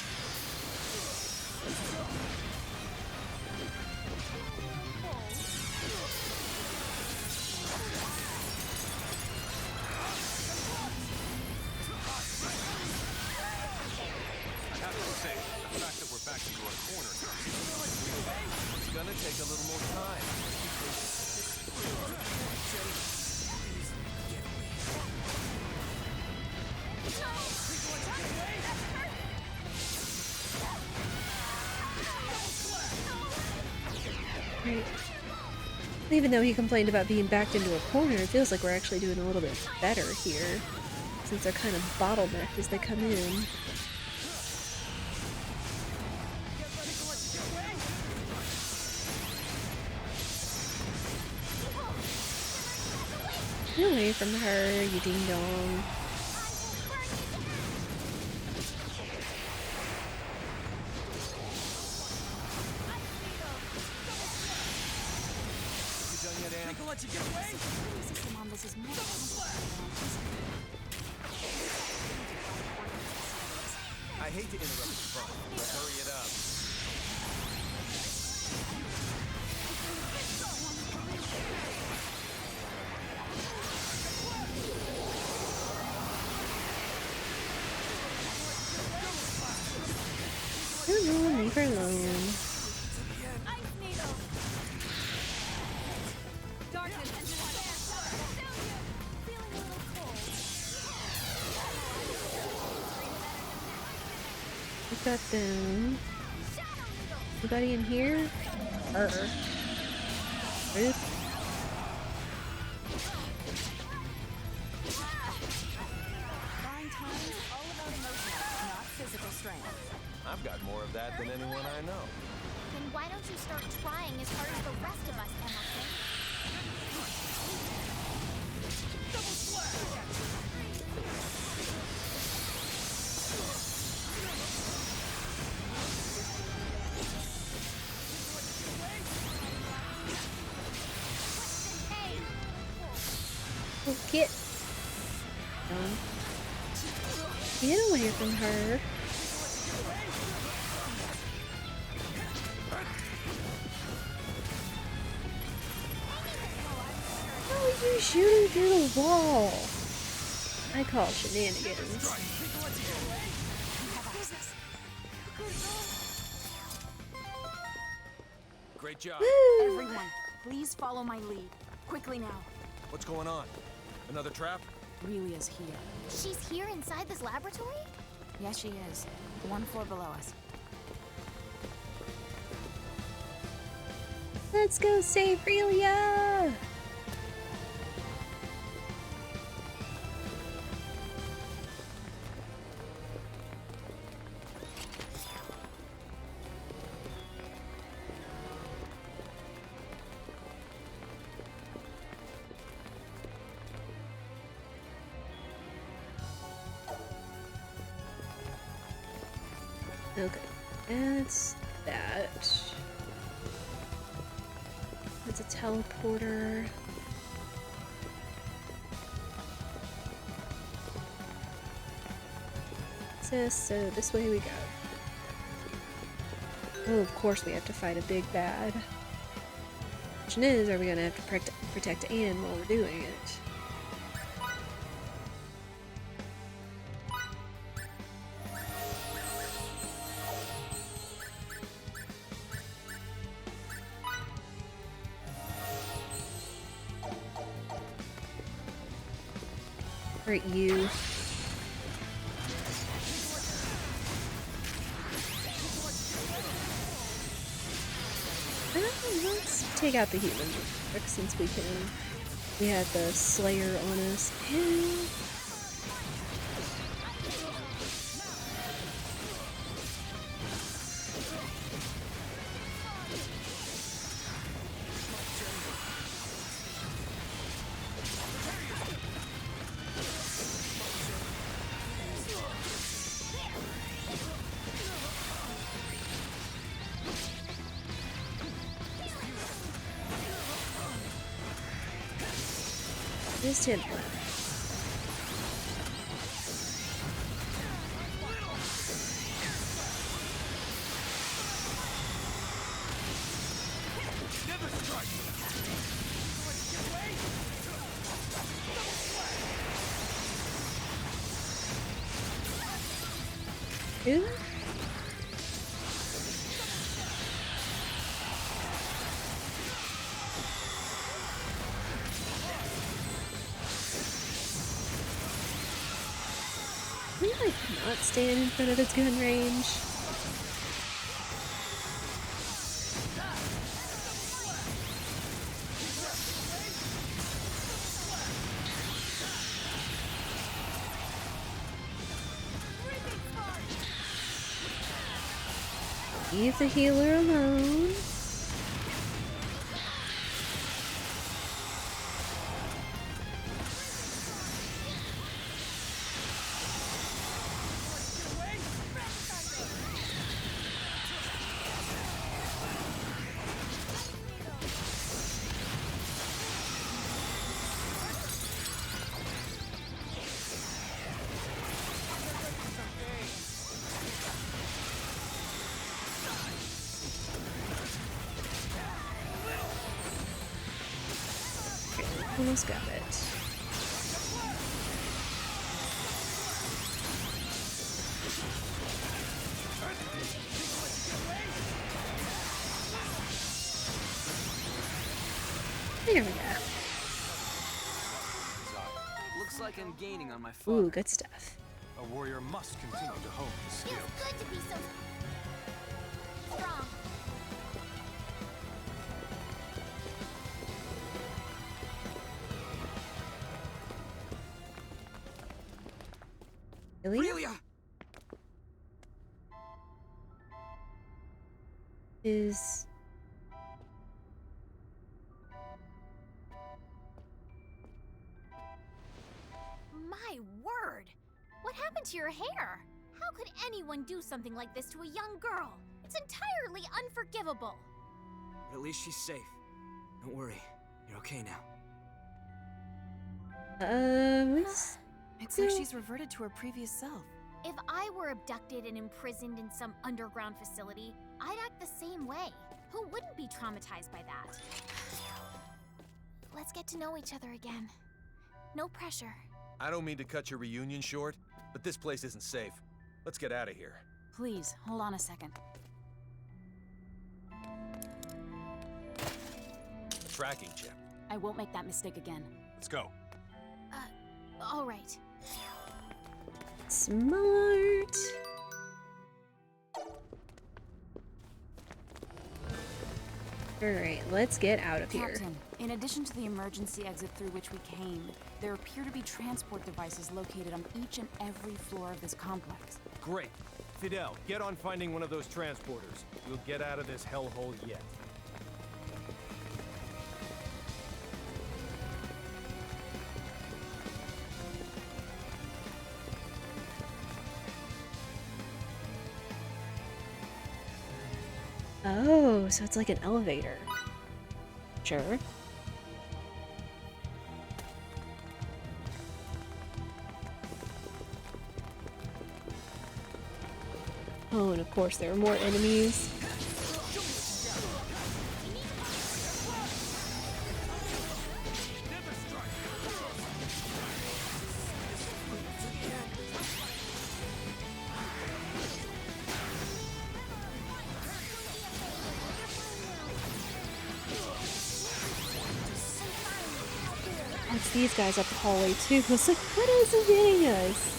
I have to say, the fact that we're back into our corner. It's gonna take a little more time. Right. Even though he complained about being backed into a corner, it feels like we're actually doing a little bit better here, since they're kind of bottlenecked as they come in. Get away from her, you ding-dong. Think I'll let you get away? System on this is more I hate to interrupt the fun, but hurry it up. Come on, leave her alone. We've got them. Anybody in here? Ruth? Fine times, all about emotional, not physical strength. I've got more of that than anyone I know. Then why don't you start trying as hard as the rest of us, Emerson? Oh, get away from her. How are you shooting through the wall? I call shenanigans. Great job. Everyone, please follow my lead. Quickly now. What's going on? Another trap? Relia's here. She's here inside this laboratory? Yes, she is. One floor below us. Let's go save Relia! Okay, that's that. That's a teleporter. So this way we go. Oh, of course we have to fight a big bad. Question is, are we gonna have to protect Anne while we're doing it? Right, you. Let's take out the human since we can. We have the Slayer on us. Just him. Who? Can we, like, not stand in front of its gun range? Leave the healer alone. Almost got it. There we go. Looks like I'm gaining on my father. Ooh, good stuff. A warrior must continue to hone his skills. Feels good to be so strong. Really? Is My word! What happened to your hair? How could anyone do something like this to a young girl? It's entirely unforgivable. But at least she's safe. Don't worry. You're okay now. It's like she's reverted to her previous self. If I were abducted and imprisoned in some underground facility, I'd act the same way. Who wouldn't be traumatized by that? Let's get to know each other again. No pressure. I don't mean to cut your reunion short, but this place isn't safe. Let's get out of here. Please, hold on a second. A tracking chip. I won't make that mistake again. Let's go. All right. smart. Alright, let's get out of here. Captain, in addition to the emergency exit through which we came, there appear to be transport devices located on each and every floor of this complex. Great. Fidel, get on finding one of those transporters. We'll get out of this hellhole yet. Oh, so it's like an elevator. Sure. Oh, and of course there are more enemies. It's these guys up the hallway too. I was like, what is evading us?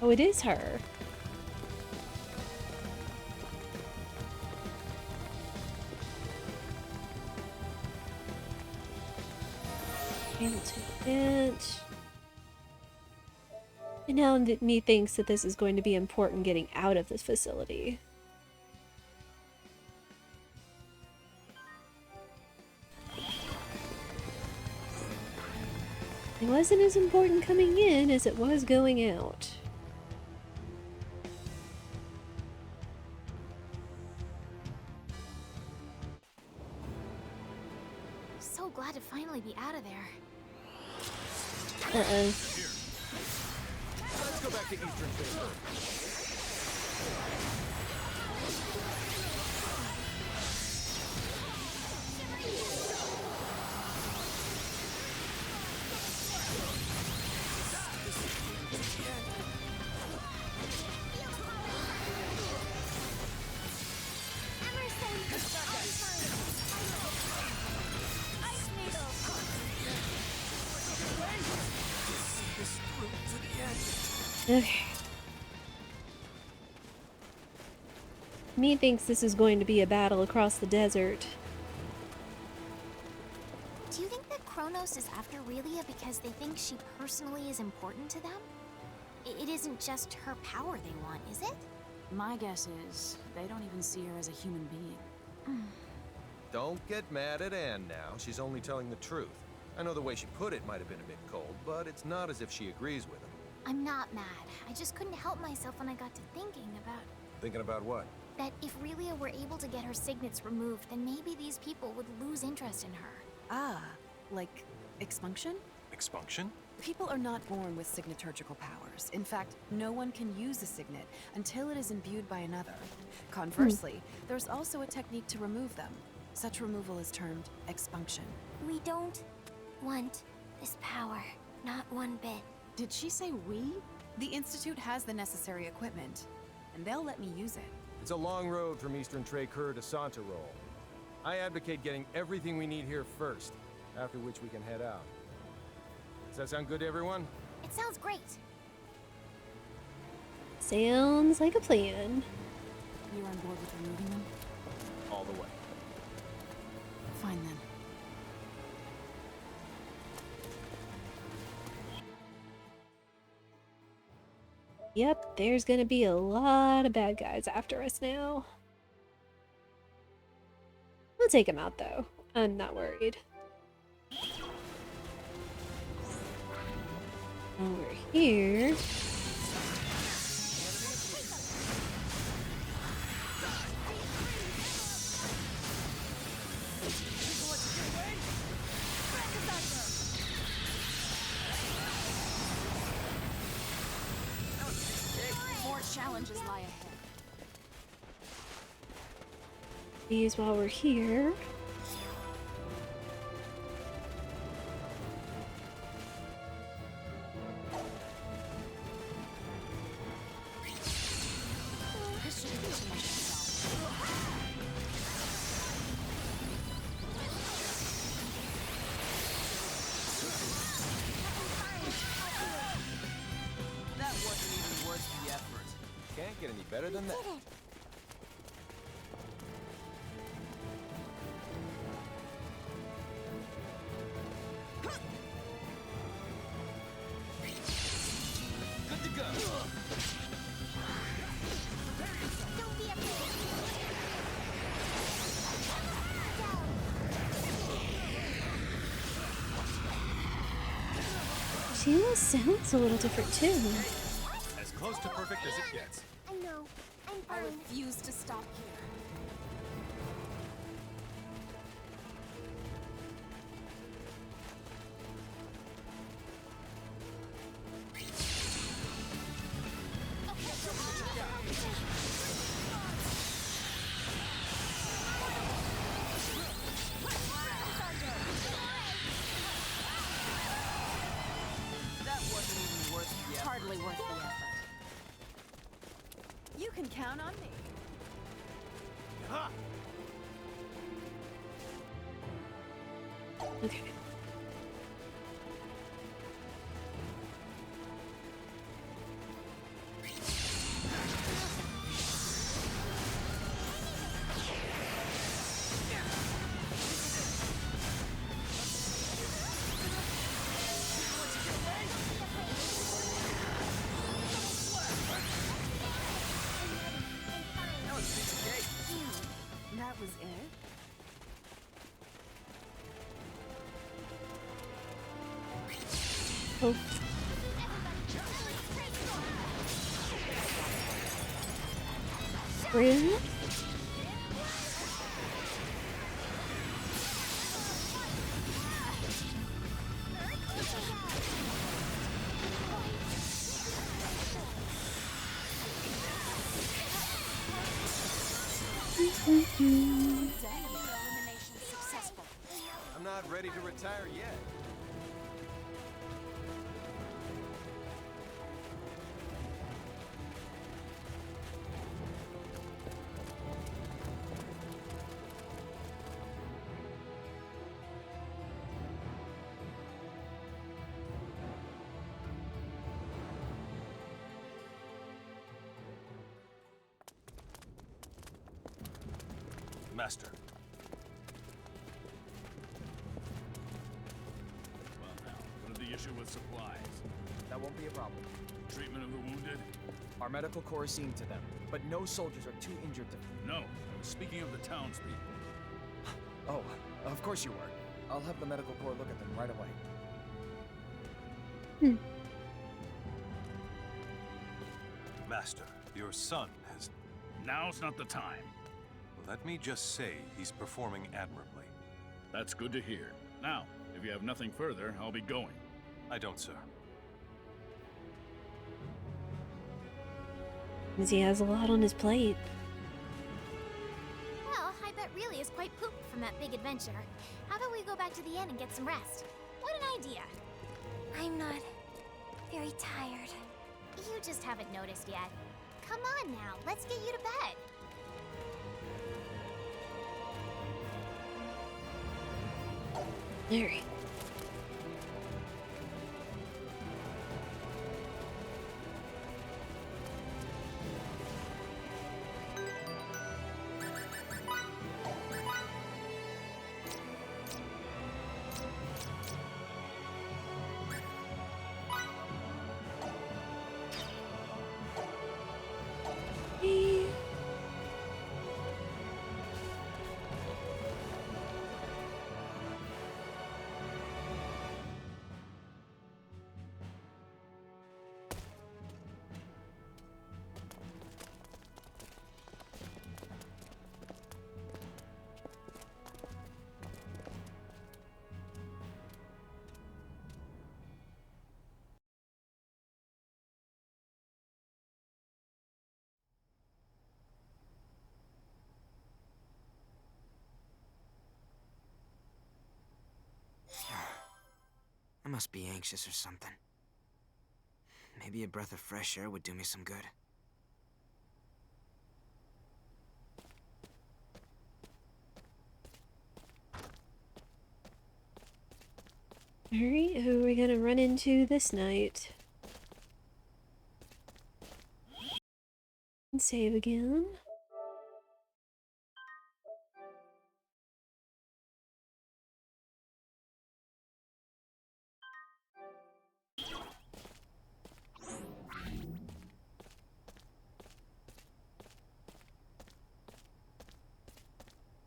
Oh, it is her. Able to advance. And now me thinks that this is going to be important getting out of this facility. It wasn't as important coming in as it was going out. So glad to finally be out of there. Uh-oh. Let's go back to Eastern Chamber. Okay. Me thinks this is going to be a battle across the desert. Do you think that Kronos is after Relia because they think she personally is important to them? It isn't just her power they want, is it? My guess is they don't even see her as a human being. Don't get mad at Anne now. She's only telling the truth. I know the way she put it might have been a bit cold, but it's not as if she agrees with him. I'm not mad. I just couldn't help myself when I got to thinking about... Thinking about what? that if Relia were able to get her signets removed, then maybe these people would lose interest in her. Ah, like expunction? Expunction? People are not born with signaturgical powers. In fact, no one can use a signet until it is imbued by another. Conversely, there's also a technique to remove them. Such removal is termed expunction. We don't want this power. Not one bit. Did she say we? The Institute has the necessary equipment, and they'll let me use it. It's a long road from Eastern Tracur to Santarol. I advocate getting everything we need here first, after which we can head out. Does that sound good to everyone? It sounds great. Sounds like a plan. You're on board with removing them? All the way. Fine then. Yep, there's gonna be a lot of bad guys after us now. We'll take them out though. I'm not worried. Over here. More challenges lie ahead. These while we're here. That wasn't even worth the effort. Can't get any better than that. Good to go. Don't be afraid. She almost sounds a little different too. As close to perfect as it gets. I know. I'm I fine. refuse to stop here. That wasn't even worth the effort. Hardly worth the effort. You can count on me. Ha! Okay. is it. Oh. Really? Elimination successful. I'm not ready to retire yet. Master. Well now, what of the issue with supplies? That won't be a problem. Treatment of the wounded? Our medical corps is seeing to them, but no soldiers are too injured to... No. Speaking of the townspeople. Oh, of course you were. I'll have the medical corps look at them right away. Master, your son has... Now's not the time. Let me just say he's performing admirably. That's good to hear. Now, if you have nothing further, I'll be going. I don't, sir. Because he has a lot on his plate. Well, I bet really is quite pooped from that big adventure. How about we go back to the inn and get some rest? What an idea! I'm not very tired. You just haven't noticed yet. Come on now, let's get you to bed. Alright. I must be anxious or something. Maybe a breath of fresh air would do me some good. Alright, who are we gonna run into this night? And save again.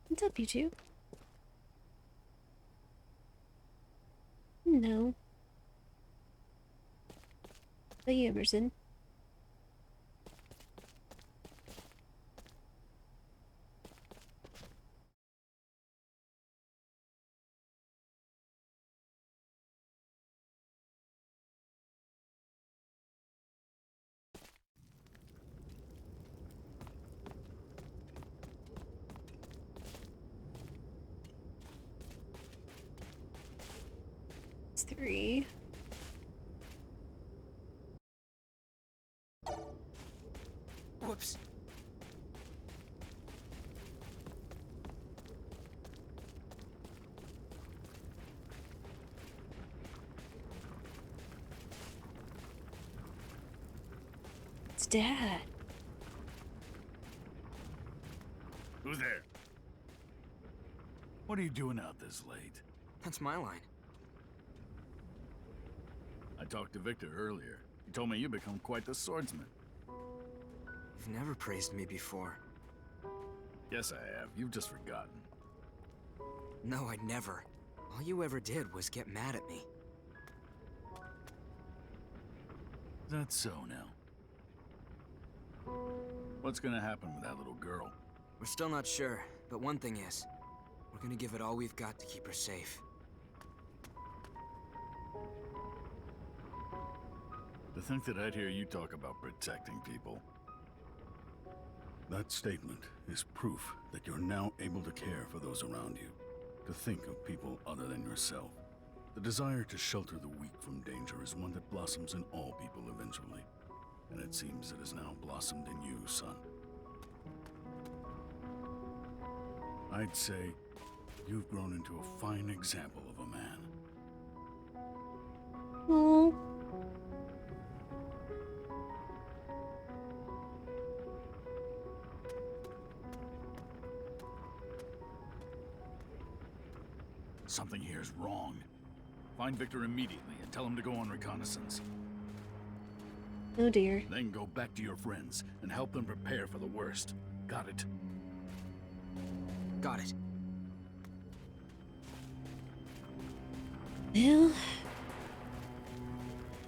What's up, you two? No. The Emerson. It's 3. Whoops. It's Dad. Who's there? What are you doing out this late? That's my line. I talked to Victor earlier. He told me you become quite the swordsman. You've never praised me before. Guess I have. You've just forgotten. No, I'd never. All you ever did was get mad at me. That's so now. What's gonna happen with that little girl? We're still not sure, but one thing is, we're gonna give it all we've got to keep her safe. To think that I'd hear you talk about protecting people. That statement is proof that you're now able to care for those around you, to think of people other than yourself. The desire to shelter the weak from danger is one that blossoms in all people eventually, and it seems it has now blossomed in you, son. I'd say you've grown into a fine example of a man. Oh. Something here is wrong. Find Victor immediately and tell him to go on reconnaissance. Oh dear. Then go back to your friends and help them prepare for the worst. Got it? Got it. Well,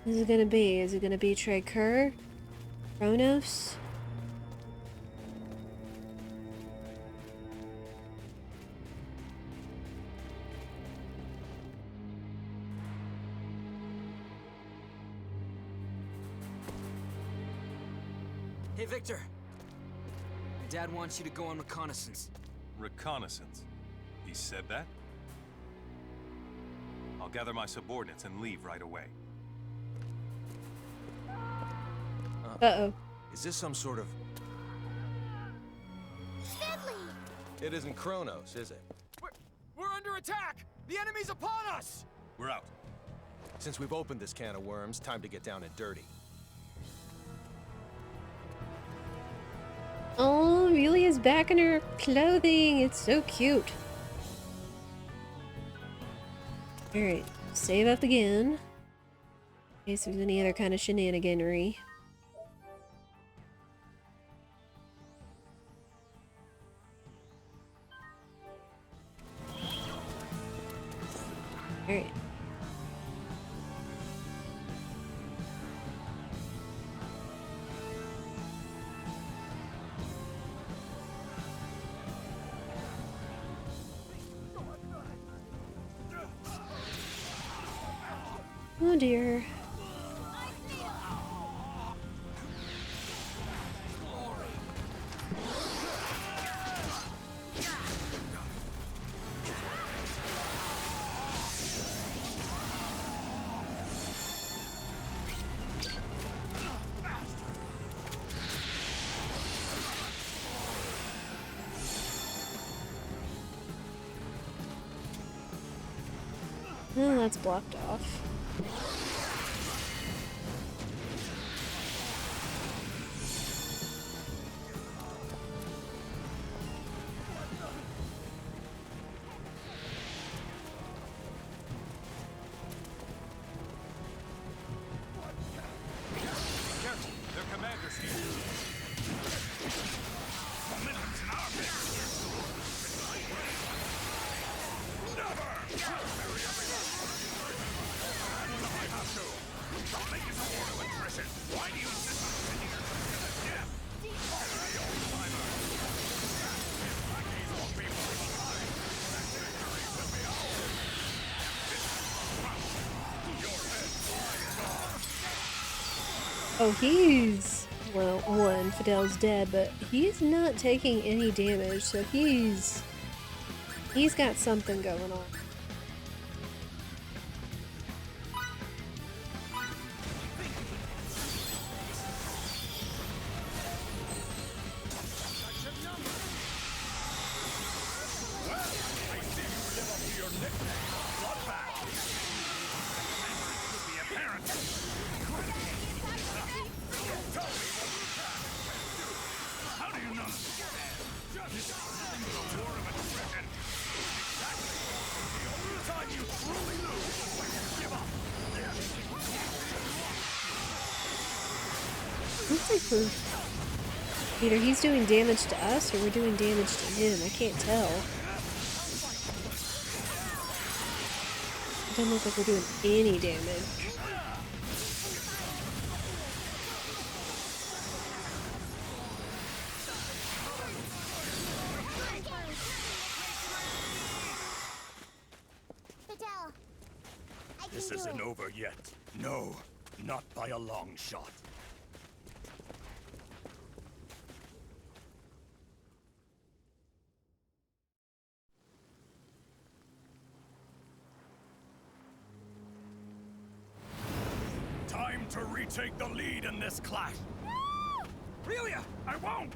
who's it gonna be? Is it gonna be Trey Kerr? Kronos? Hey, Victor. Your dad wants you to go on reconnaissance. Reconnaissance? He said that? I'll gather my subordinates and leave right away. Uh-oh. Is this some sort of... Fiddly! It isn't Kronos, is it? We're under attack! The enemy's upon us! We're out. Since we've opened this can of worms, time to get down and dirty. Oh, Amelia is back in her clothing. It's so cute. Alright, save up again. In case there's any other kind of shenaniganery. Alright. Oh dear. Oh, that's blocked off. Oh, he's... Well, one, Fidel's dead, but he's not taking any damage, so he's got something going on. Looks like Either he's doing damage to us or we're doing damage to him. I can't tell. It doesn't look like we're doing any damage. This isn't over yet. No, not by a long shot. Time to retake the lead in this clash. Relia, I won't!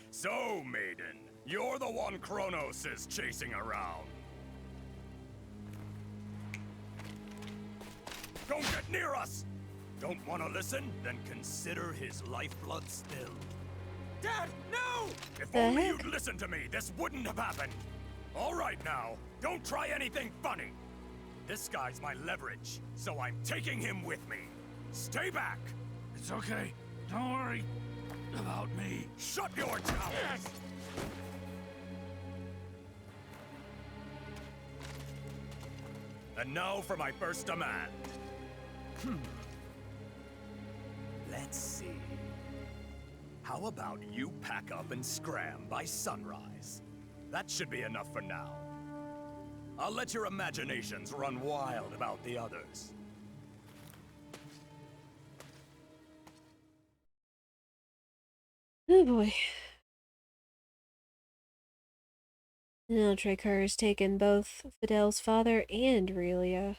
So, maiden, you're the one Kronos is chasing around. Don't get near us! Don't want to listen? Then consider his lifeblood spilled. Dad, no! If only you'd listened to me, this wouldn't have happened. All right now, don't try anything funny. This guy's my leverage, so I'm taking him with me. Stay back! It's okay. Don't worry about me. Shut your mouth! And now for my first demand. Let's see. How about you pack up and scram by sunrise? That should be enough for now. I'll let your imaginations run wild about the others. Oh boy. Now Trakor has taken both Fidel's father and Relia.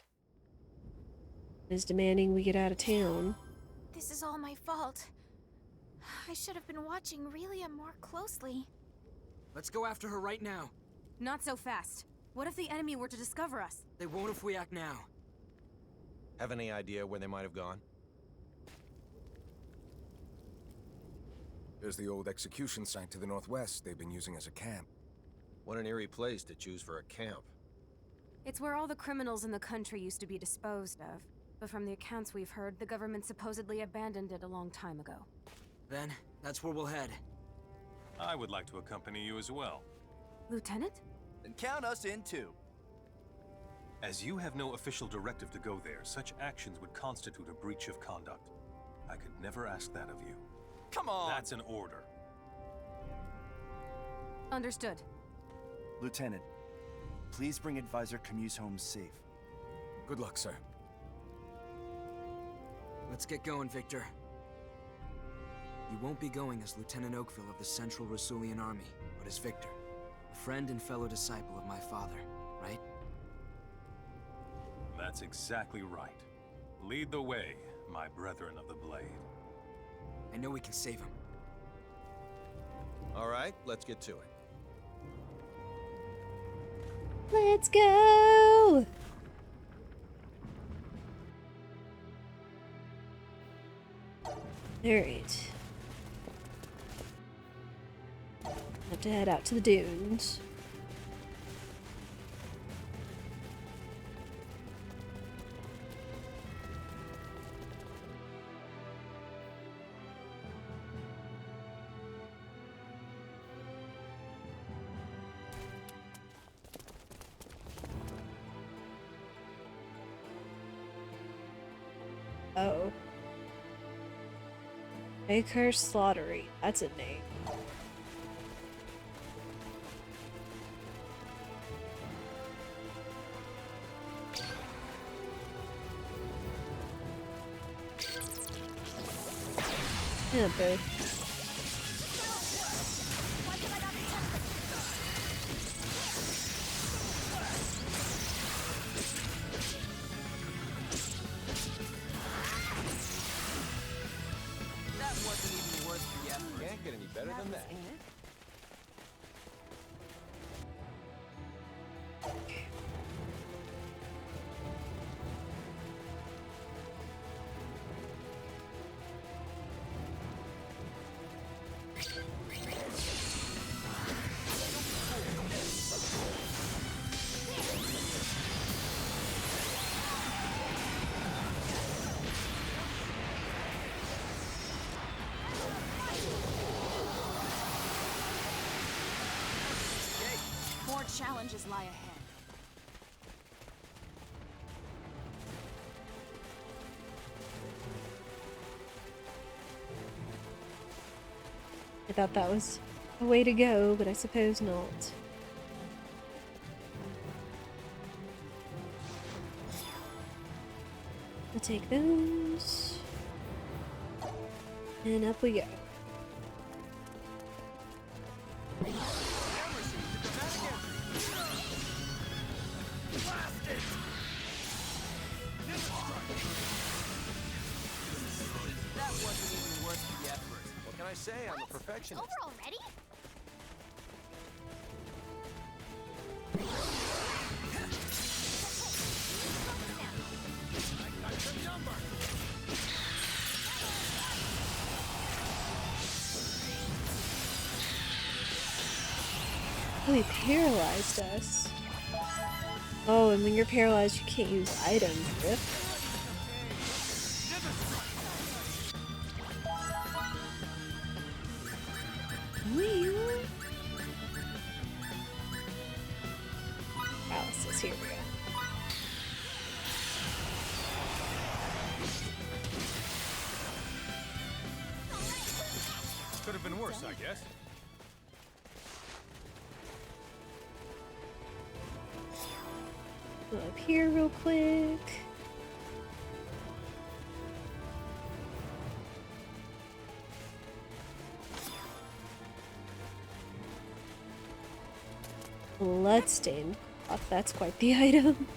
Is demanding we get out of town. This is all my fault. I should have been watching Relia more closely. Let's go after her right now. Not so fast. What if the enemy were to discover us? They won't if we act now. Have any idea where they might have gone? There's the old execution site to the northwest they've been using as a camp. What an eerie place to choose for a camp. It's where all the criminals in the country used to be disposed of. But from the accounts we've heard, the government supposedly abandoned it a long time ago. Then, that's where we'll head. I would like to accompany you as well. Lieutenant? Then count us in too. As you have no official directive to go there, such actions would constitute a breach of conduct. I could never ask that of you. Come on! That's an order. Understood. Lieutenant, please bring Advisor Camus home safe. Good luck, sir. Let's get going, Victor. You won't be going as Lieutenant Oakville of the Central Rasulian Army, but as Victor, a friend and fellow disciple of my father, right? That's exactly right. Lead the way, my brethren of the Blade. I know we can save him. All right, let's get to it. Let's go! Alright. Have to head out to the dunes. Oh. Baker Slaughtery. That's a name. Yeah, boo. Can't get any better than that. challenges lie ahead. I thought that was a way to go, but I suppose not. I'll take those. And up we go. That wasn't even worth the effort. What can I say? I'm a perfectionist. Over already? Oh, he paralyzed us. Oh, and when you're paralyzed, you can't use items. Rip. Paralysis, here we go. Could have been worse, I guess. Go up here real quick. Bloodstained cloth, that's quite the item.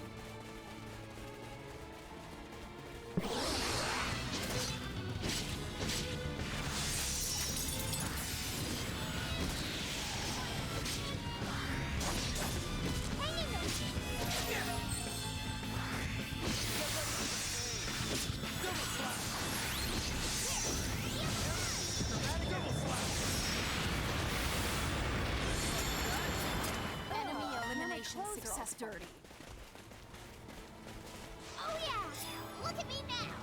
Success dirty. Oh yeah! Look at me now!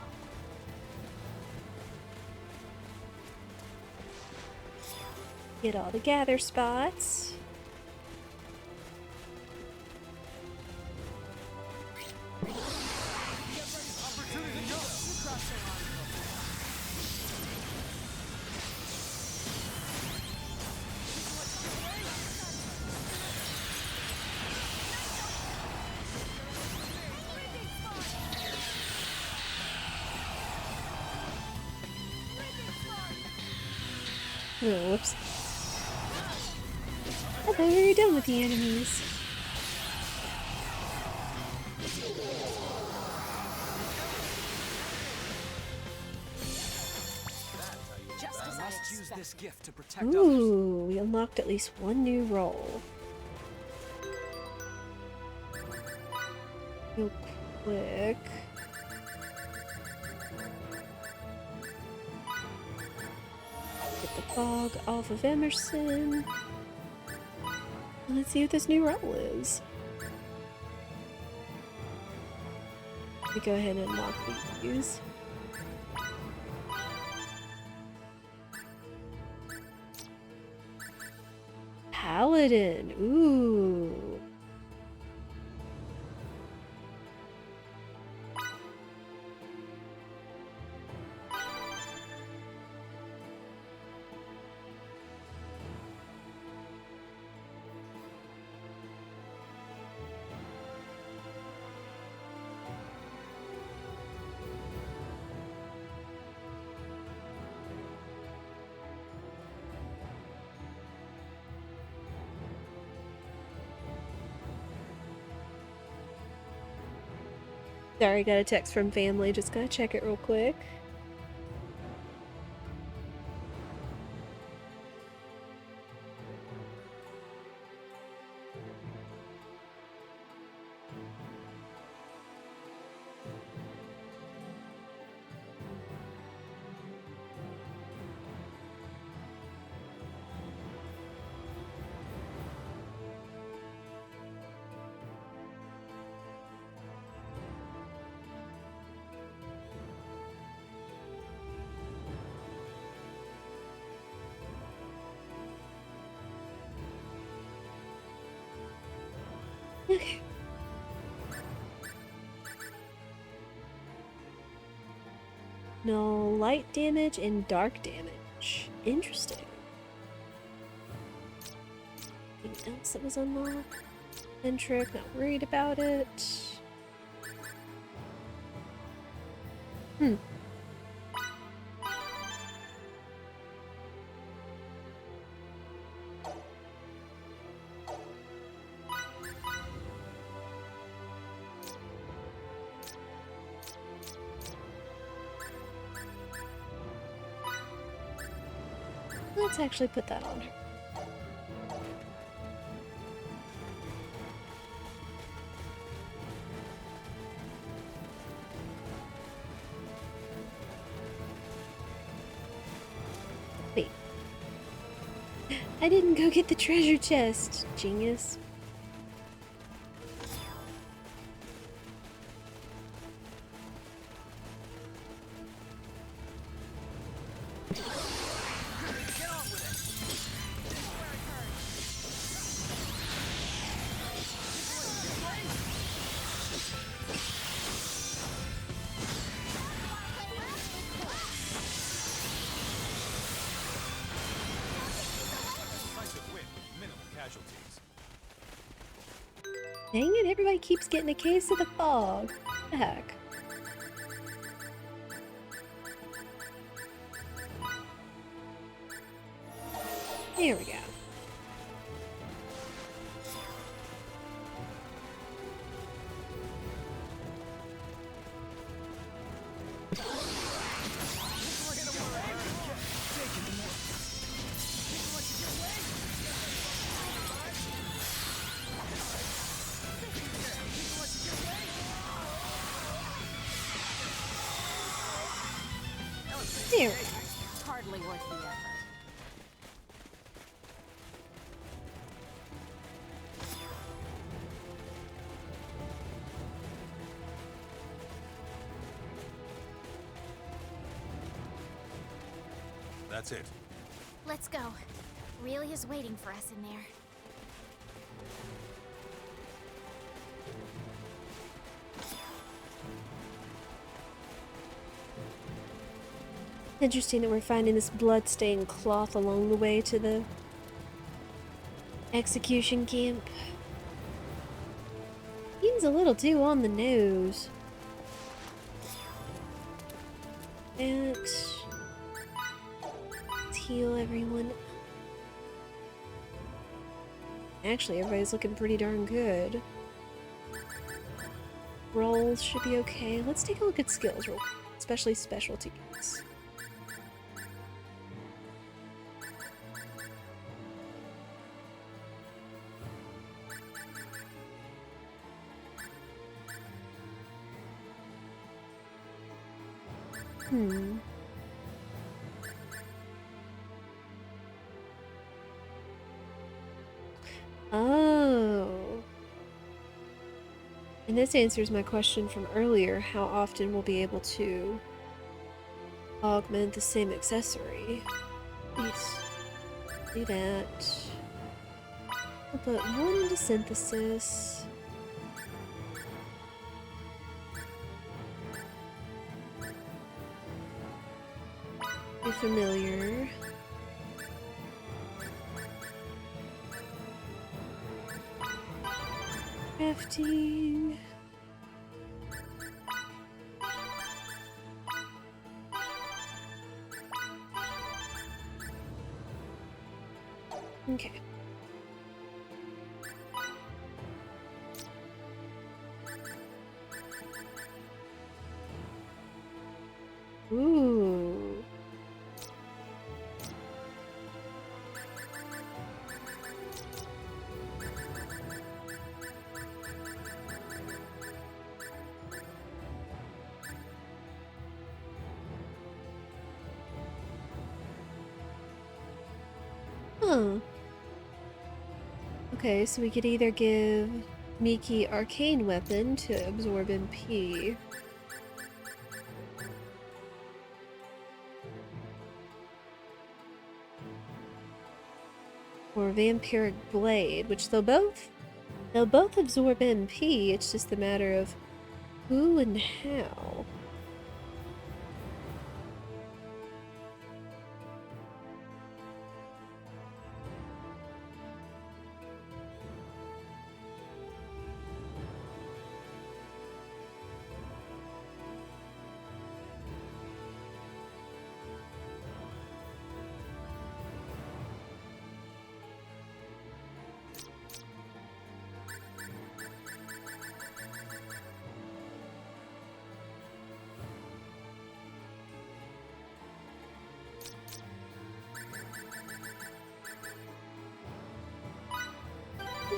Get all the gather spots. Oh, whoops. I thought we were done with the enemies. I must use this gift to protect others. Ooh, we unlocked at least one new role. Real quick. Get the fog off of Emerson. Let's see what this new role is. Let me go ahead and unlock these. Paladin. Ooh. Sorry, got a text from family. Just gotta check it real quick. Okay. No light damage and dark damage. Interesting. Anything else that was unlocked? Centric, not worried about it. Hmm. Let's actually put that on her. Wait. I didn't go get the treasure chest, genius. Dang it, everybody keeps getting a case of the fog. What the heck? There we go. There we go. Hardly worth the effort. That's it. Let's go. Aurelia's waiting for us in there. Interesting that we're finding this blood-stained cloth along the way to the execution camp. Seems a little too on the nose. And let's heal everyone. Actually, everybody's looking pretty darn good. Rolls should be okay. Let's take a look at skills, especially specialties. Oh. And this answers my question from earlier, how often we'll be able to augment the same accessory. Please do that. I'll put one into synthesis. Be familiar. Crafting. Okay. Ooh. Huh. Okay, so we could either give Miki Arcane Weapon to absorb MP. Or Vampiric Blade, which they'll both They'll both absorb MP, it's just a matter of who and how.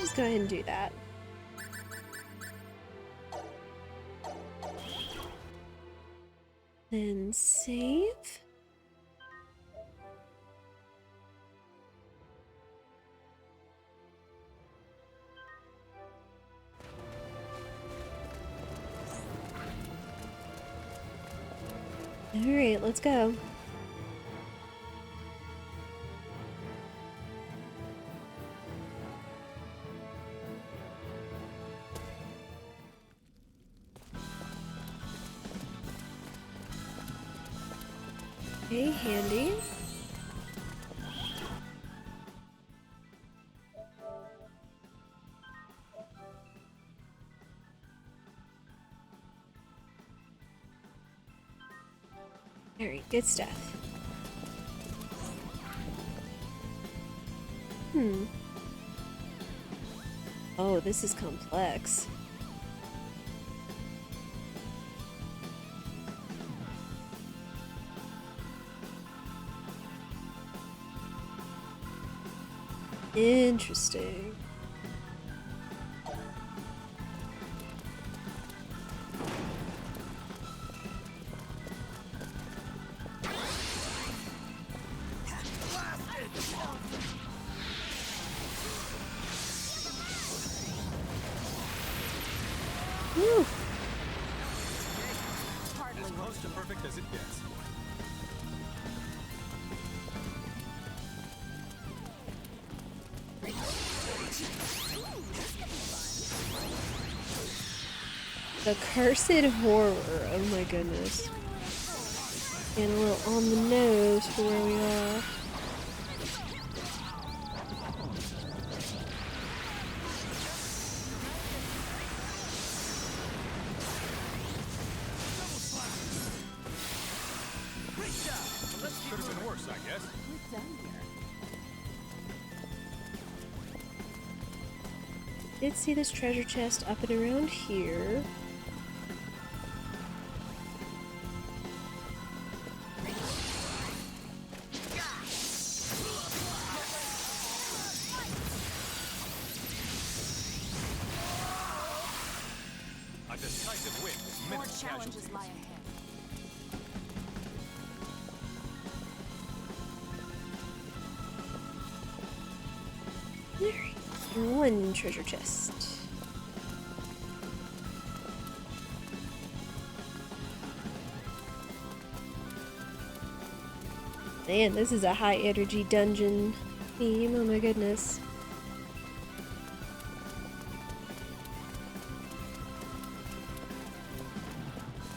Just go ahead and do that. Then save. All right, let's go. Okay, handy. Alright, good stuff. Oh, this is complex. Interesting. Whew. As close to perfect as it gets. The cursed horror. Oh my goodness. Getting a little on the nose for where we are. Could have been worse, I guess. We're done here. Did see this treasure chest up and around here. A decisive win with More minimal challenges casualties. lie ahead. Alright, one treasure chest. Man, this is a high energy dungeon theme, oh my goodness.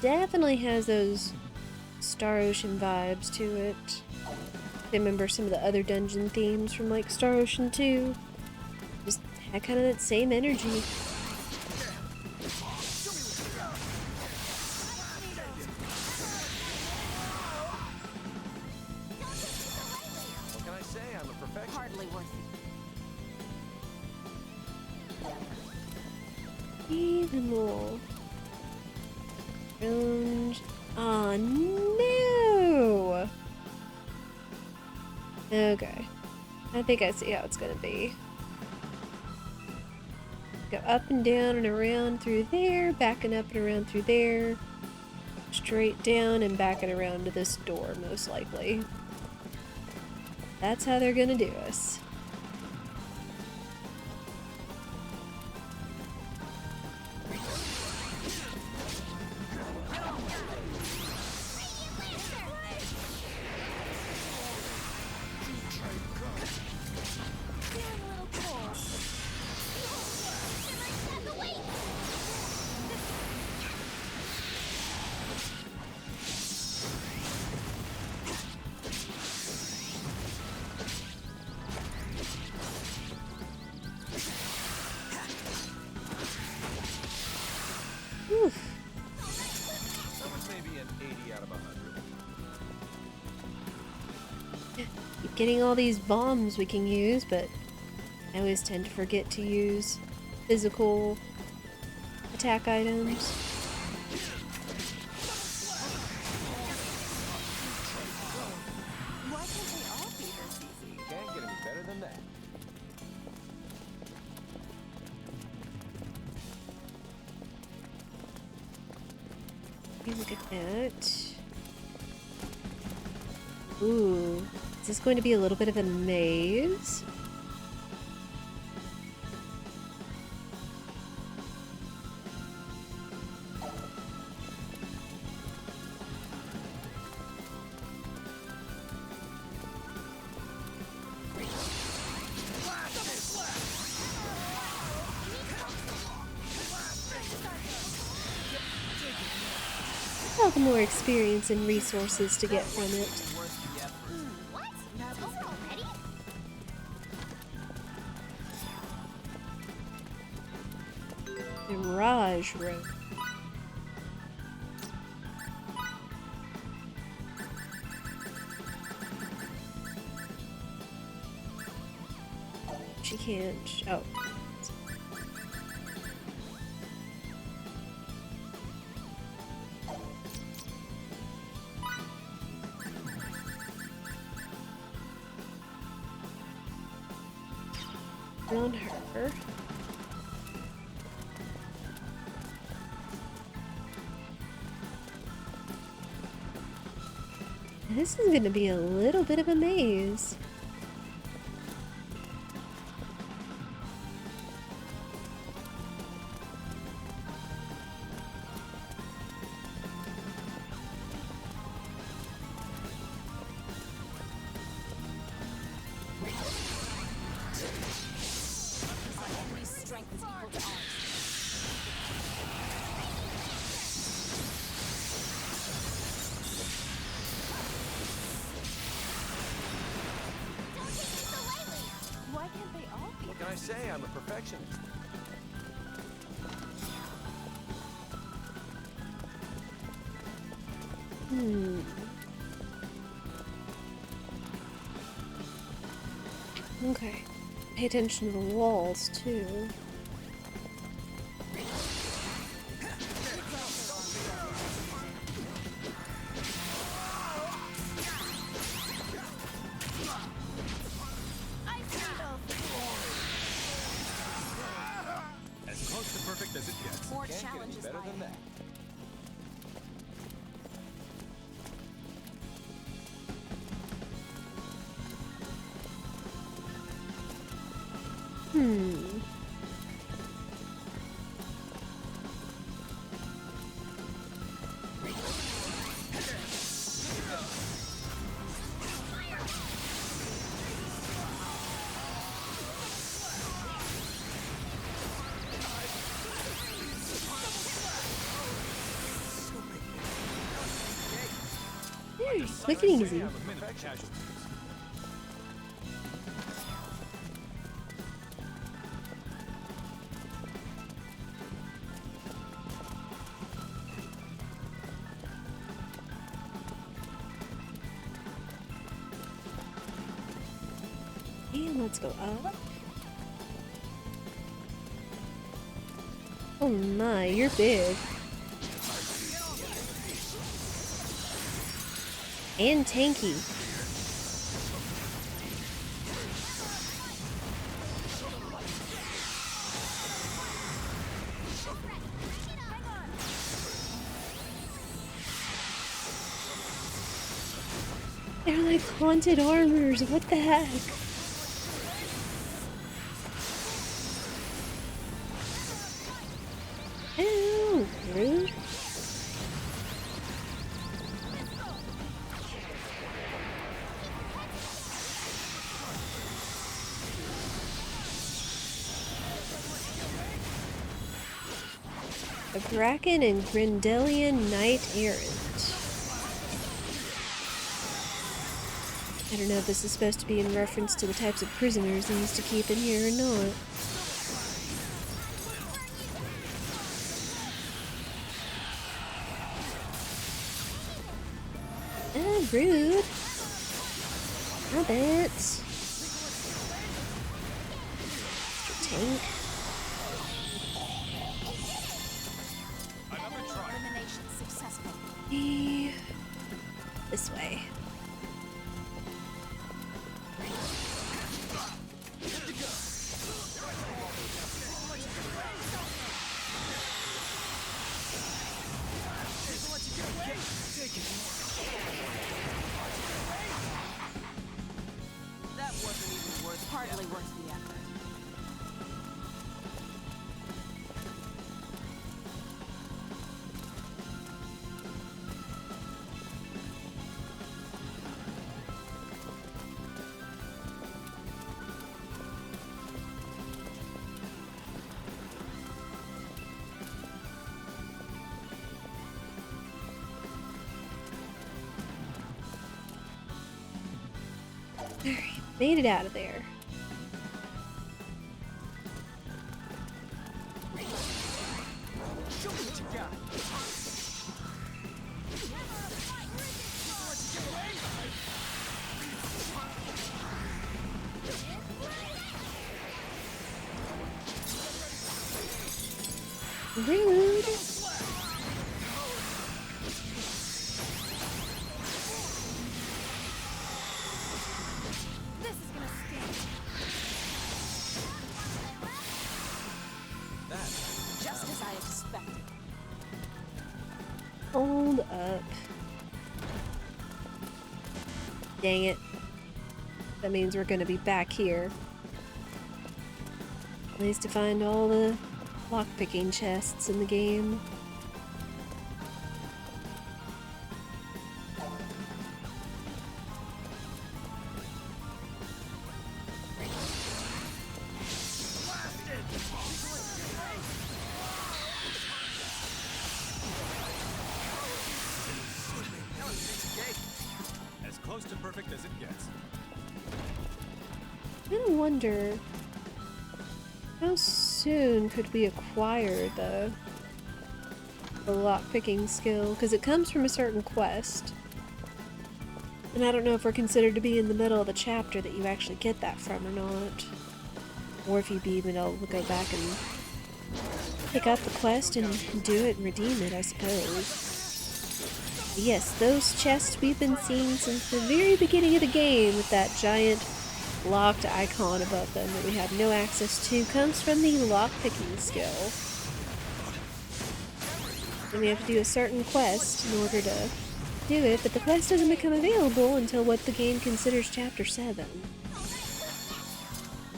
Definitely has those Star Ocean vibes to it. I remember some of the other dungeon themes from like Star Ocean 2. Just had kind of that same energy. What can I say? I'm a perfectionist. Hardly worth it. Even more. And oh no! Okay. I think I see how it's gonna be. Go up and down and around through there, backing up and around through there. Straight down and backing around to this door, most likely. That's how they're gonna do us. getting all these bombs we can use, but I always tend to forget to use physical attack items. Why can't they all be her, Cece? Can't get any better than that. Okay, look at that. Ooh, is this going to be a little bit of a maze? All the more experience and resources to get from it. What? That's over already? Mirage Road. She can't. Oh. On her. This is going to be a little bit of a maze. What can I say? I'm a perfectionist. Okay. Pay attention to the walls, too. As close to perfect as it gets. More Can't get any challenges better lie than ahead. that. Quick and easy. I'm a minute casualties. And let's go up. Oh my, you're big. And tanky. They're like haunted armors. What the heck? Ew, rude. A Bracken and Grendelian Knight Errant. I don't know if this is supposed to be in reference to the types of prisoners they used to keep in here or not. Rude. Stop it. Tank. Elimination successful. This way. That wasn't even worth Hardly worth the effort. Alright, made it out of there. Rude. This is gonna sting. Just as I expected. Hold up. Dang it. That means we're gonna be back here. At least to find all the lockpicking chests in the game. As close to perfect as it gets. I wonder how soon could we acquire the lockpicking skill, because it comes from a certain quest. And I don't know if we're considered to be in the middle of the chapter that you actually get that from or not. Or if you'd be even able to go back and pick up the quest and do it and redeem it, I suppose. But yes, those chests we've been seeing since the very beginning of the game with that giant locked icon above them that we have no access to comes from the lockpicking skill. And we have to do a certain quest in order to do it, but the quest doesn't become available until what the game considers Chapter 7.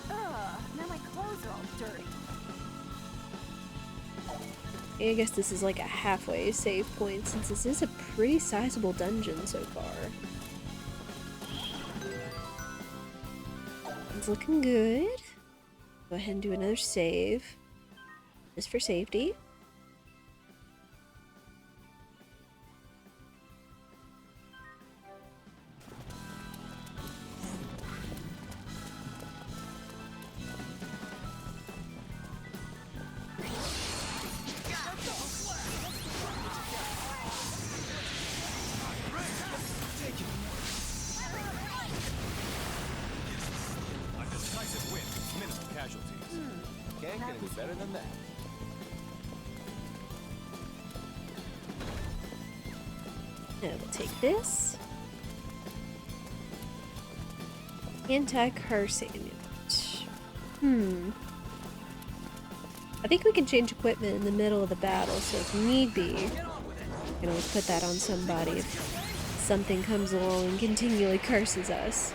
Now my clothes are all dirty. I guess this is like a halfway save point since this is a pretty sizable dungeon so far. It's looking good. Go ahead and do another save. Just for safety. Can't get any better than that. Now we'll take this. Anti-curse amulet. I think we can change equipment in the middle of the battle, so if need be, you can always put that on somebody if something comes along and continually curses us.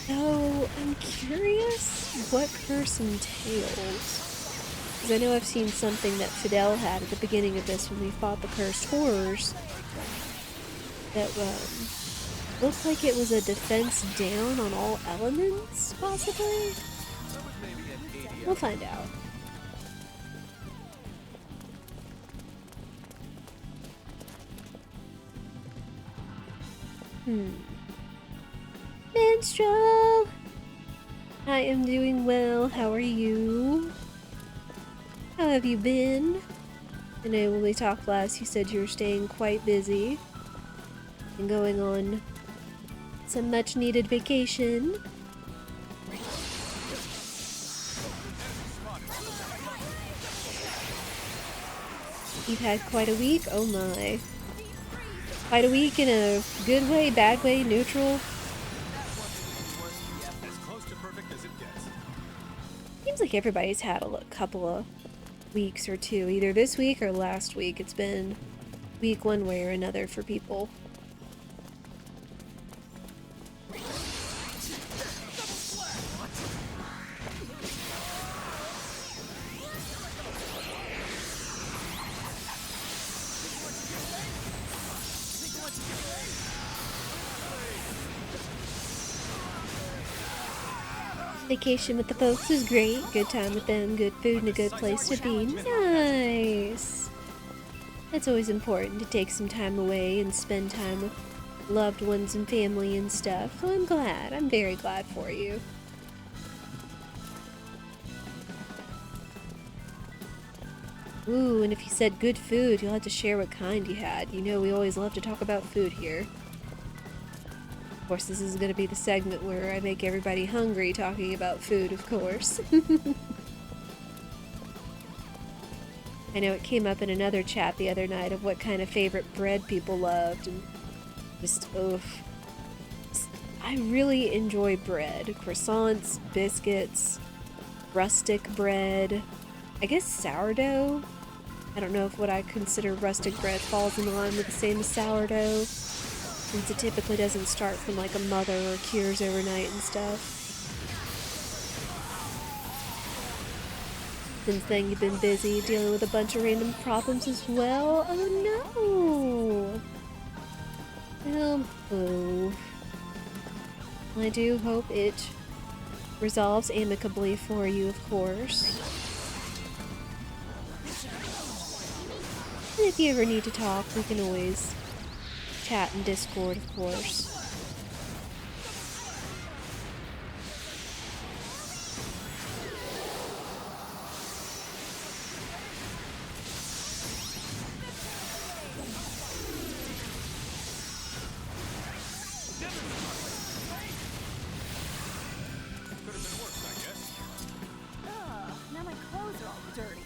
So, I'm curious what curse entails. Because I know I've seen something that Fidel had at the beginning of this when we fought the cursed horrors. That looked like it was a defense down on all elements, possibly? We'll find out. Minstrel! I am doing well. How are you? How have you been? I know when we talked last, you said you were staying quite busy and going on some much needed vacation. You've had quite a week? Oh my. Quite a week in a good way, bad way, neutral? Seems like everybody's had a couple of weeks or two, either this week or last week. It's been week one way or another for people. Vacation with the folks was great. Good time with them, good food, and a good place to be. Nice! It's always important to take some time away and spend time with loved ones and family and stuff. So I'm glad. I'm very glad for you. Ooh, and if you said good food, you'll have to share what kind you had. You know we always love to talk about food here. Of course, this is going to be the segment where I make everybody hungry talking about food, of course. I know it came up in another chat the other night of what kind of favorite bread people loved, and just, oof. I really enjoy bread. Croissants, biscuits, rustic bread, I guess sourdough. I don't know if what I consider rustic bread falls in line with the same as sourdough, since it typically doesn't start from like a mother or cures overnight and stuff. Since then you've been busy dealing with a bunch of random problems as well. Oh no! Oh. I do hope it resolves amicably for you, of course. And if you ever need to talk, we can always chat in Discord, of course. Now my clothes are all dirty.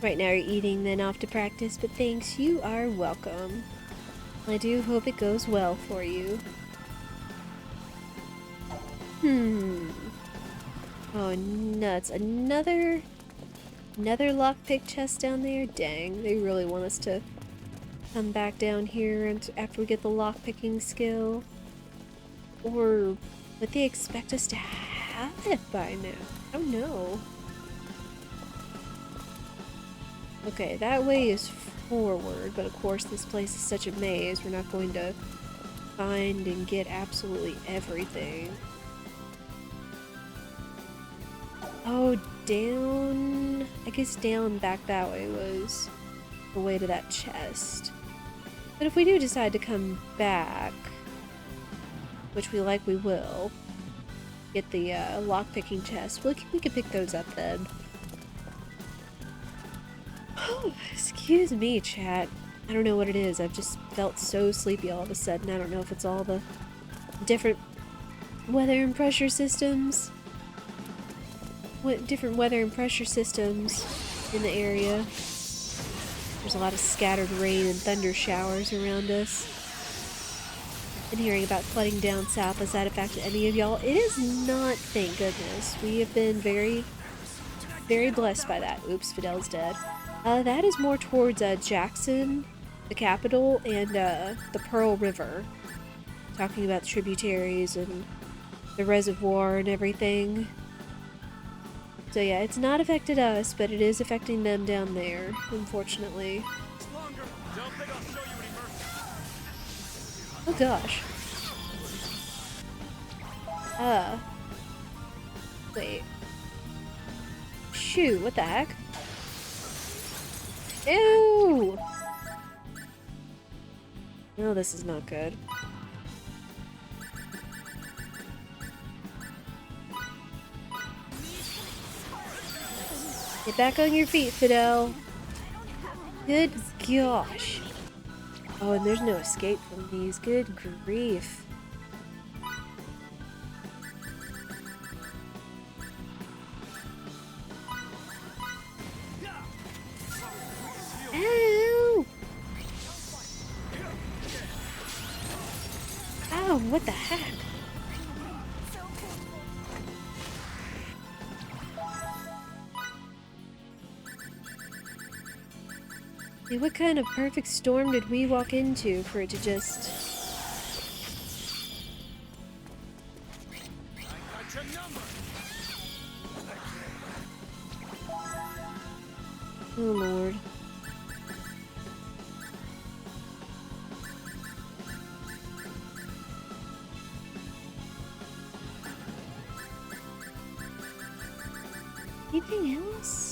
Right now you're eating, then off to practice, but thanks, you are welcome. I do hope it goes well for you. Oh, nuts. Another lockpick chest down there? Dang, they really want us to come back down here and after we get the lockpicking skill. Or would they expect us to have it by now? I don't know. Okay, that way is forward, but of course this place is such a maze, we're not going to find and get absolutely everything. Oh, down... I guess down back that way was the way to that chest. But if we do decide to come back, which we likely will, get the lockpicking chest, we can pick those up then. Oh, excuse me, chat. I don't know what it is. I've just felt so sleepy all of a sudden. I don't know if it's all the different weather and pressure systems. What different weather and pressure systems in the area. There's a lot of scattered rain and thunder showers around us. Been hearing about flooding down south. Has that affected any of y'all? It is not, thank goodness. We have been very, very blessed by that. Oops, Fidel's dead. That is more towards Jackson, the capital, and the Pearl River. Talking about tributaries and the reservoir and everything. So yeah, it's not affected us, but it is affecting them down there, unfortunately. Oh gosh. Wait. Shoot, what the heck? Ew! No, this is not good. Get back on your feet, Fidel. Good gosh. Oh, and there's no escape from these. Good grief. Ow! Oh, what the heck? Hey, what kind of perfect storm did we walk into for it to just... Oh, Lord. Anything else?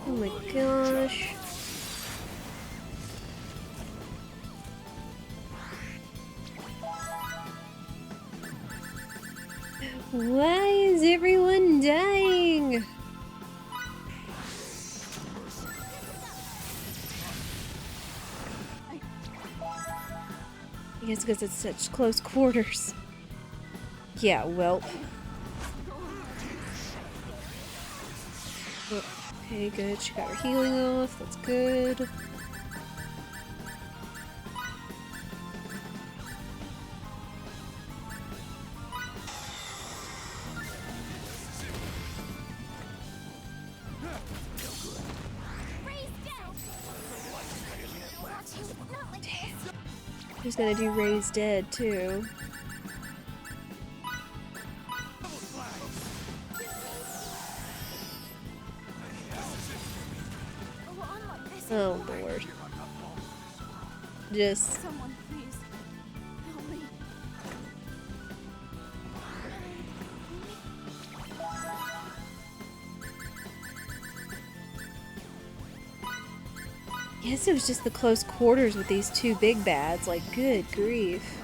Oh my gosh. Why is everyone dying? I guess because it's such close quarters. Yeah, well. Okay, good. She got her healing off. That's good. Who's gonna do Raise Dead too? Oh Lord. Just Someone, please. Help me. Yes, it was just the close quarters with these two big bads. Like, good grief.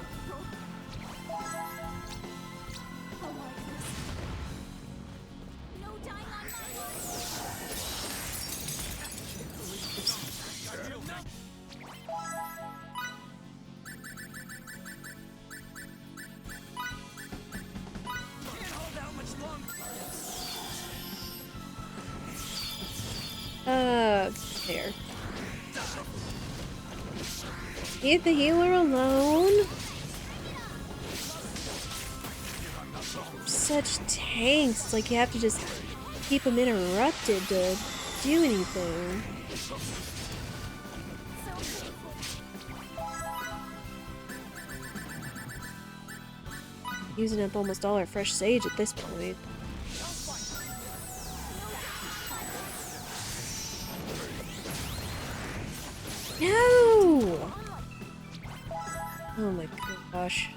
There. Leave the healer alone. Such tanks. It's like you have to just keep them interrupted to do anything. Using up almost all our fresh sage at this point. No! Oh my gosh.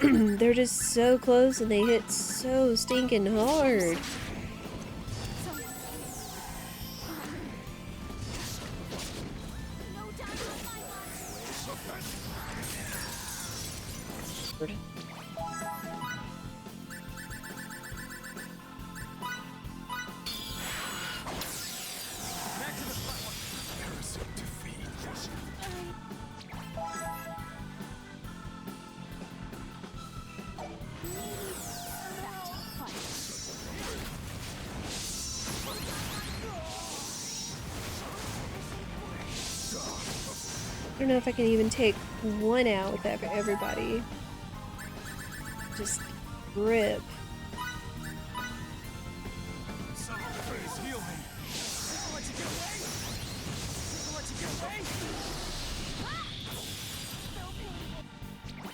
They're just so close and they hit so stinking hard. I don't know if I can even take one out with everybody. Just rip.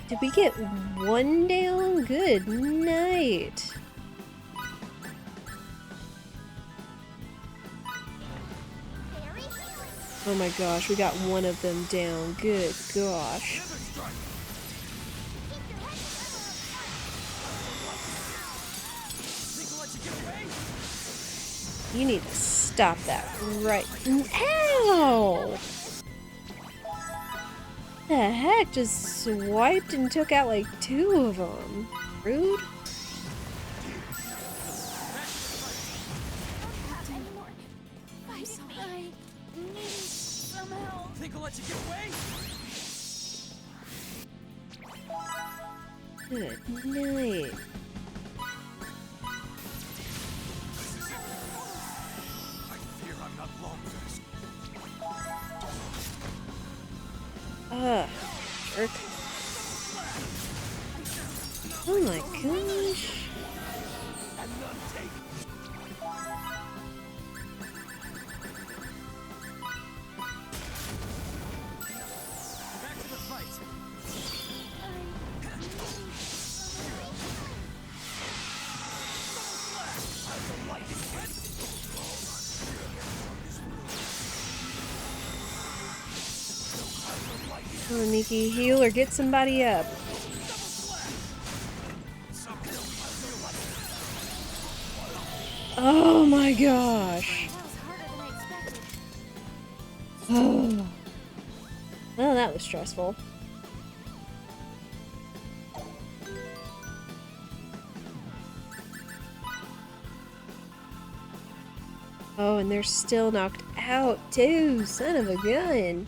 Did we get one down? Good night. Very Oh my gosh, we got one of them down. Good gosh. You need to stop that right. Ow! The heck? Just swiped and took out like 2 of them. Rude. I'm sorry. I need some help. Think I'll let you get away? Good night. I fear I'm not long for this. Jerk. Oh my gosh. Back to the fight. Come on, Nikki, heal or get somebody up. Oh my gosh. Oh. Well, that was stressful. Oh, and they're still knocked out too. Son of a gun.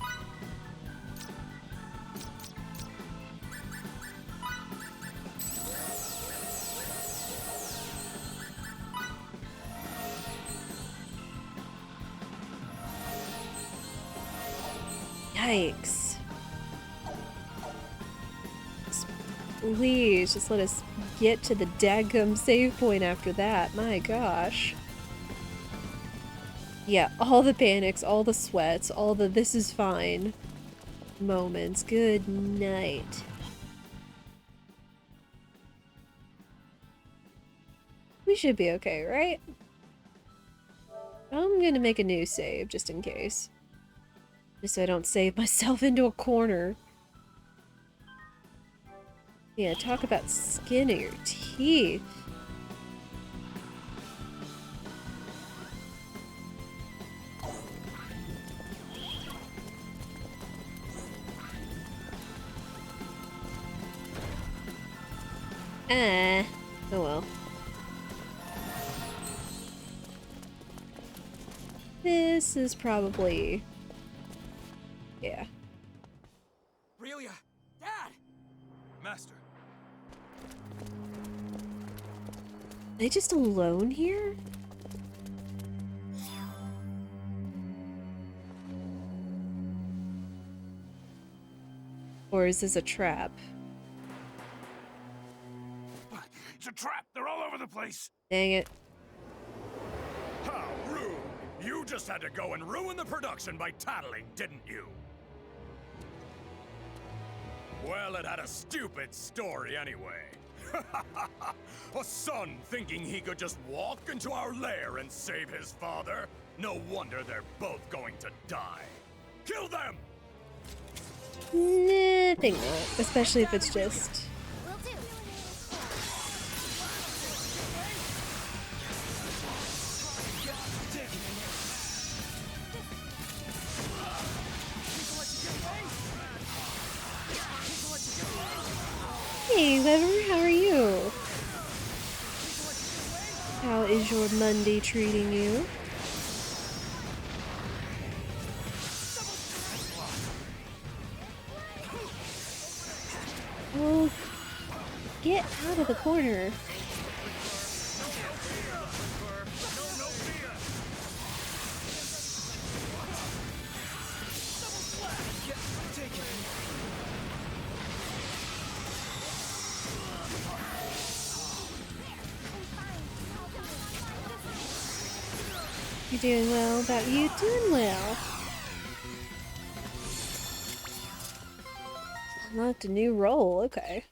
Yikes. Please, just let us get to the daggum save point after that. My gosh. Yeah, all the panics, all the sweats, all the this is fine moments. Good night. We should be okay, right? I'm gonna make a new save, just in case. Just so I don't save myself into a corner. Yeah, talk about skin of your teeth. Oh well. This is probably... yeah. Aurelia! Dad! Master. Are they just alone here? Or is this a trap? It's a trap! They're all over the place! Dang it. How rude! You just had to go and ruin the production by tattling, didn't you? Well, it had a stupid story anyway. A son thinking he could just walk into our lair and save his father? No wonder they're both going to die. Kill them! Nah, I think not. Especially if it's just... Hey, Lever, how are you? How is your Monday treating you? Oh, get out of the corner. You're doing well. About you? Doing well. Unlocked a new role. Okay.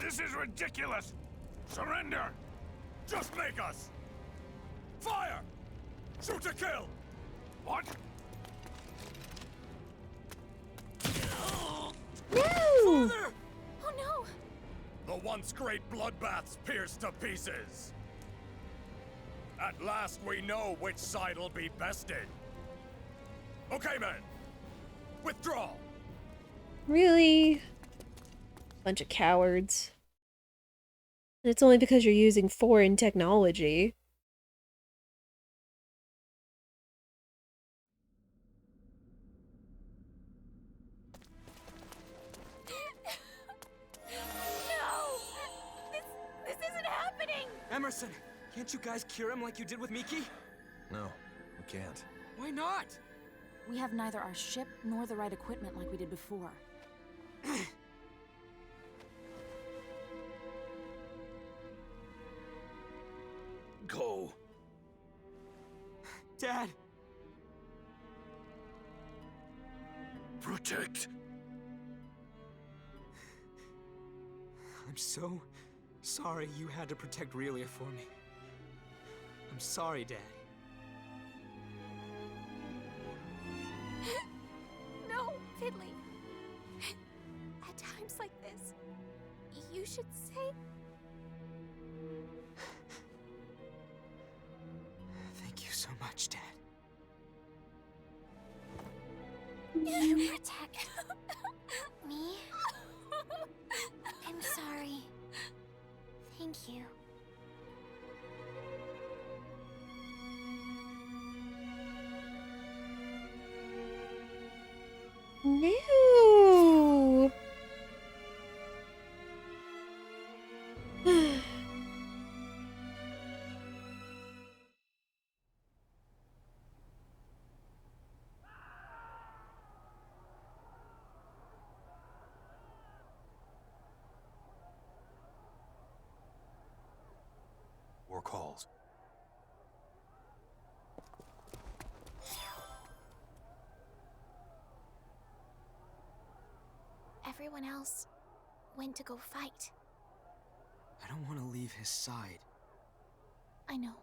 This is ridiculous! Surrender! Just make us! Fire! Shoot to kill! What? No! Father! Oh no! The once great bloodbaths pierced to pieces. At last we know which side'll be bested. Okay, men. Withdraw. Really? Bunch of cowards. And it's only because you're using foreign technology. No! This isn't happening! Emerson, can't you guys cure him like you did with Miki? No, we can't. Why not? We have neither our ship nor the right equipment like we did before. Go. Dad! Protect. I'm so sorry you had to protect Relia for me. I'm sorry, Dad. No, Fiddly. At times like this, you should say... Thank you so much, Dad. You protect me? I'm sorry. Thank you. No! War calls. Everyone else went to go fight. I don't want to leave his side. I know.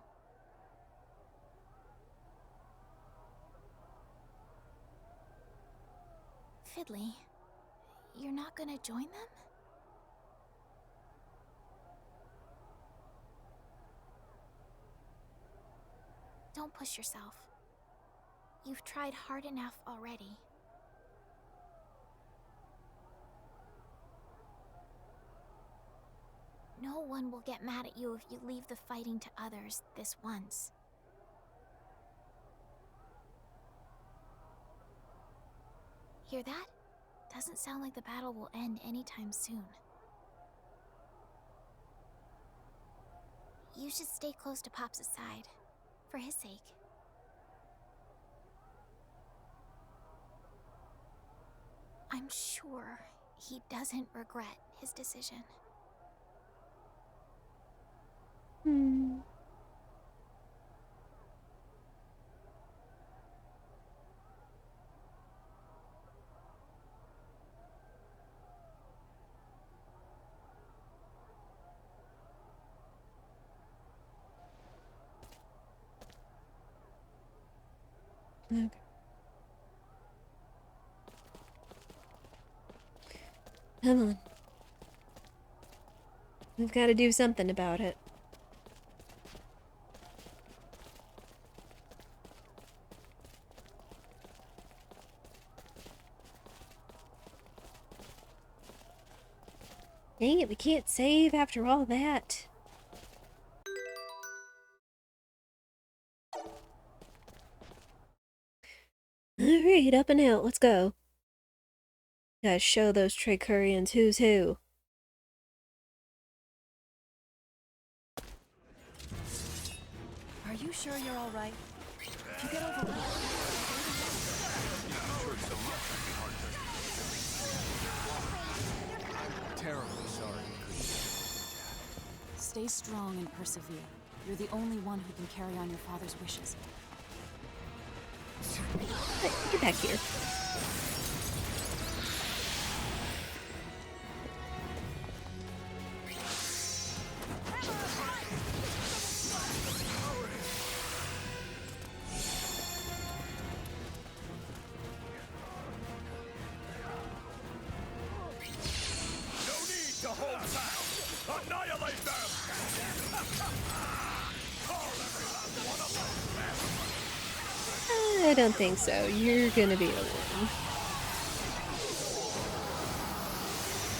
Fiddly, you're not gonna join them? Don't push yourself. You've tried hard enough already. No one will get mad at you if you leave the fighting to others this once. Hear that? Doesn't sound like the battle will end anytime soon. You should stay close to Pop's side, for his sake. I'm sure he doesn't regret his decision. Hmm. Okay. Come on. We've got to do something about it. Dang it, we can't save after all that. Alright, up and out, let's go. Gotta show those Tricurians who's who. Are you sure you're all right? If you get overwhelmed... I'm terribly sorry. Stay strong and persevere. You're the only one who can carry on your father's wishes. Hey, get back here. I don't think so. You're gonna be alone.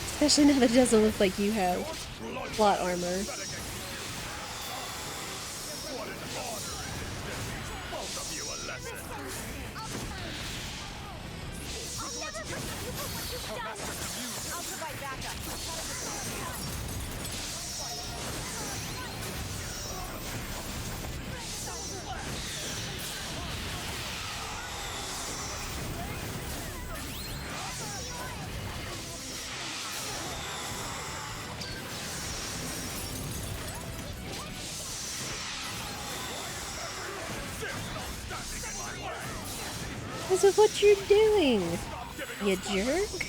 Especially now that it doesn't look like you have plot armor. This is what you're doing, you jerk.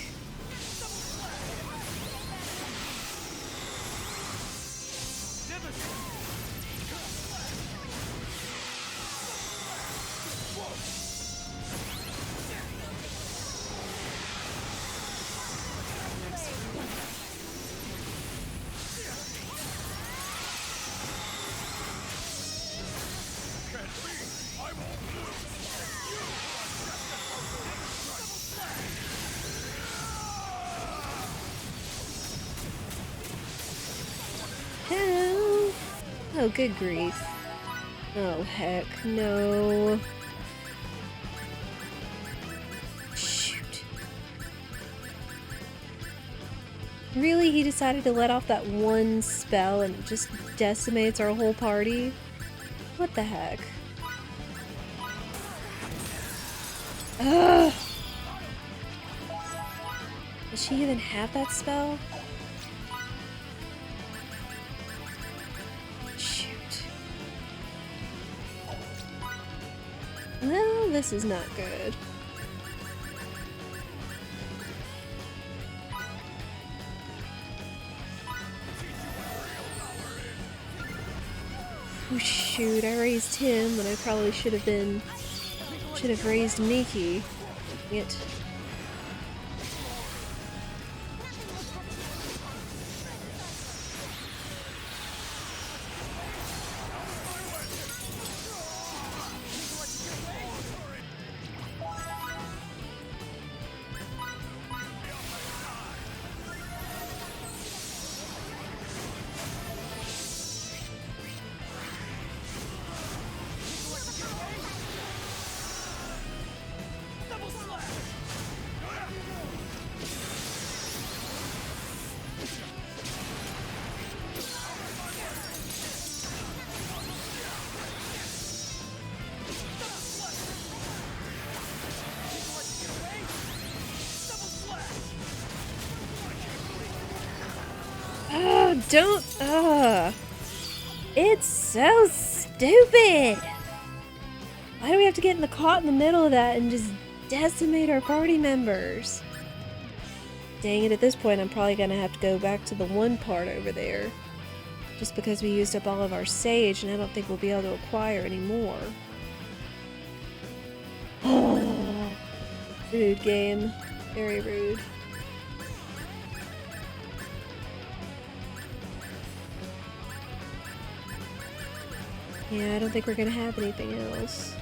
Hello. Oh, good grief. Oh, heck, no. Shoot. Really? He decided to let off that one spell and it just decimates our whole party? What the heck? Ugh! Does she even have that spell? Well, this is not good. Oh shoot, I raised him when I probably should have raised Miki. It. Oh, don't. It's so stupid. Why do we have to get caught in the middle of that and just decimate our party members? Dang it, at this point I'm probably gonna have to go back to the one part over there. Just because we used up all of our sage and I don't think we'll be able to acquire any more. Rude game. Very rude. Yeah, I don't think we're gonna have anything else.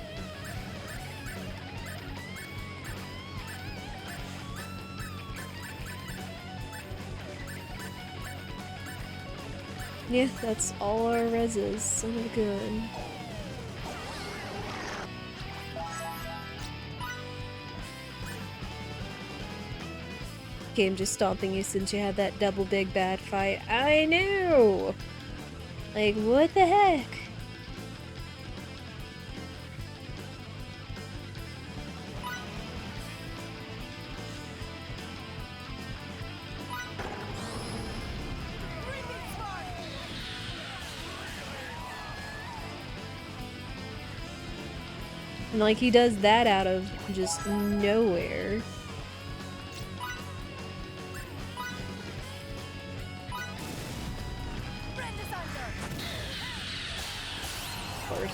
Yeah, that's all our reses. Son of a gun. Game just stomping you since you had that double big bad fight. I know! Like, what the heck? And like he does that out of just nowhere. Of course.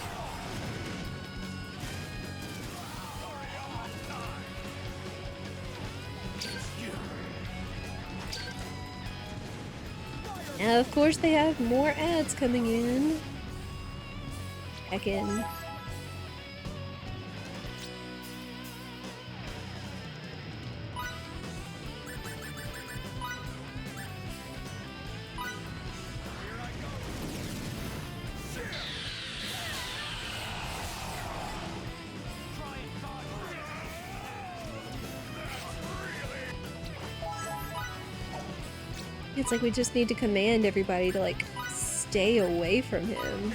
Now of course they have more ads coming in. Heckin'. It's like we just need to command everybody to, like, stay away from him.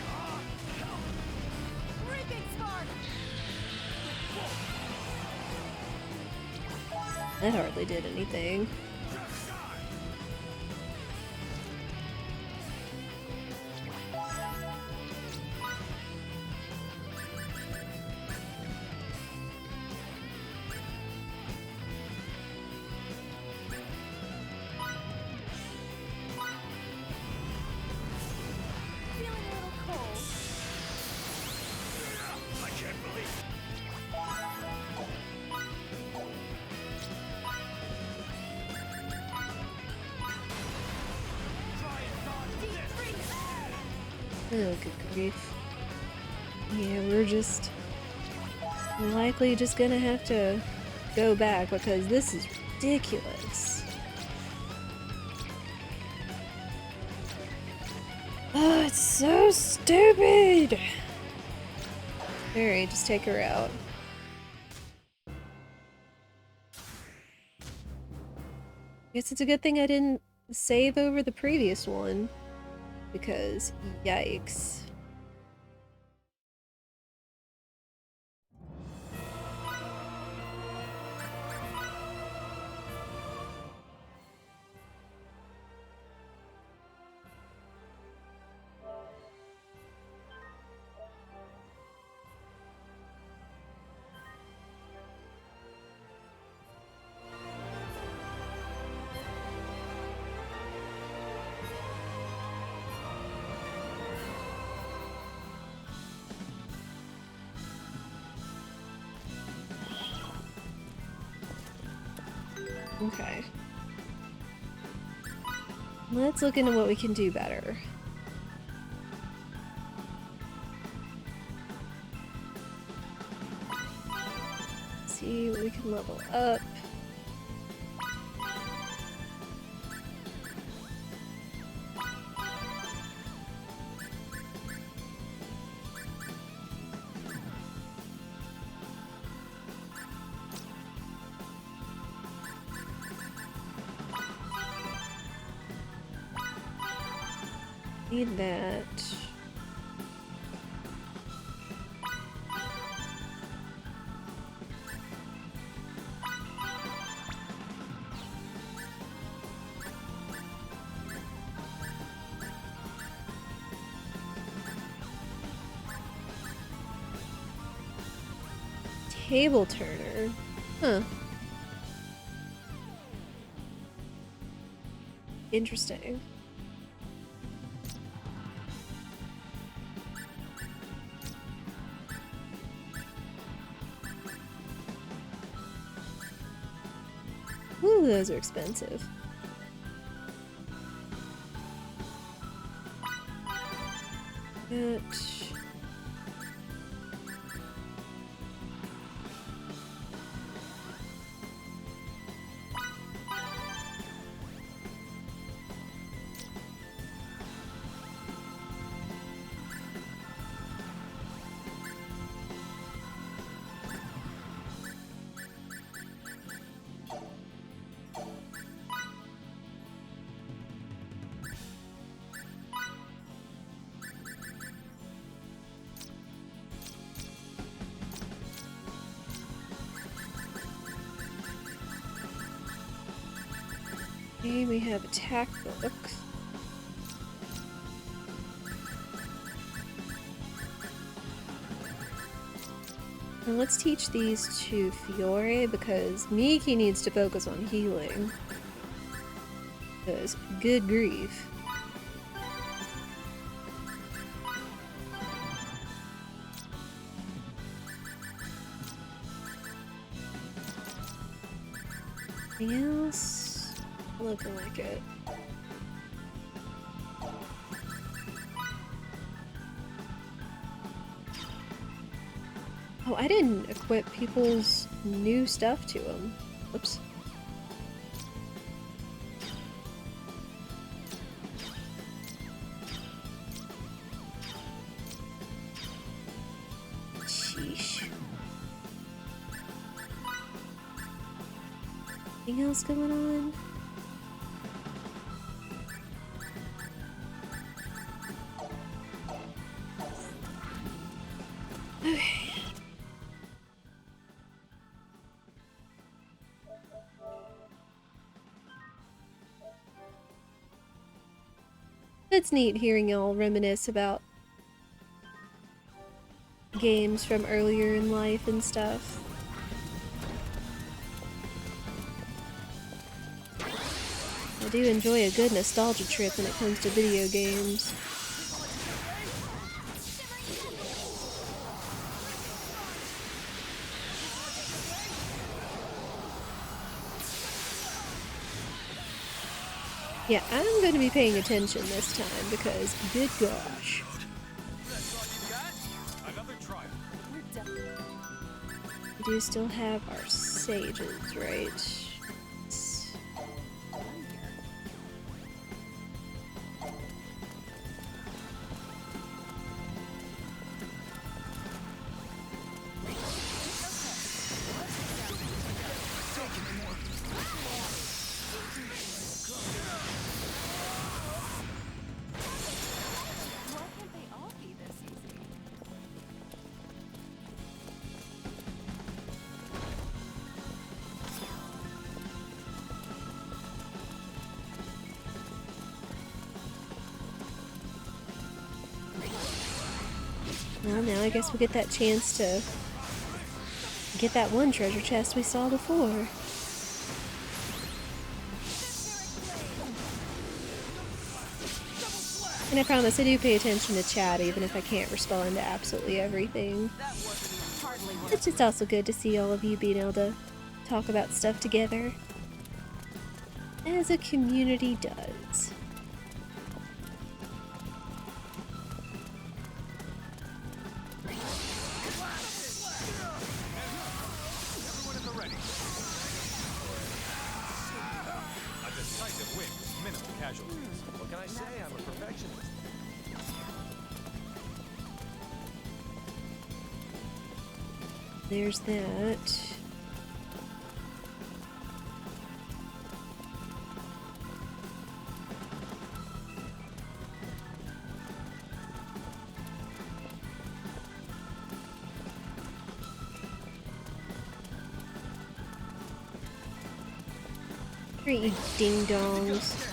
That hardly did anything. Oh, good grief. Yeah, we're just likely just gonna have to go back because this is ridiculous. Oh, it's so stupid! Alright, just take her out. Guess it's a good thing I didn't save over the previous one. Because, yikes. Okay. Let's look into what we can do better. See what we can level up. Need that. Table turner. Huh. Interesting. Ooh, those are expensive. That. Okay, we have attack books. And let's teach these to Fiore because Miki needs to focus on healing. Because, good grief. Anything else? Looking like it. Oh, I didn't equip people's new stuff to them. Oops. Sheesh. Anything else going on? It's neat hearing y'all reminisce about games from earlier in life and stuff. I do enjoy a good nostalgia trip when it comes to video games. Yeah, I'm going to be paying attention this time because, good gosh. We do still have our sages, right? Well, now I guess we get that chance to get that one treasure chest we saw before. And I promise I do pay attention to chat even if I can't respond to absolutely everything. It's just also good to see all of you being able to talk about stuff together, as a community does. What can I say? I'm a perfectionist. There's that. Alright, you ding-dongs.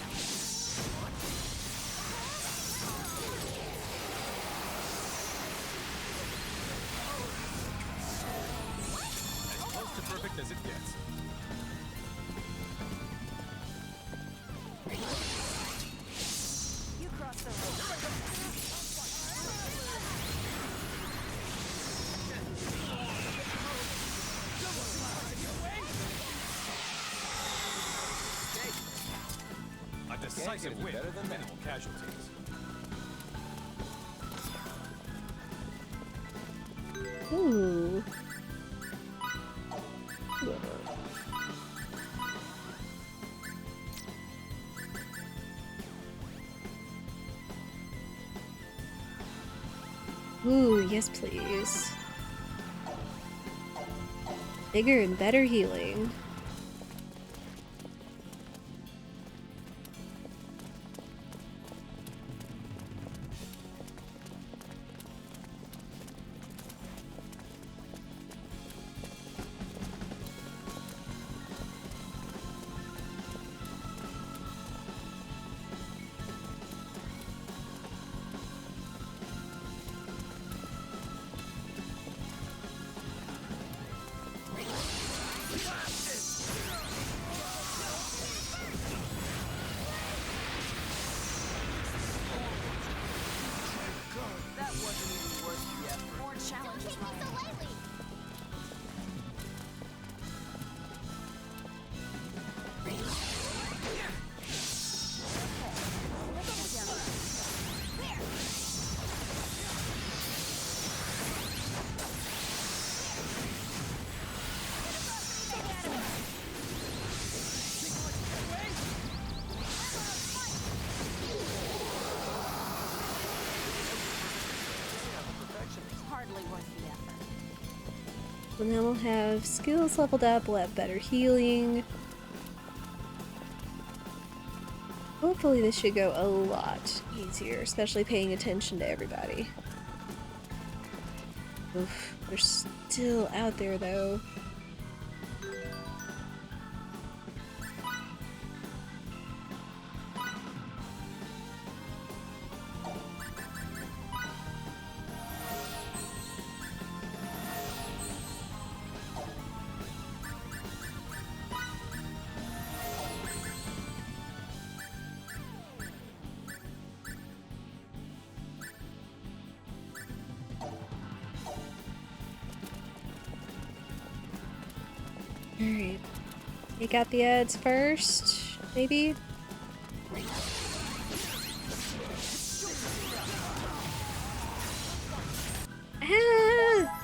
Decisive win with minimal casualties. Ooh. Ooh, yes please. Bigger and better healing. And then we'll have skills leveled up, we'll have better healing. Hopefully this should go a lot easier, especially paying attention to everybody. Oof, they're still out there though. Take out the ads first, maybe? Ah!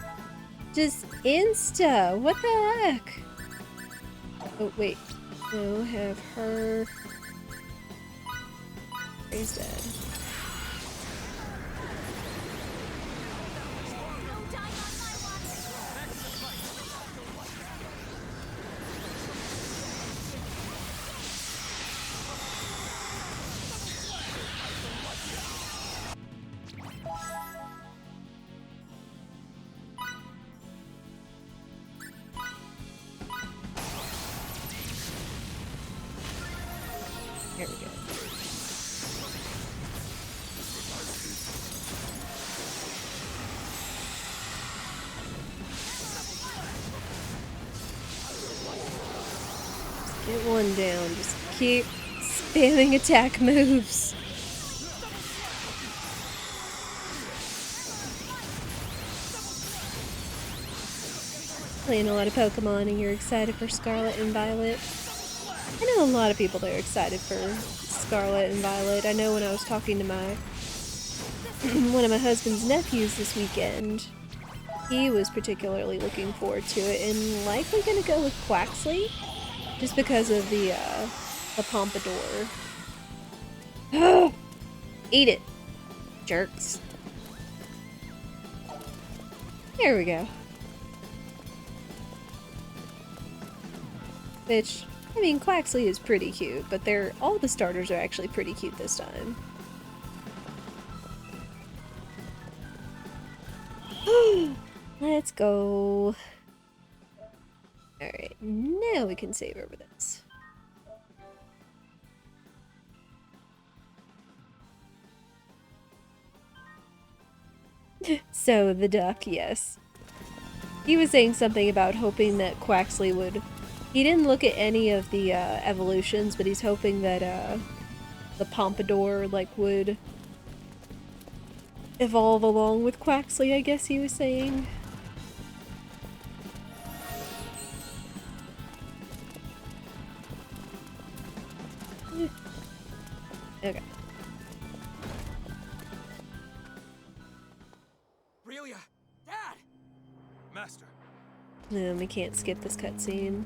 Just insta! What the heck? Oh, wait. No, have her... He's dead. Here we go. Just get one down. Just keep spamming attack moves. Playing a lot of Pokemon and you're excited for Scarlet and Violet. I know a lot of people that are excited for Scarlet and Violet. I know when I was talking to my one of my husband's nephews this weekend, he was particularly looking forward to it and likely gonna go with Quaxley just because of the Pompadour. Eat it, jerks. There we go. Which, I mean, Quaxley is pretty cute, but all the starters are actually pretty cute this time. Let's go. Alright, now we can save over this. So, the duck, yes. He was saying something about hoping that Quaxley would... He didn't look at any of the evolutions, but he's hoping that the Pompadour would evolve along with Quaxley, I guess he was saying. Okay. Aurelia! Dad! Master. No, we can't skip this cutscene.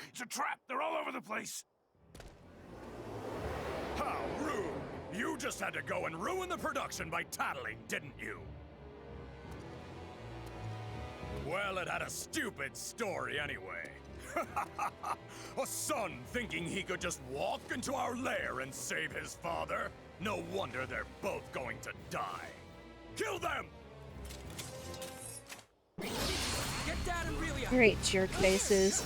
It's a trap! They're all over the place! How rude! You just had to go and ruin the production by tattling, didn't you? Well, it had a stupid story anyway. A son thinking he could just walk into our lair and save his father? No wonder they're both going to die. Kill them! Get Dad and Aurelia! Great jerk faces.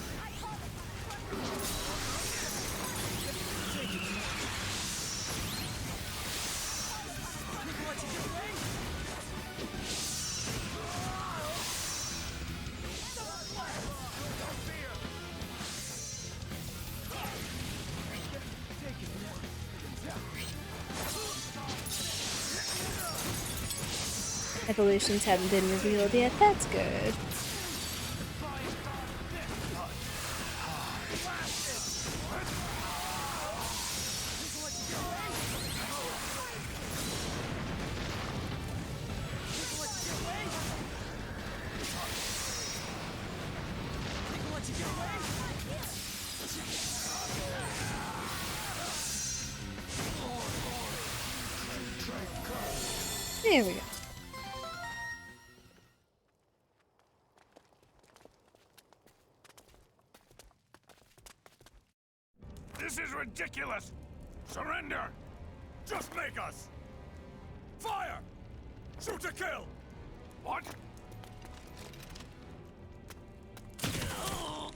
Evolutions haven't been revealed yet, that's good. There we go. This is ridiculous! Surrender! Just make us! Fire! Shoot to kill! What?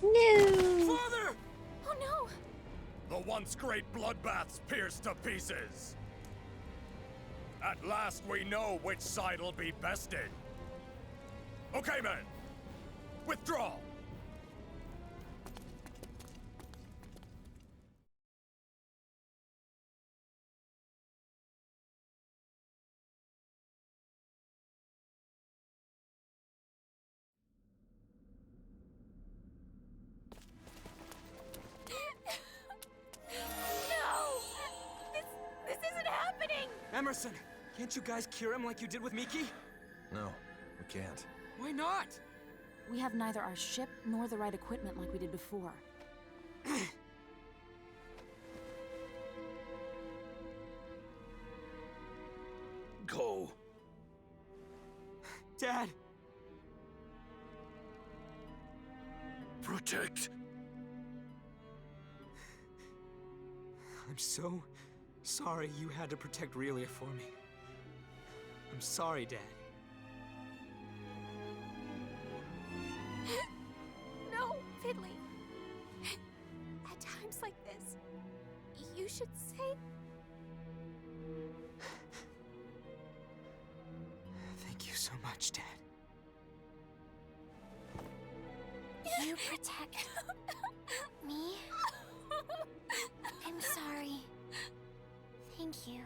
No! Father! Oh no! The once great bloodbaths pierced to pieces! At last we know which side'll be bested. Okay, men. Withdraw! Emerson, can't you guys cure him like you did with Miki? No, we can't. Why not? We have neither our ship nor the right equipment like we did before. Go. Dad! Protect. I'm so sorry you had to protect Relia for me. I'm sorry, Dad. No, Fiddly. At times like this, you should say... Thank you so much, Dad. You protect me? I'm sorry. Thank you.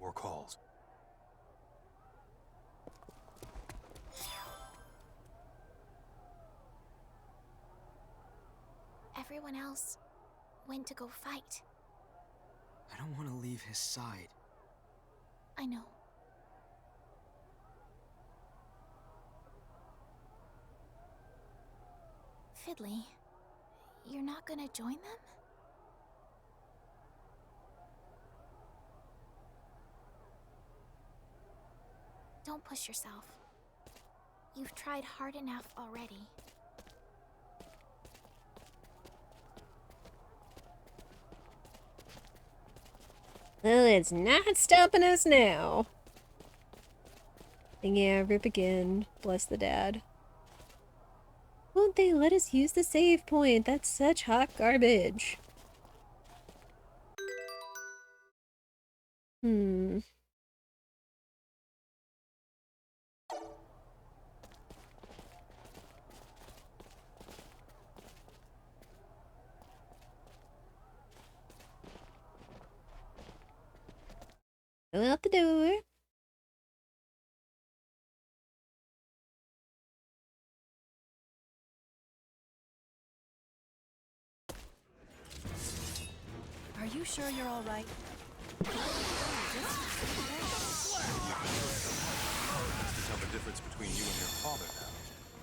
War calls. Everyone else went to go fight. I don't want to leave his side. I know. Fiddly, you're not gonna join them? Don't push yourself. You've tried hard enough already. Well, it's not stopping us now. And yeah, rip again. Bless the dad. Won't they let us use the save point? That's such hot garbage. Go out the door. Are you sure you're all right? Tell the difference between you and your father now.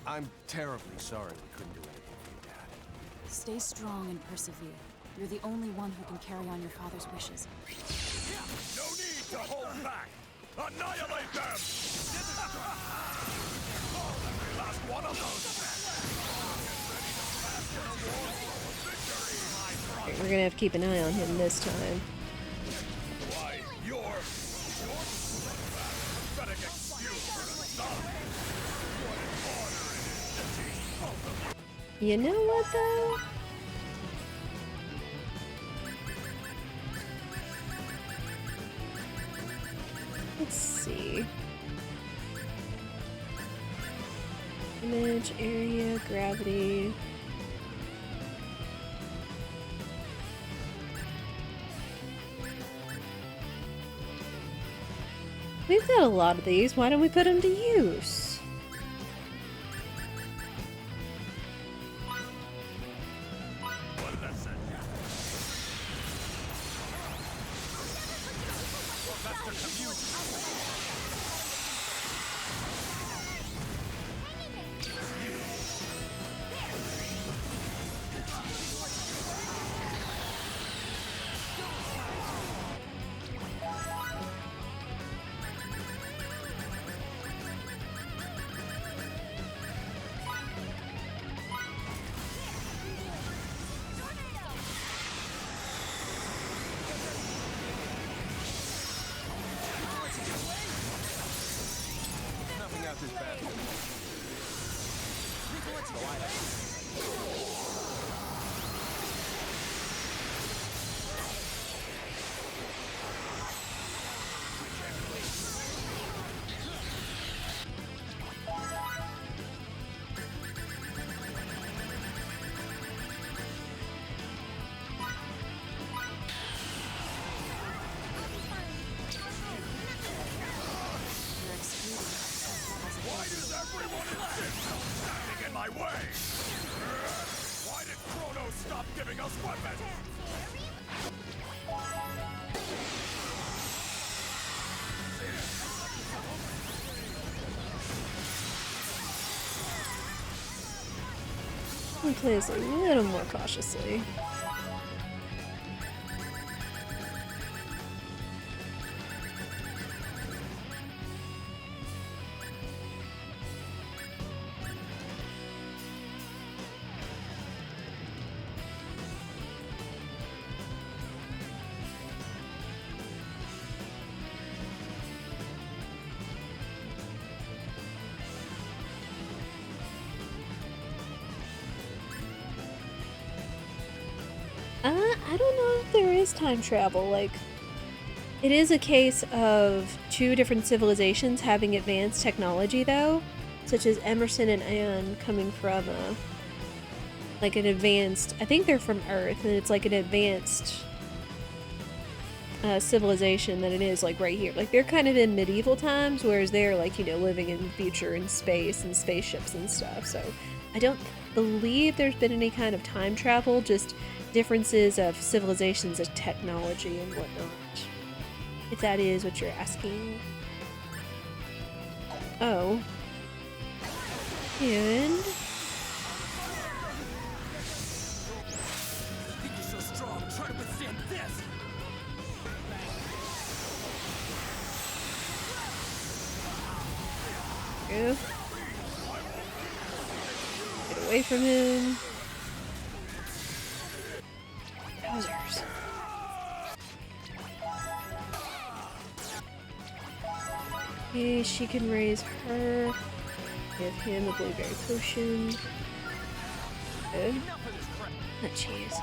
I'm terribly sorry we couldn't do anything for you, Dad. Stay strong and persevere. You're the only one who can carry on your father's wishes. No need to hold back! Annihilate them! Every last one of those! We're gonna have to keep an eye on him this time. Why, you're pathetic excuse for the son! What an honor it is to You know what, though? Let's see. Image, area, gravity. We've got a lot of these. Why don't we put them to use? I'll play this a little more cautiously. I don't know if there is time travel. Like, it is a case of two different civilizations having advanced technology, though, such as Emerson and Anne coming from like an advanced. I think they're from Earth, and it's like an advanced civilization that it is like right here. Like they're kind of in medieval times, whereas they're like, you know, living in the future in space and spaceships and stuff. So I don't believe there's been any kind of time travel, just differences of civilizations and technology and whatnot. If that is what you're asking. Oh. And think you're so strong, try to withstand this. go. Get away from him. Wowzers. Okay, she can raise her. Give him a blueberry potion. Good. Oh, jeez.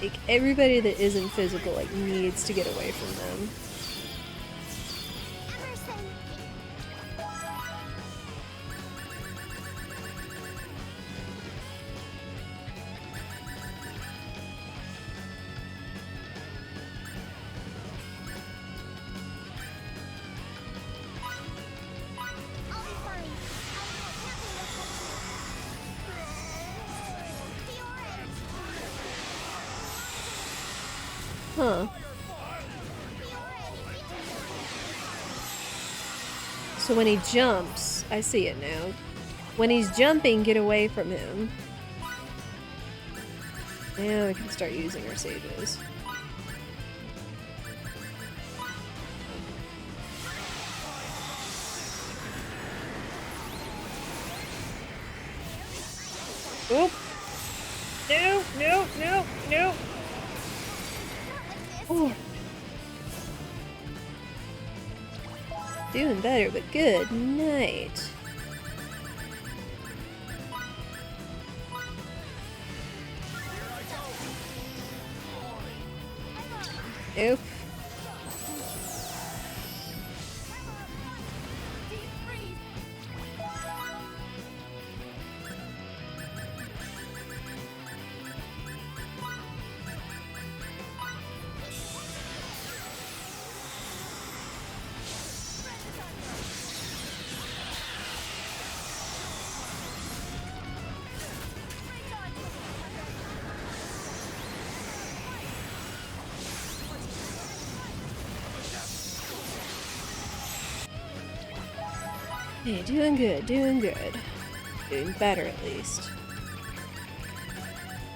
Like, everybody that isn't physical, like, needs to get away from them. Huh. So when he jumps, I see it now. When he's jumping, get away from him. Now we can start using our sages. Oh! No, no, no, no! Oh. Doing better, but good night. Nope. Hey, doing good, doing good. Doing better, at least.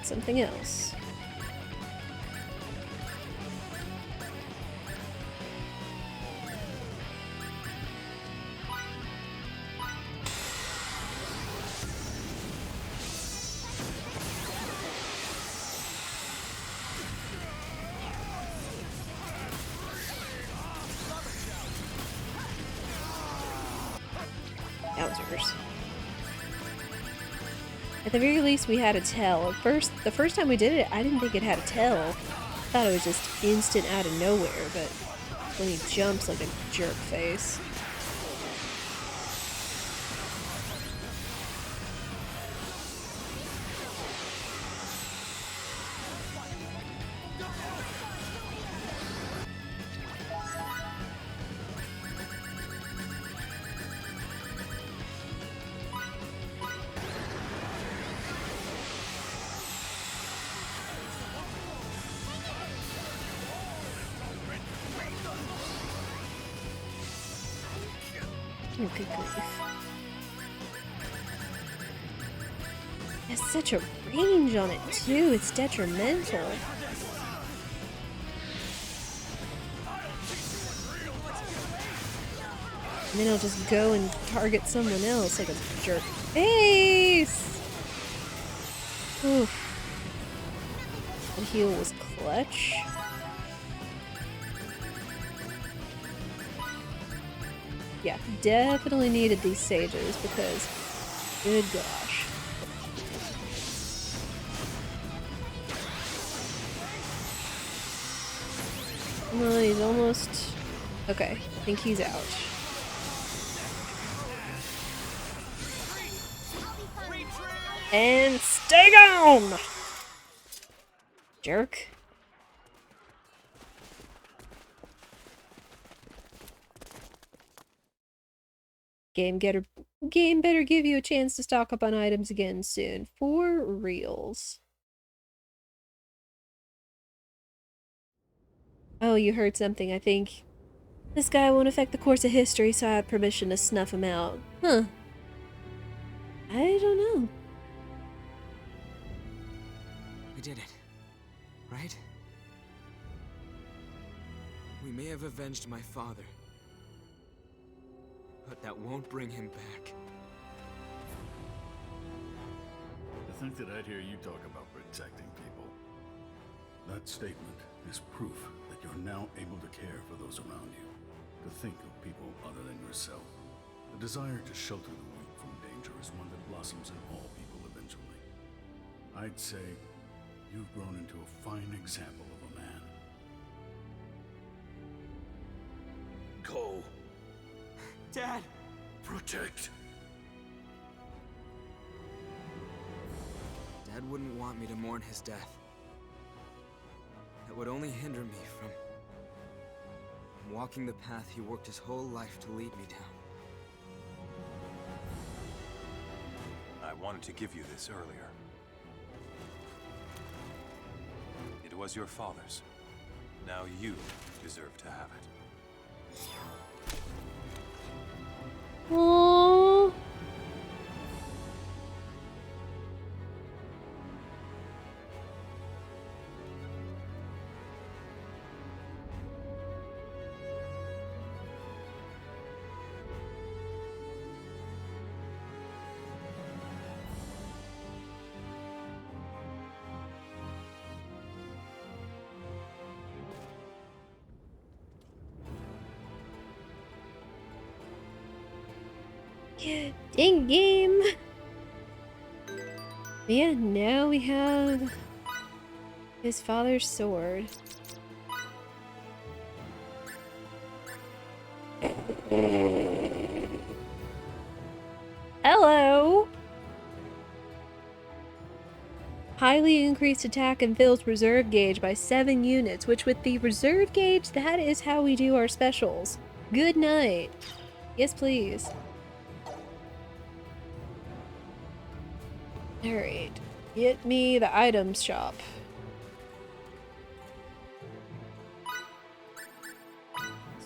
Something else. Wowzers. At the very least, we had a tell. The first time we did it, I didn't think it had a tell. I thought it was just instant out of nowhere, but when he jumps like a jerk face. Oh, good grief. It has such a range on it, too. It's detrimental. And then I'll just go and target someone else like a jerk face! Oof. The heal was clutch. Yeah, definitely needed these sages because, good gosh. Come on, he's almost... Okay, I think he's out. And stay gone! Jerk. Game better give you a chance to stock up on items again soon. For reals. Oh, you heard something, I think. This guy won't affect the course of history, so I have permission to snuff him out. Huh. I don't know. We did it. Right? We may have avenged my father, but that won't bring him back. To think that I'd hear you talk about protecting people. That statement is proof that you're now able to care for those around you, to think of people other than yourself. The desire to shelter the weak from danger is one that blossoms in all people eventually. I'd say you've grown into a fine example of a man. Go. Dad! Protect! Dad wouldn't want me to mourn his death. That would only hinder me from walking the path he worked his whole life to lead me down. I wanted to give you this earlier. It was your father's. Now you deserve to have it. Aww. Dang game. Yeah, now we have his father's sword. Hello. Highly increased attack and fills reserve gauge by 7 units, which with the reserve gauge, that is how we do our specials. Good night. Yes, please. Alright, get me the items shop.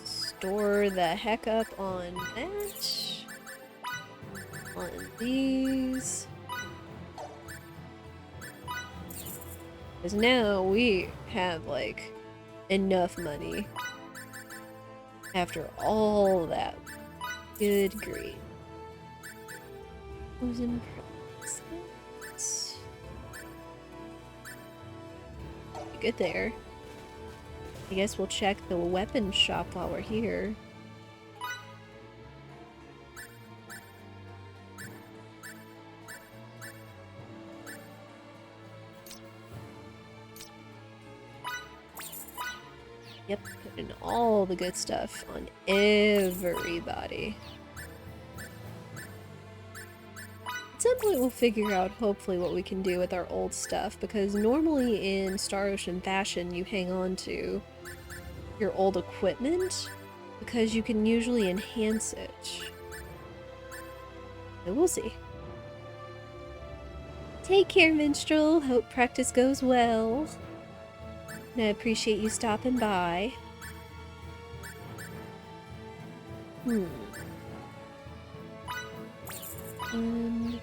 Store the heck up on that. On these. Because now we have, like, enough money. After all that. Good grief. Who's in good there. I guess we'll check the weapons shop while we're here. Yep, putting all the good stuff on everybody. At some point we'll figure out, hopefully, what we can do with our old stuff, because normally in Star Ocean fashion you hang on to your old equipment, because you can usually enhance it. So we'll see. Take care, Minstrel. Hope practice goes well. And I appreciate you stopping by. Um,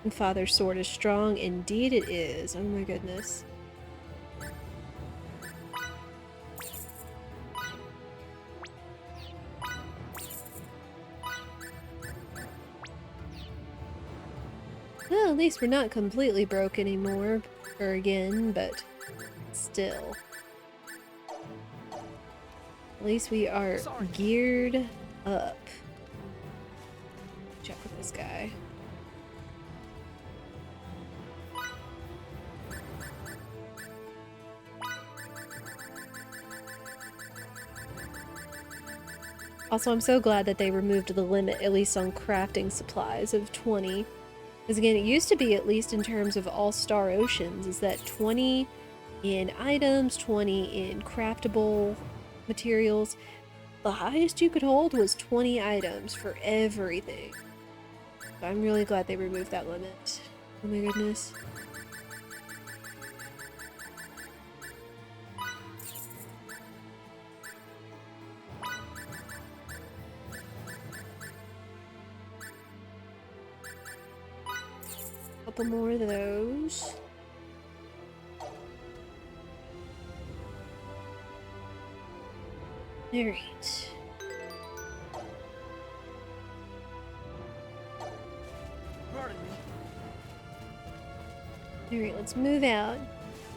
And Father's sword is strong. Indeed it is. Oh my goodness. Well, at least we're not completely broke anymore, or again, but still. At least we are geared up. Check with this guy. Also, I'm so glad that they removed the limit, at least on crafting supplies, of 20. Because again, it used to be, at least in terms of All-Star Oceans, is that 20 in items, 20 in craftable materials. The highest you could hold was 20 items for everything. So I'm really glad they removed that limit. Oh my goodness. Couple more of those. Alright. Alright, let's move out.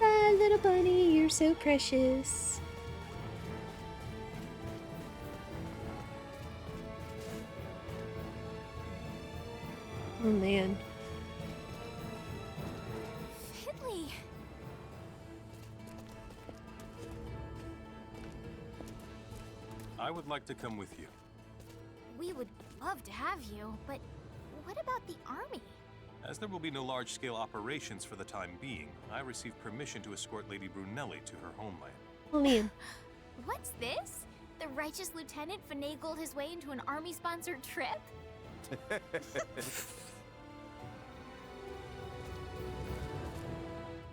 Ah, little bunny, you're so precious. Oh man. Finley! I would like to come with you. We would love to have you, but what about the army? As there will be no large-scale operations for the time being, I received permission to escort Lady Brunelli to her homeland. Oh man. What's this? The righteous lieutenant finagled his way into an army-sponsored trip?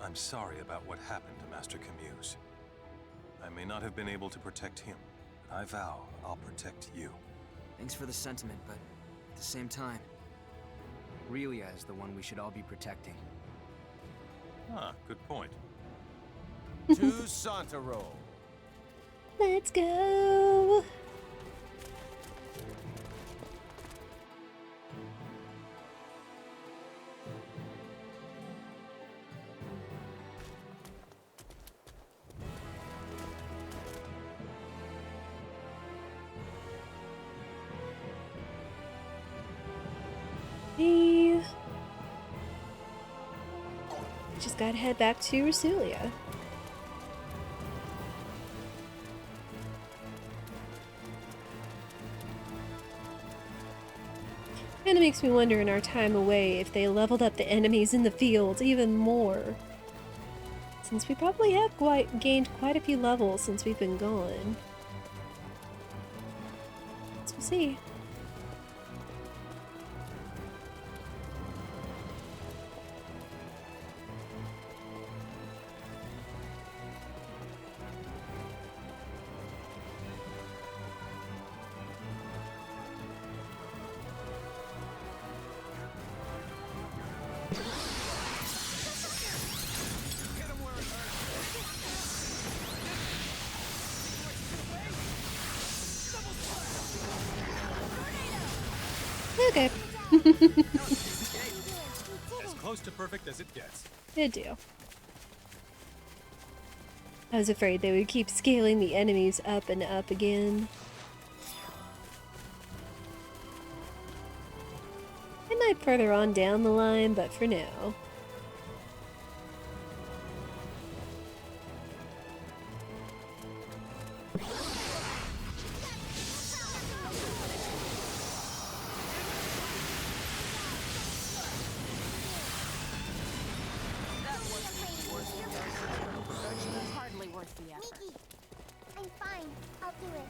I'm sorry about what happened to Master Camuse. I may not have been able to protect him, but I vow I'll protect you. Thanks for the sentiment, but at the same time, Relia is the one we should all be protecting. Ah, good point. To Santa roll. Let's go. Just gotta head back to Rasulia. Kinda makes me wonder in our time away if they leveled up the enemies in the fields even more. Since we probably have gained quite a few levels since we've been gone. So we'll see. Okay. As close to perfect as it gets. Good deal. I was afraid they would keep scaling the enemies up and up again. They might further on down the line, but for now. Hardly worth the effort. Miki, I'm fine. I'll do it.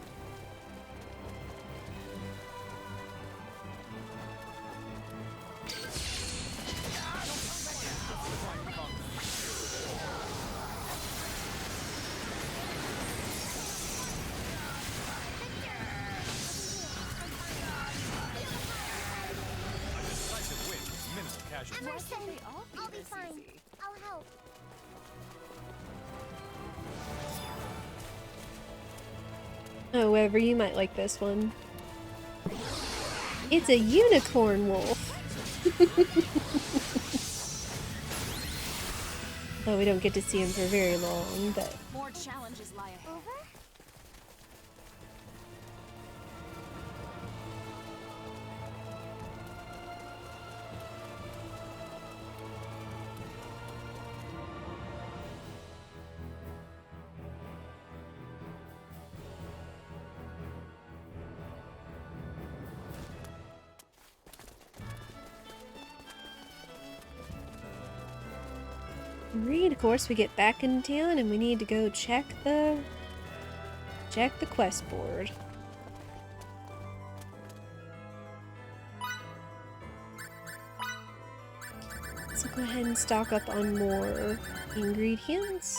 A decisive win with minimal casualties. Emerson, all be I'll be this fine. easy? I'll help. However, you might like this one. It's a unicorn wolf. Though we don't get to see him for very long, but... More challenges lie ahead. Over? Reed, of course, we get back in town and we need to go check the quest board. So go ahead and stock up on more ingredients.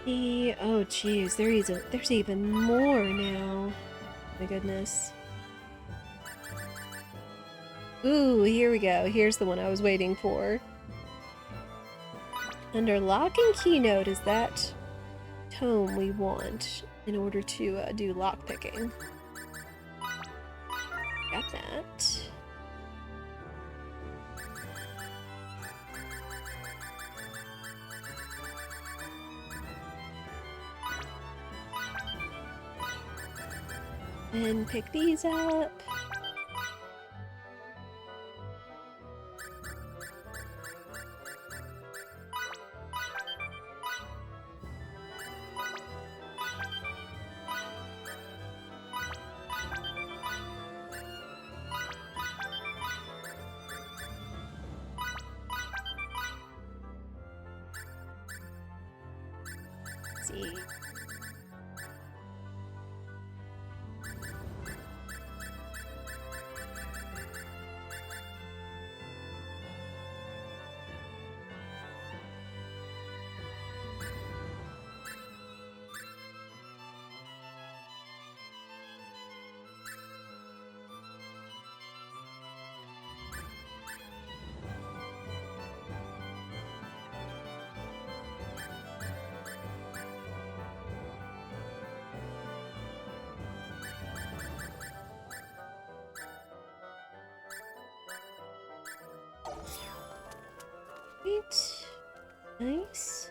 Right. Oh geez, there's even more now. My goodness. Ooh, here we go. Here's the one I was waiting for. Under lock and keynote is that tome we want in order to do lockpicking. Got that. And pick these up. Let's see. Right. Nice.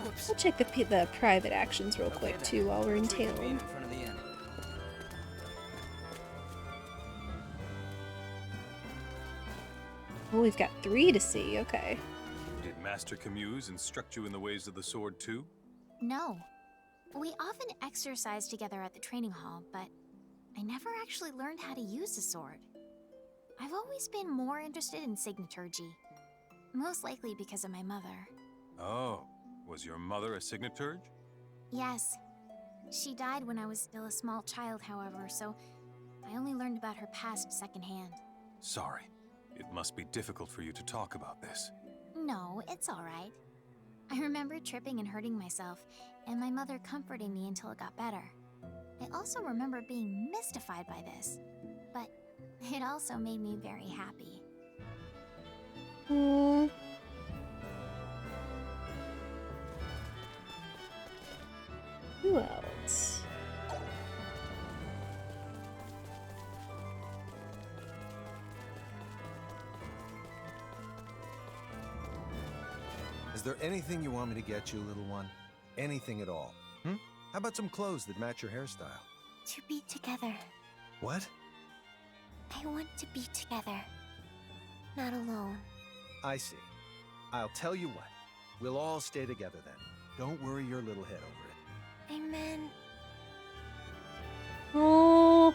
I'll check the private actions real quick too while we're in town. In front of the inn. Oh, we've got 3 to see. Okay. Did Master Camuse instruct you in the ways of the sword too? No. We often exercise together at the training hall, but I never actually learned how to use the sword. I've always been more interested in signaturgy. Most likely because of my mother. Oh, was your mother a signaturge? Yes. She died when I was still a small child, however, so I only learned about her past secondhand. Sorry. It must be difficult for you to talk about this. No, it's all right. I remember tripping and hurting myself, and my mother comforting me until it got better. I also remember being mystified by this, but it also made me very happy. Who else? Is there anything you want me to get you, little one? Anything at all? Hmm? How about some clothes that match your hairstyle? To be together. What? I want to be together. Not alone. I see. I'll tell you what. We'll all stay together then. Don't worry your little head over it. Amen. Oh.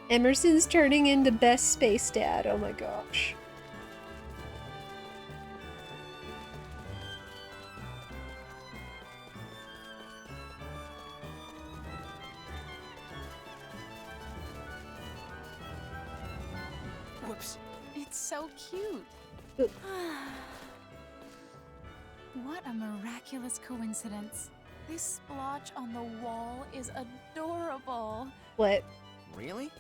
Emerson's turning into best space dad. Oh my gosh. Whoops. It's so cute. What a miraculous coincidence. This splotch on the wall is adorable. What? Really?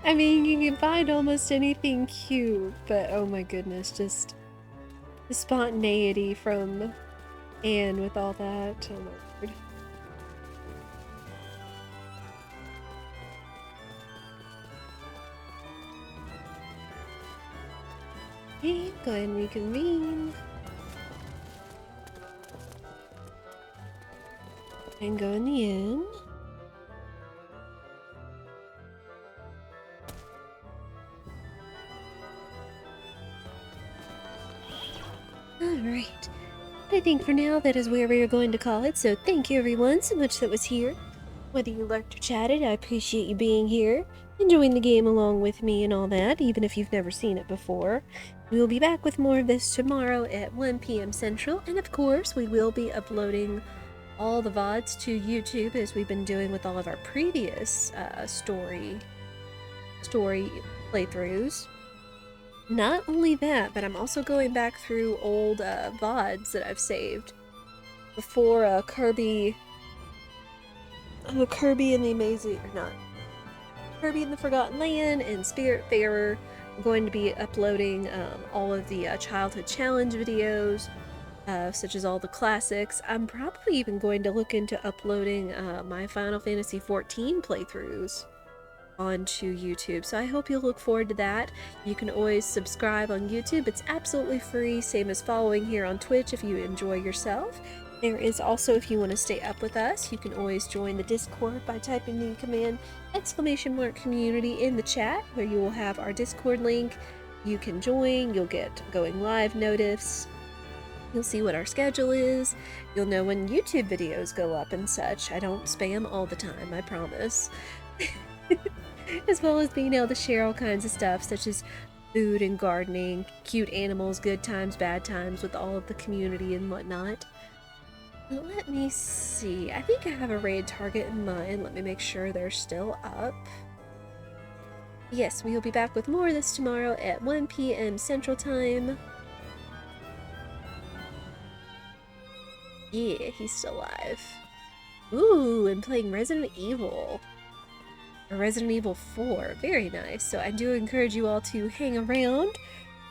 I mean, you can find almost anything cute, but oh my goodness, just the spontaneity from Anne with all that. Oh my word. Okay, go ahead and reconvene. And go in the inn. Alright. I think for now that is where we are going to call it, so thank you everyone so much that was here. Whether you lurked or chatted, I appreciate you being here, enjoying the game along with me and all that, even if you've never seen it before. We will be back with more of this tomorrow at 1 p.m. Central, and of course we will be uploading all the VODs to YouTube as we've been doing with all of our previous story playthroughs. Not only that, but I'm also going back through old VODs that I've saved before Kirby and the Amazing, or not, Kirby and the Forgotten Land and Spiritfarer. I'm going to be uploading all of the childhood challenge videos, such as all the classics. I'm probably even going to look into uploading my Final Fantasy XIV playthroughs onto YouTube, so I hope you'll look forward to that. You can always subscribe on YouTube. It's absolutely free, same as following here on Twitch if you enjoy yourself. There is also, if you want to stay up with us, you can always join the Discord by typing the command !community in the chat, where you will have our Discord link. You can join, you'll get going live notice, you'll see what our schedule is, you'll know when YouTube videos go up and such. I don't spam all the time, I promise. As well as being able to share all kinds of stuff, such as food and gardening, cute animals, good times, bad times with all of the community and whatnot. Let me see. I think I have a raid target in mind. Let me make sure they're still up. Yes, we will be back with more of this tomorrow at 1 p.m. Central Time. Yeah, he's still alive. Ooh, and playing Resident Evil. Or Resident Evil 4. Very nice. So I do encourage you all to hang around.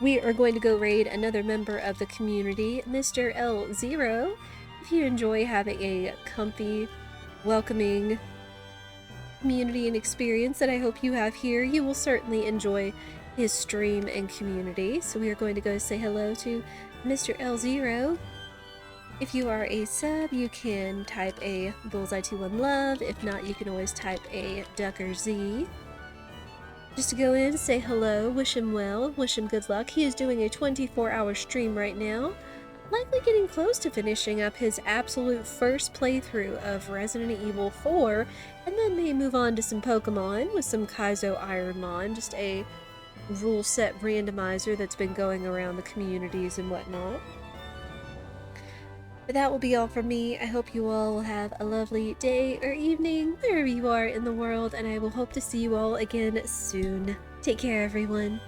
We are going to go raid another member of the community, Mr. L0. If you enjoy having a comfy, welcoming community and experience that I hope you have here, you will certainly enjoy his stream and community. So we are going to go say hello to Mr. L0. If you are a sub, you can type a Bullseye21Love. If not, you can always type a DuckerZ. Just to go in, say hello, wish him well, wish him good luck. He is doing a 24-hour stream right now, likely getting close to finishing up his absolute first playthrough of Resident Evil 4, and then may move on to some Pokemon with some Kaizo Ironmon, just a rule set randomizer that's been going around the communities and whatnot. But that will be all from me. I hope you all will have a lovely day or evening, wherever you are in the world, and I will hope to see you all again soon. Take care, everyone.